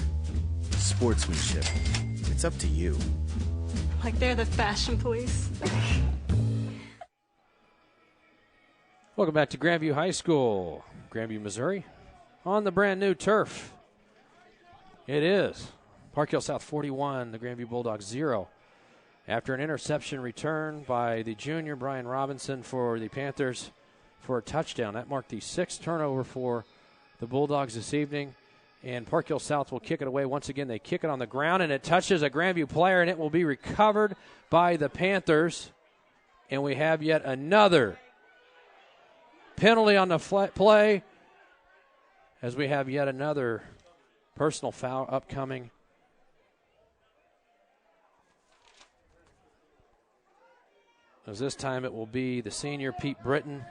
Sportsmanship. It's up to you. Like they're the fashion police. Welcome back to Grandview High School, Grandview, Missouri, on the brand new turf. It is Park Hill South 41, the Grandview Bulldogs 0. After an interception return by the junior Brian Robinson for the Panthers for a touchdown. That marked the 6th turnover for the Bulldogs this evening. And Park Hill South will kick it away. Once again, they kick it on the ground, and it touches a Grandview player, and it will be recovered by the Panthers. And we have yet another penalty on the play as we have yet another personal foul upcoming. As this time it will be the senior Pete Britton,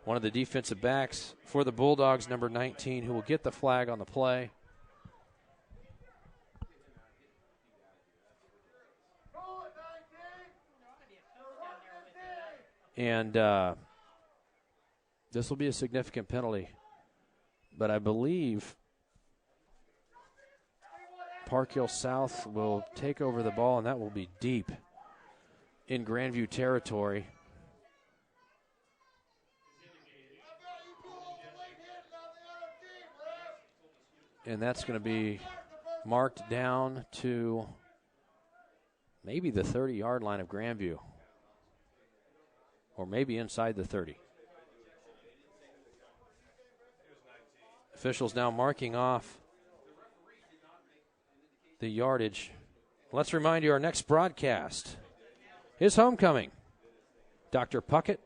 one of the defensive backs for the Bulldogs, number 19, who will get the flag on the play. And this will be a significant penalty but I believe Park Hill South will take over the ball, and that will be deep in Grandview territory. And that's going to be marked down to maybe the 30-yard line of Grandview, or maybe inside the 30. Officials now marking off the yardage. Let's remind you, our next broadcast is homecoming. Dr. Puckett,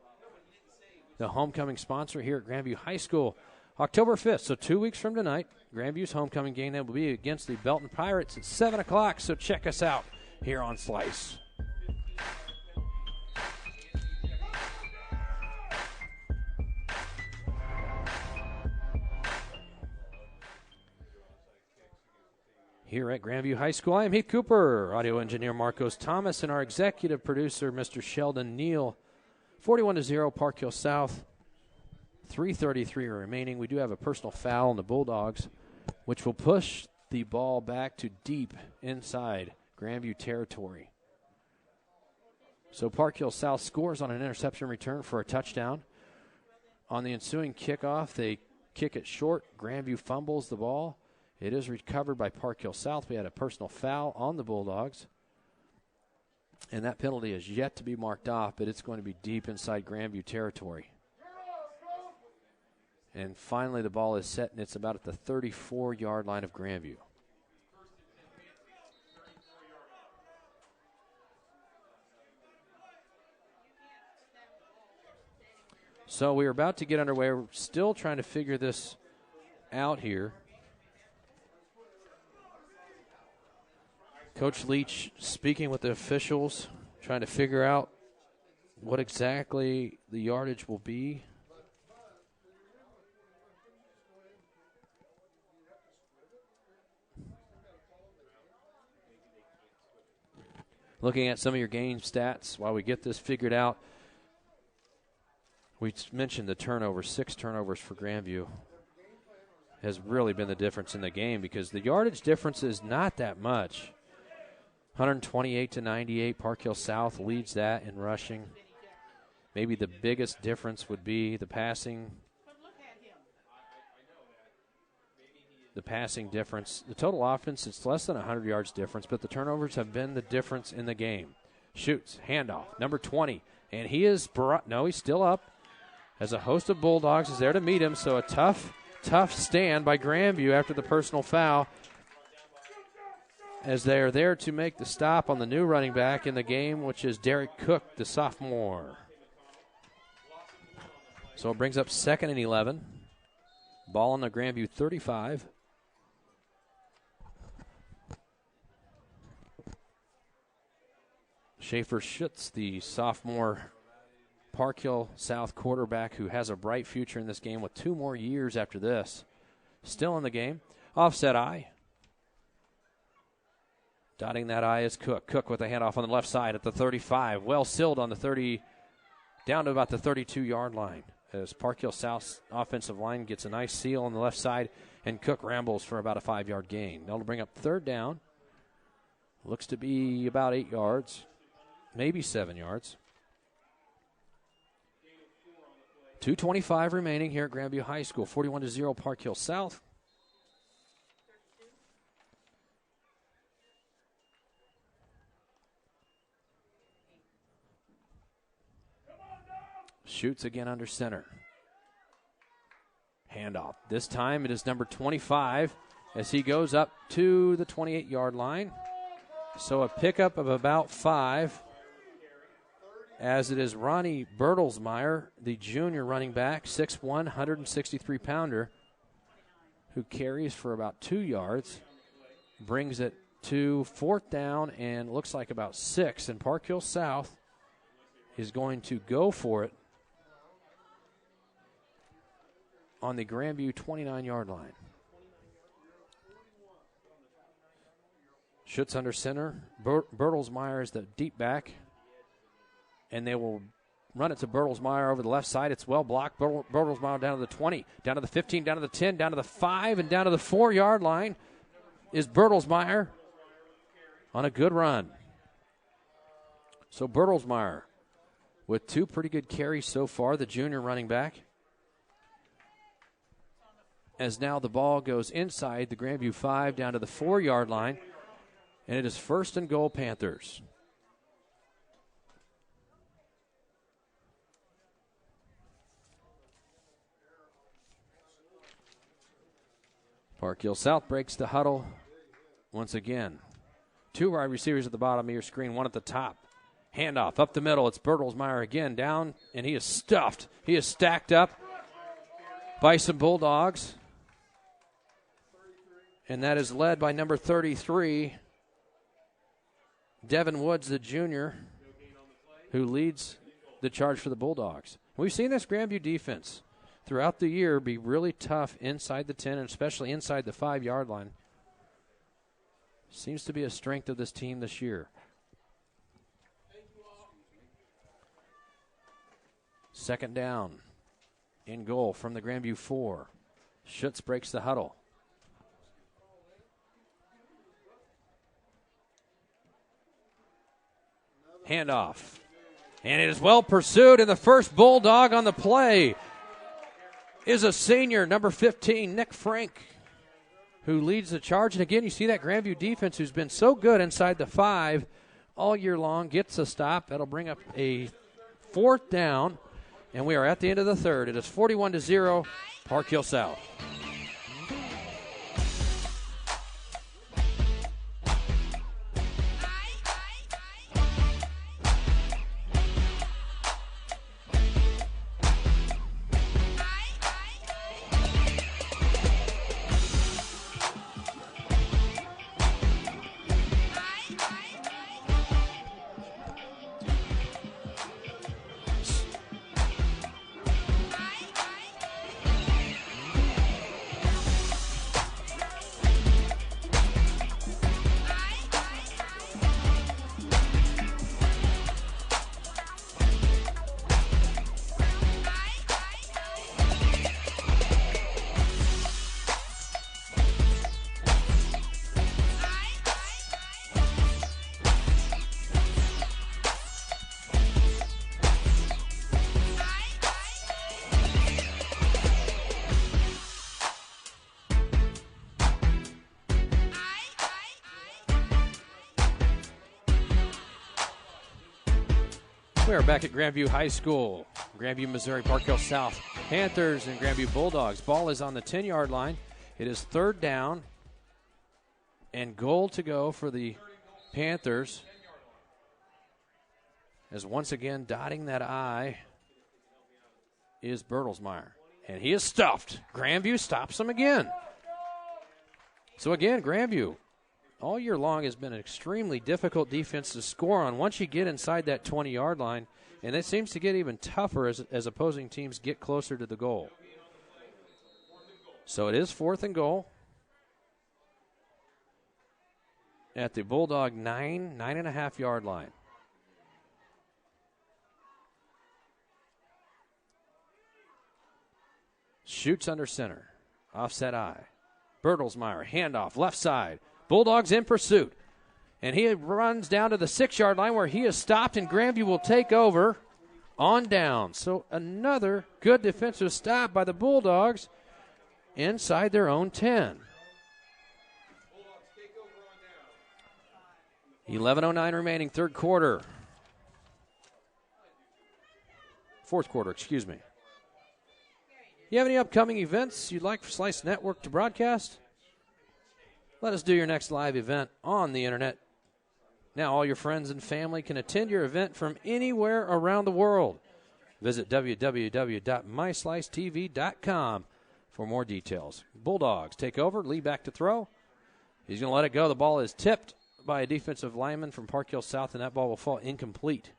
the homecoming sponsor here at Grandview High School, October 5th, so 2 weeks from tonight. Grandview's homecoming game that will be against the Belton Pirates at 7 o'clock, so check us out here on Slice. Here at Grandview High School, I am Heath Cooper, audio engineer Marcos Thomas, and our executive producer, Mr. Sheldon Neal. 41-0, Park Hill South. 3:33 remaining. We do have a personal foul on the Bulldogs, which will push the ball back to deep inside Grandview territory. So Park Hill South scores on an interception return for a touchdown. On the ensuing kickoff, they kick it short. Grandview fumbles the ball. It is recovered by Park Hill South. We had a personal foul on the Bulldogs, and that penalty is yet to be marked off, but it's going to be deep inside Grandview territory. And finally, the ball is set, and it's about at the 34-yard line of Grandview. So we are about to get underway. We're still trying to figure this out here. Coach Leach speaking with the officials, trying to figure out what exactly the yardage will be. Looking at some of your game stats while we get this figured out. We mentioned the turnovers, 6 turnovers for Grandview has really been the difference in the game because the yardage difference is not that much. 128-98, Park Hill South leads that in rushing. Maybe the biggest difference would be the passing. The passing difference. The total offense, it's less than 100 yards difference, but the turnovers have been the difference in the game. Shoots, handoff, number 20, and he is he's still up as a host of Bulldogs is there to meet him, so a tough stand by Grandview after the personal foul as they are there to make the stop on the new running back in the game, which is Derek Cook, the sophomore. So it brings up 2nd and 11. Ball on the Grandview 35. Schaefer Schutz, the sophomore Park Hill South quarterback who has a bright future in this game with 2 more years after this. Still in the game. Offset I. Dotting that I is Cook. Cook with a handoff on the left side at the 35. Well sealed on the 30, down to about the 32-yard line. As Park Hill South's offensive line gets a nice seal on the left side, and Cook rambles for about a 5-yard gain. That'll bring up 3rd down. Looks to be about 8 yards, maybe 7 yards. 2:25 remaining here at Grandview High School. 41-0 Park Hill South. Shoots again under center. Handoff. This time it is number 25 as he goes up to the 28-yard line. So a pickup of about 5 as it is Ronnie Bertelsmeyer, the junior running back, 6'1", 163-pounder, who carries for about 2 yards, brings it to 4th down and looks like about 6. And Park Hill South is going to go for it on the Grandview 29-yard line. Schutz under center. Bertelsmeyer is the deep back. And they will run it to Bertelsmeyer over the left side. It's well blocked. Bertelsmeyer down to the 20, down to the 15, down to the 10, down to the 5, and down to the 4-yard line is Bertelsmeyer on a good run. So Bertelsmeyer with 2 pretty good carries so far, the junior running back. As now the ball goes inside the Grandview 5 down to the 4-yard line, and it is 1st and goal, Panthers. Park Hill South breaks the huddle once again. 2 wide receivers at the bottom of your screen, 1 at the top. Handoff up the middle. It's Bertelsmeyer again down, and he is stuffed. He is stacked up by some Bulldogs. And that is led by number 33, Devin Woods, the junior, who leads the charge for the Bulldogs. We've seen this Grandview defense throughout the year be really tough inside the 10 and especially inside the 5-yard line. Seems to be a strength of this team this year. Second down in goal from the Grandview 4. Schutz breaks the huddle. Handoff. And it is well pursued, and the first Bulldog on the play is a senior, number 15, Nick Frank, who leads the charge. And again, you see that Grandview defense who's been so good inside the 5 all year long gets a stop. That'll bring up a 4th down, and we are at the end of the 3rd. It is 41-0, Park Hill South. We are back at Grandview High School. Grandview, Missouri, Park Hill South Panthers and Grandview Bulldogs. Ball is on the 10-yard line. It is 3rd down and goal to go for the Panthers. As once again, dotting that I is Bertelsmeyer. And he is stuffed. Grandview stops him again. So again, Grandview all year long has been an extremely difficult defense to score on once you get inside that 20-yard line, and it seems to get even tougher as opposing teams get closer to the goal. So it is 4th and goal at the Bulldog 9.5-yard line. Shoots under center. Offset I. Bertelsmeyer, handoff, left side. Bulldogs in pursuit. And he runs down to the 6-yard line where he is stopped, and Grandview will take over on down. So another good defensive stop by the Bulldogs inside their own 10. 11:09 remaining, 3rd quarter. 4th quarter, excuse me. You have any upcoming events you'd like for Slice Network to broadcast? Let us do your next live event on the internet. Now all your friends and family can attend your event from anywhere around the world. Visit www.myslicetv.com for more details. Bulldogs take over, lead back to throw. He's going to let it go. The ball is tipped by a defensive lineman from Park Hill South, and that ball will fall incomplete.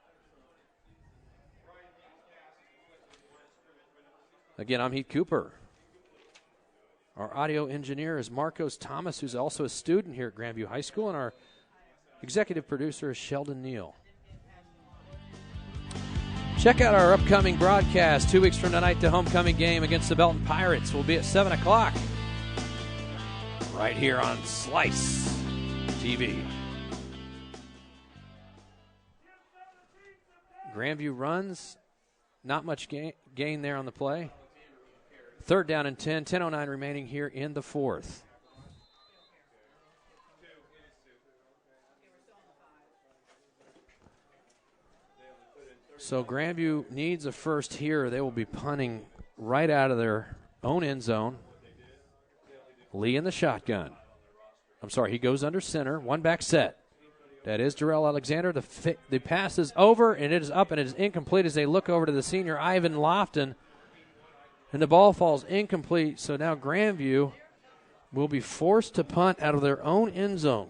Again, I'm Heath Cooper. Our audio engineer is Marcos Thomas, who's also a student here at Grandview High School, and our executive producer is Sheldon Neal. Check out our upcoming broadcast 2 weeks from tonight. The homecoming game against the Belton Pirates will be at 7 o'clock right here on Slice TV. Grandview runs. Not much gain there on the play. 3rd down and 10. 10:09 remaining here in the 4th. So Grandview needs a first here. They will be punting right out of their own end zone. Lee in the shotgun. I'm sorry, he goes under center. One back set. That is Darrell Alexander. The pass is over, and it is up, and it is incomplete as they look over to the senior, Ivan Lofton. And the ball falls incomplete, so now Grandview will be forced to punt out of their own end zone.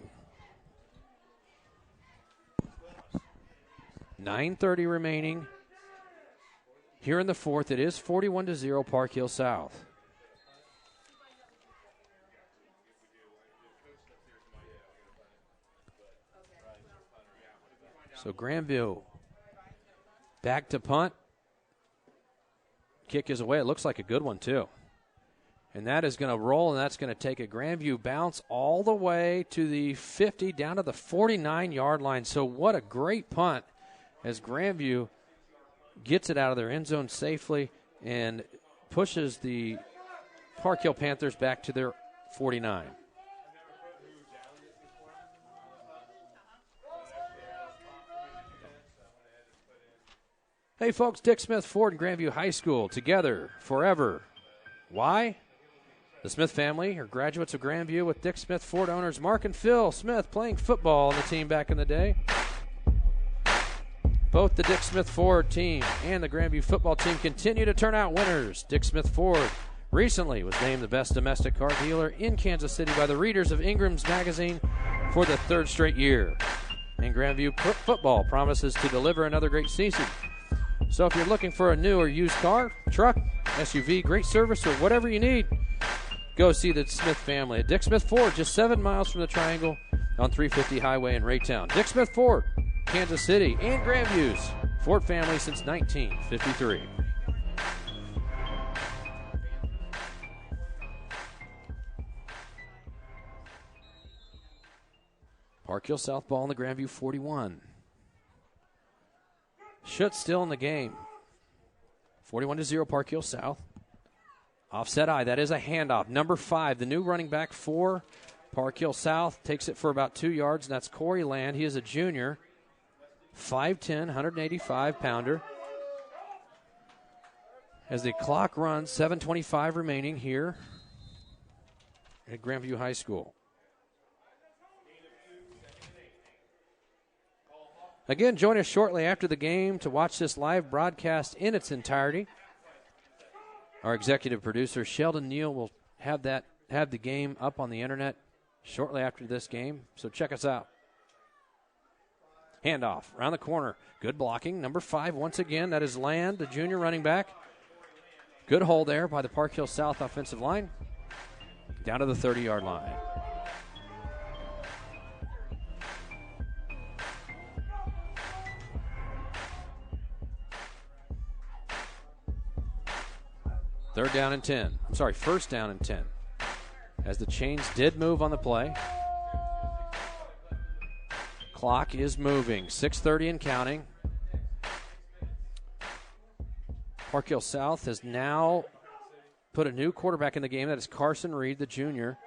9:30 remaining here in the 4th. It is 41-0 Park Hill South. So Grandview back to punt. Kick is away. It looks like a good one, too. And that is going to roll, and that's going to take a Grandview bounce all the way to the 50, down to the 49-yard line. So what a great punt as Grandview gets it out of their end zone safely and pushes the Park Hill Panthers back to their 49. Hey, folks, Dick Smith Ford and Grandview High School, together forever. Why? The Smith family are graduates of Grandview, with Dick Smith Ford owners Mark and Phil Smith playing football on the team back in the day. Both the Dick Smith Ford team and the Grandview football team continue to turn out winners. Dick Smith Ford recently was named the best domestic car dealer in Kansas City by the readers of Ingram's magazine for the 3rd straight year. And Grandview football promises to deliver another great season. So if you're looking for a new or used car, truck, SUV, great service, or whatever you need, go see the Smith family at Dick Smith Ford, just 7 miles from the Triangle on 350 Highway in Raytown. Dick Smith Ford, Kansas City, and Grandview's Ford family since 1953. Park Hill South ball in the Grandview 41. Schutz still in the game. 41-0 Park Hill South. Offset eye, that is a handoff. Number 5, the new running back for Park Hill South, takes it for about 2 yards, and that's Corey Land. He is a junior. 5'10", 185-pounder. As the clock runs, 7:25 remaining here at Grandview High School. Again, join us shortly after the game to watch this live broadcast in its entirety. Our executive producer, Sheldon Neal, will have the game up on the internet shortly after this game, so check us out. Handoff around the corner. Good blocking. Number 5 once again. That is Land, the junior running back. Good hold there by the Park Hill South offensive line. Down to the 30-yard line. First down and 10. As the chains did move on the play. Clock is moving. 6:30 and counting. Park Hill South has now put a new quarterback in the game. That is Carson Reed, the junior.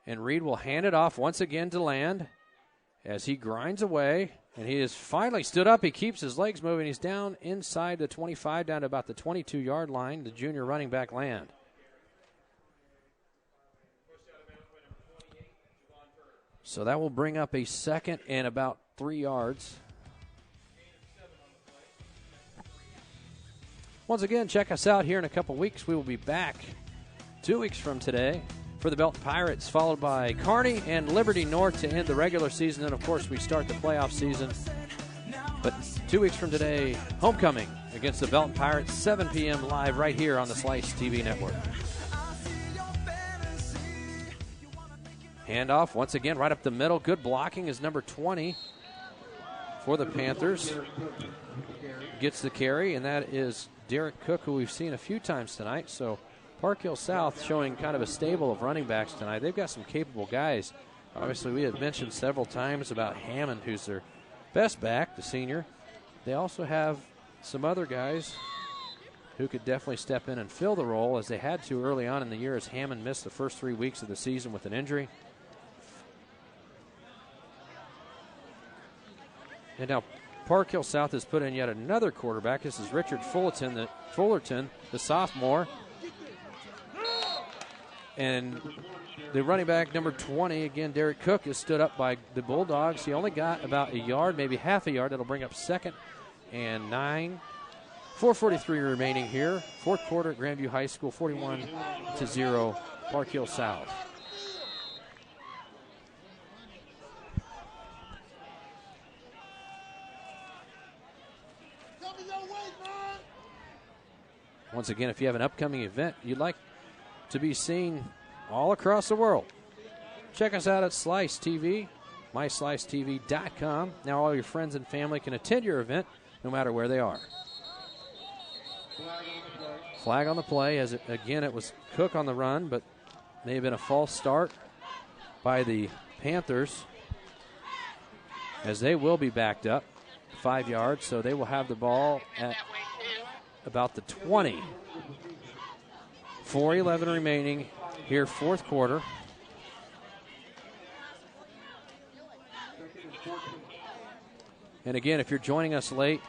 And Reed will hand it off once again to Land as he grinds away. And he has finally stood up. He keeps his legs moving. He's down inside the 25, down to about the 22-yard line, the junior running back Land. So that will bring up a 2nd and about 3 yards. Once again, check us out here in a couple weeks. We will be back 2 weeks from today for the Belton Pirates, followed by Kearney and Liberty North to end the regular season. And, of course, we start the playoff season. But 2 weeks from today, homecoming against the Belton Pirates, 7 p.m. live right here on the Slice TV network. Handoff once again right up the middle. Good blocking is number 20 for the Panthers. gets the carry, and that is Derek Cook, who we've seen a few times tonight. So Park Hill South showing kind of a stable of running backs tonight. They've got some capable guys. Obviously, we have mentioned several times about Hammond, who's their best back, the senior. They also have some other guys who could definitely step in and fill the role, as they had to early on in the year, as Hammond missed the first 3 weeks of the season with an injury. And now Park Hill South has put in yet another quarterback. This is Richard Fullerton, the sophomore. And the running back, number 20, again, Derek Cook, is stood up by the Bulldogs. He only got about a yard, maybe half a yard. That'll bring up 2nd and 9. 4:43 remaining here. Fourth quarter at Grandview High School, 41-0, Park Hill South. Once again, if you have an upcoming event you'd like to be seen all across the world, check us out at Slice TV, myslicetv.com. Now all your friends and family can attend your event no matter where they are. Flag on the play, as it was Cook on the run, but may have been a false start by the Panthers, as they will be backed up 5 yards, so they will have the ball at about the 20. 4:11 remaining here, fourth quarter. And again, if you're joining us late,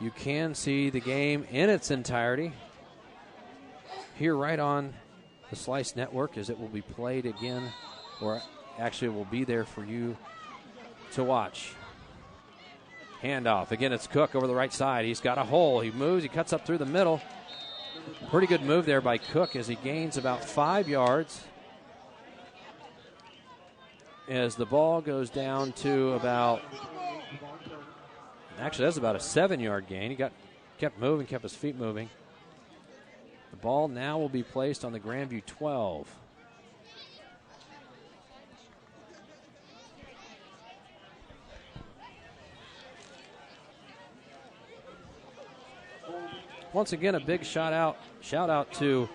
you can see the game in its entirety here right on the Slice Network, as it will be played again, or actually it will be there for you to watch. Handoff. Again, it's Cook over the right side. He's got a hole. He moves. He cuts up through the middle. Pretty good move there by Cook, as he gains about 5 yards, as the ball goes down to about, actually that's about a 7-yard gain. He kept moving, kept his feet moving. The ball now will be placed on the Grandview 12. Once again, a big shout out to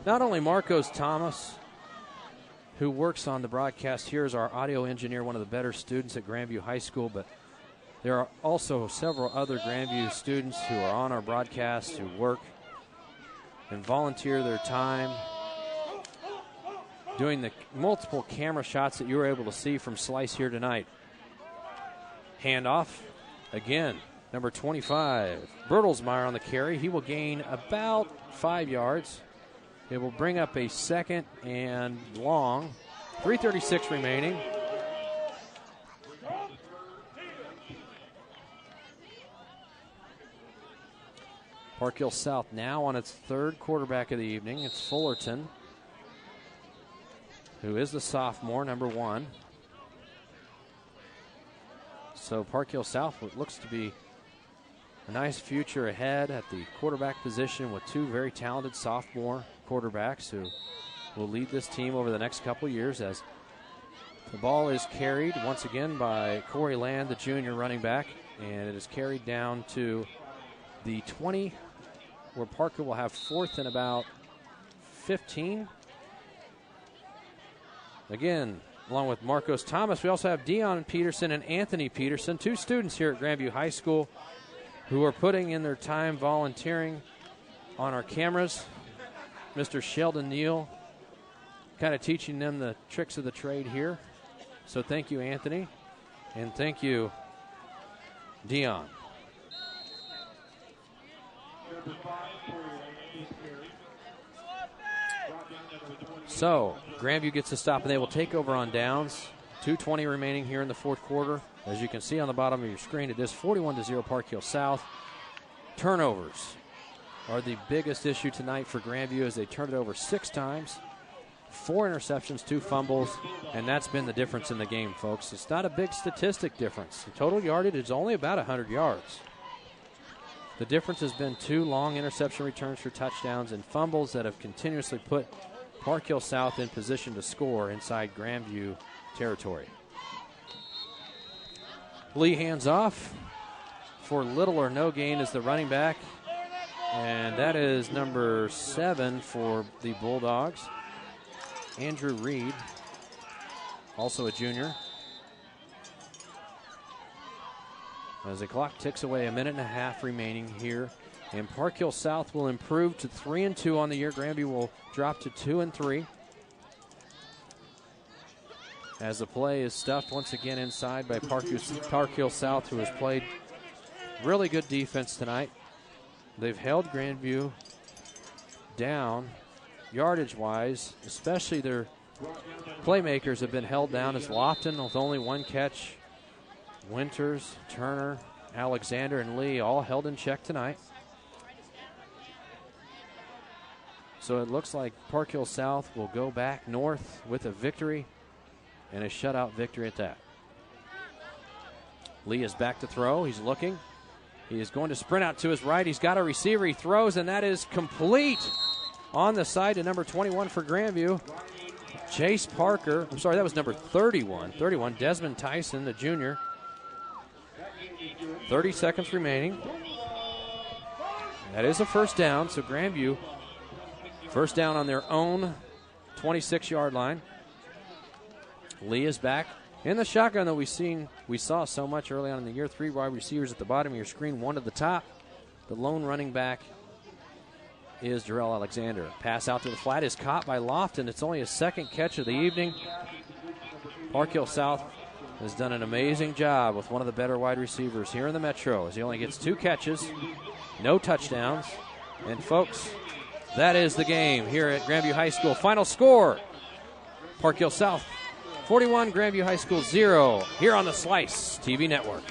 not only Marcos Thomas, who works on the broadcast here as our audio engineer, one of the better students at Grandview High School, but there are also several other Grandview students who are on our broadcast, who work and volunteer their time doing the multiple camera shots that you were able to see from Slice here tonight. Handoff again. Number 25, Bertelsmeyer on the carry. He will gain about 5 yards. It will bring up a 2nd and long. 3:36 remaining. Park Hill South now on its 3rd quarterback of the evening. It's Fullerton, who is the sophomore, number 1. So Park Hill South, what looks to be a nice future ahead at the quarterback position, with 2 very talented sophomore quarterbacks who will lead this team over the next couple years, as the ball is carried once again by Corey Land, the junior running back, and it is carried down to the 20, where Parker will have 4th and about 15. Again, along with Marcos Thomas, we also have Dion Peterson and Anthony Peterson, 2 students here at Grandview High School, who are putting in their time volunteering on our cameras. Mr. Sheldon Neal kind of teaching them the tricks of the trade here. So thank you, Anthony, and thank you, Dion. So Grandview gets a stop, and they will take over on downs. 2:20 remaining here in the fourth quarter. As you can see on the bottom of your screen, it is 41-0 Park Hill South. Turnovers are the biggest issue tonight for Grandview, as they turned it over 6 times. 4 interceptions, 2 fumbles, and that's been the difference in the game, folks. It's not a big statistic difference. The total yardage is only about 100 yards. The difference has been 2 long interception returns for touchdowns and fumbles that have continuously put Park Hill South in position to score inside Grandview territory. Lee hands off. for little or no gain is the running back. And that is number 7 for the Bulldogs, Andrew Reed, also a junior. As the clock ticks away, 1.5 minutes remaining here. And Park Hill South will improve to 3-2 on the year. Grandview will drop to 2-3. As the play is stuffed once again inside by Park Hill South, who has played really good defense tonight. They've held Grandview down yardage-wise, especially their playmakers have been held down as Lofton with only 1 catch. Winters, Turner, Alexander, and Lee all held in check tonight. So it looks like Park Hill South will go back north with a victory, and a shutout victory at that. Lee is back to throw. He's looking. He is going to sprint out to his right. He's got a receiver. He throws, and that is complete on the side to number 21 for Grandview. Chase Parker. I'm sorry, that was number 31. Desmond Tyson, the junior. 30 seconds remaining. That is a first down, so Grandview first down on their own 26-yard line. Lee is back in the shotgun that we saw so much early on in the year. 3 wide receivers at the bottom of your screen, 1 at the top. The lone running back is Jarrell Alexander. Pass out to the flat is caught by Lofton. It's only his 2nd catch of the evening. Park Hill South has done an amazing job with one of the better wide receivers here in the Metro, as he only gets 2 catches, no touchdowns. And folks, that is the game here at Grandview High School. Final score, Park Hill South 41, Grandview High School 0, here on the Slice TV Network.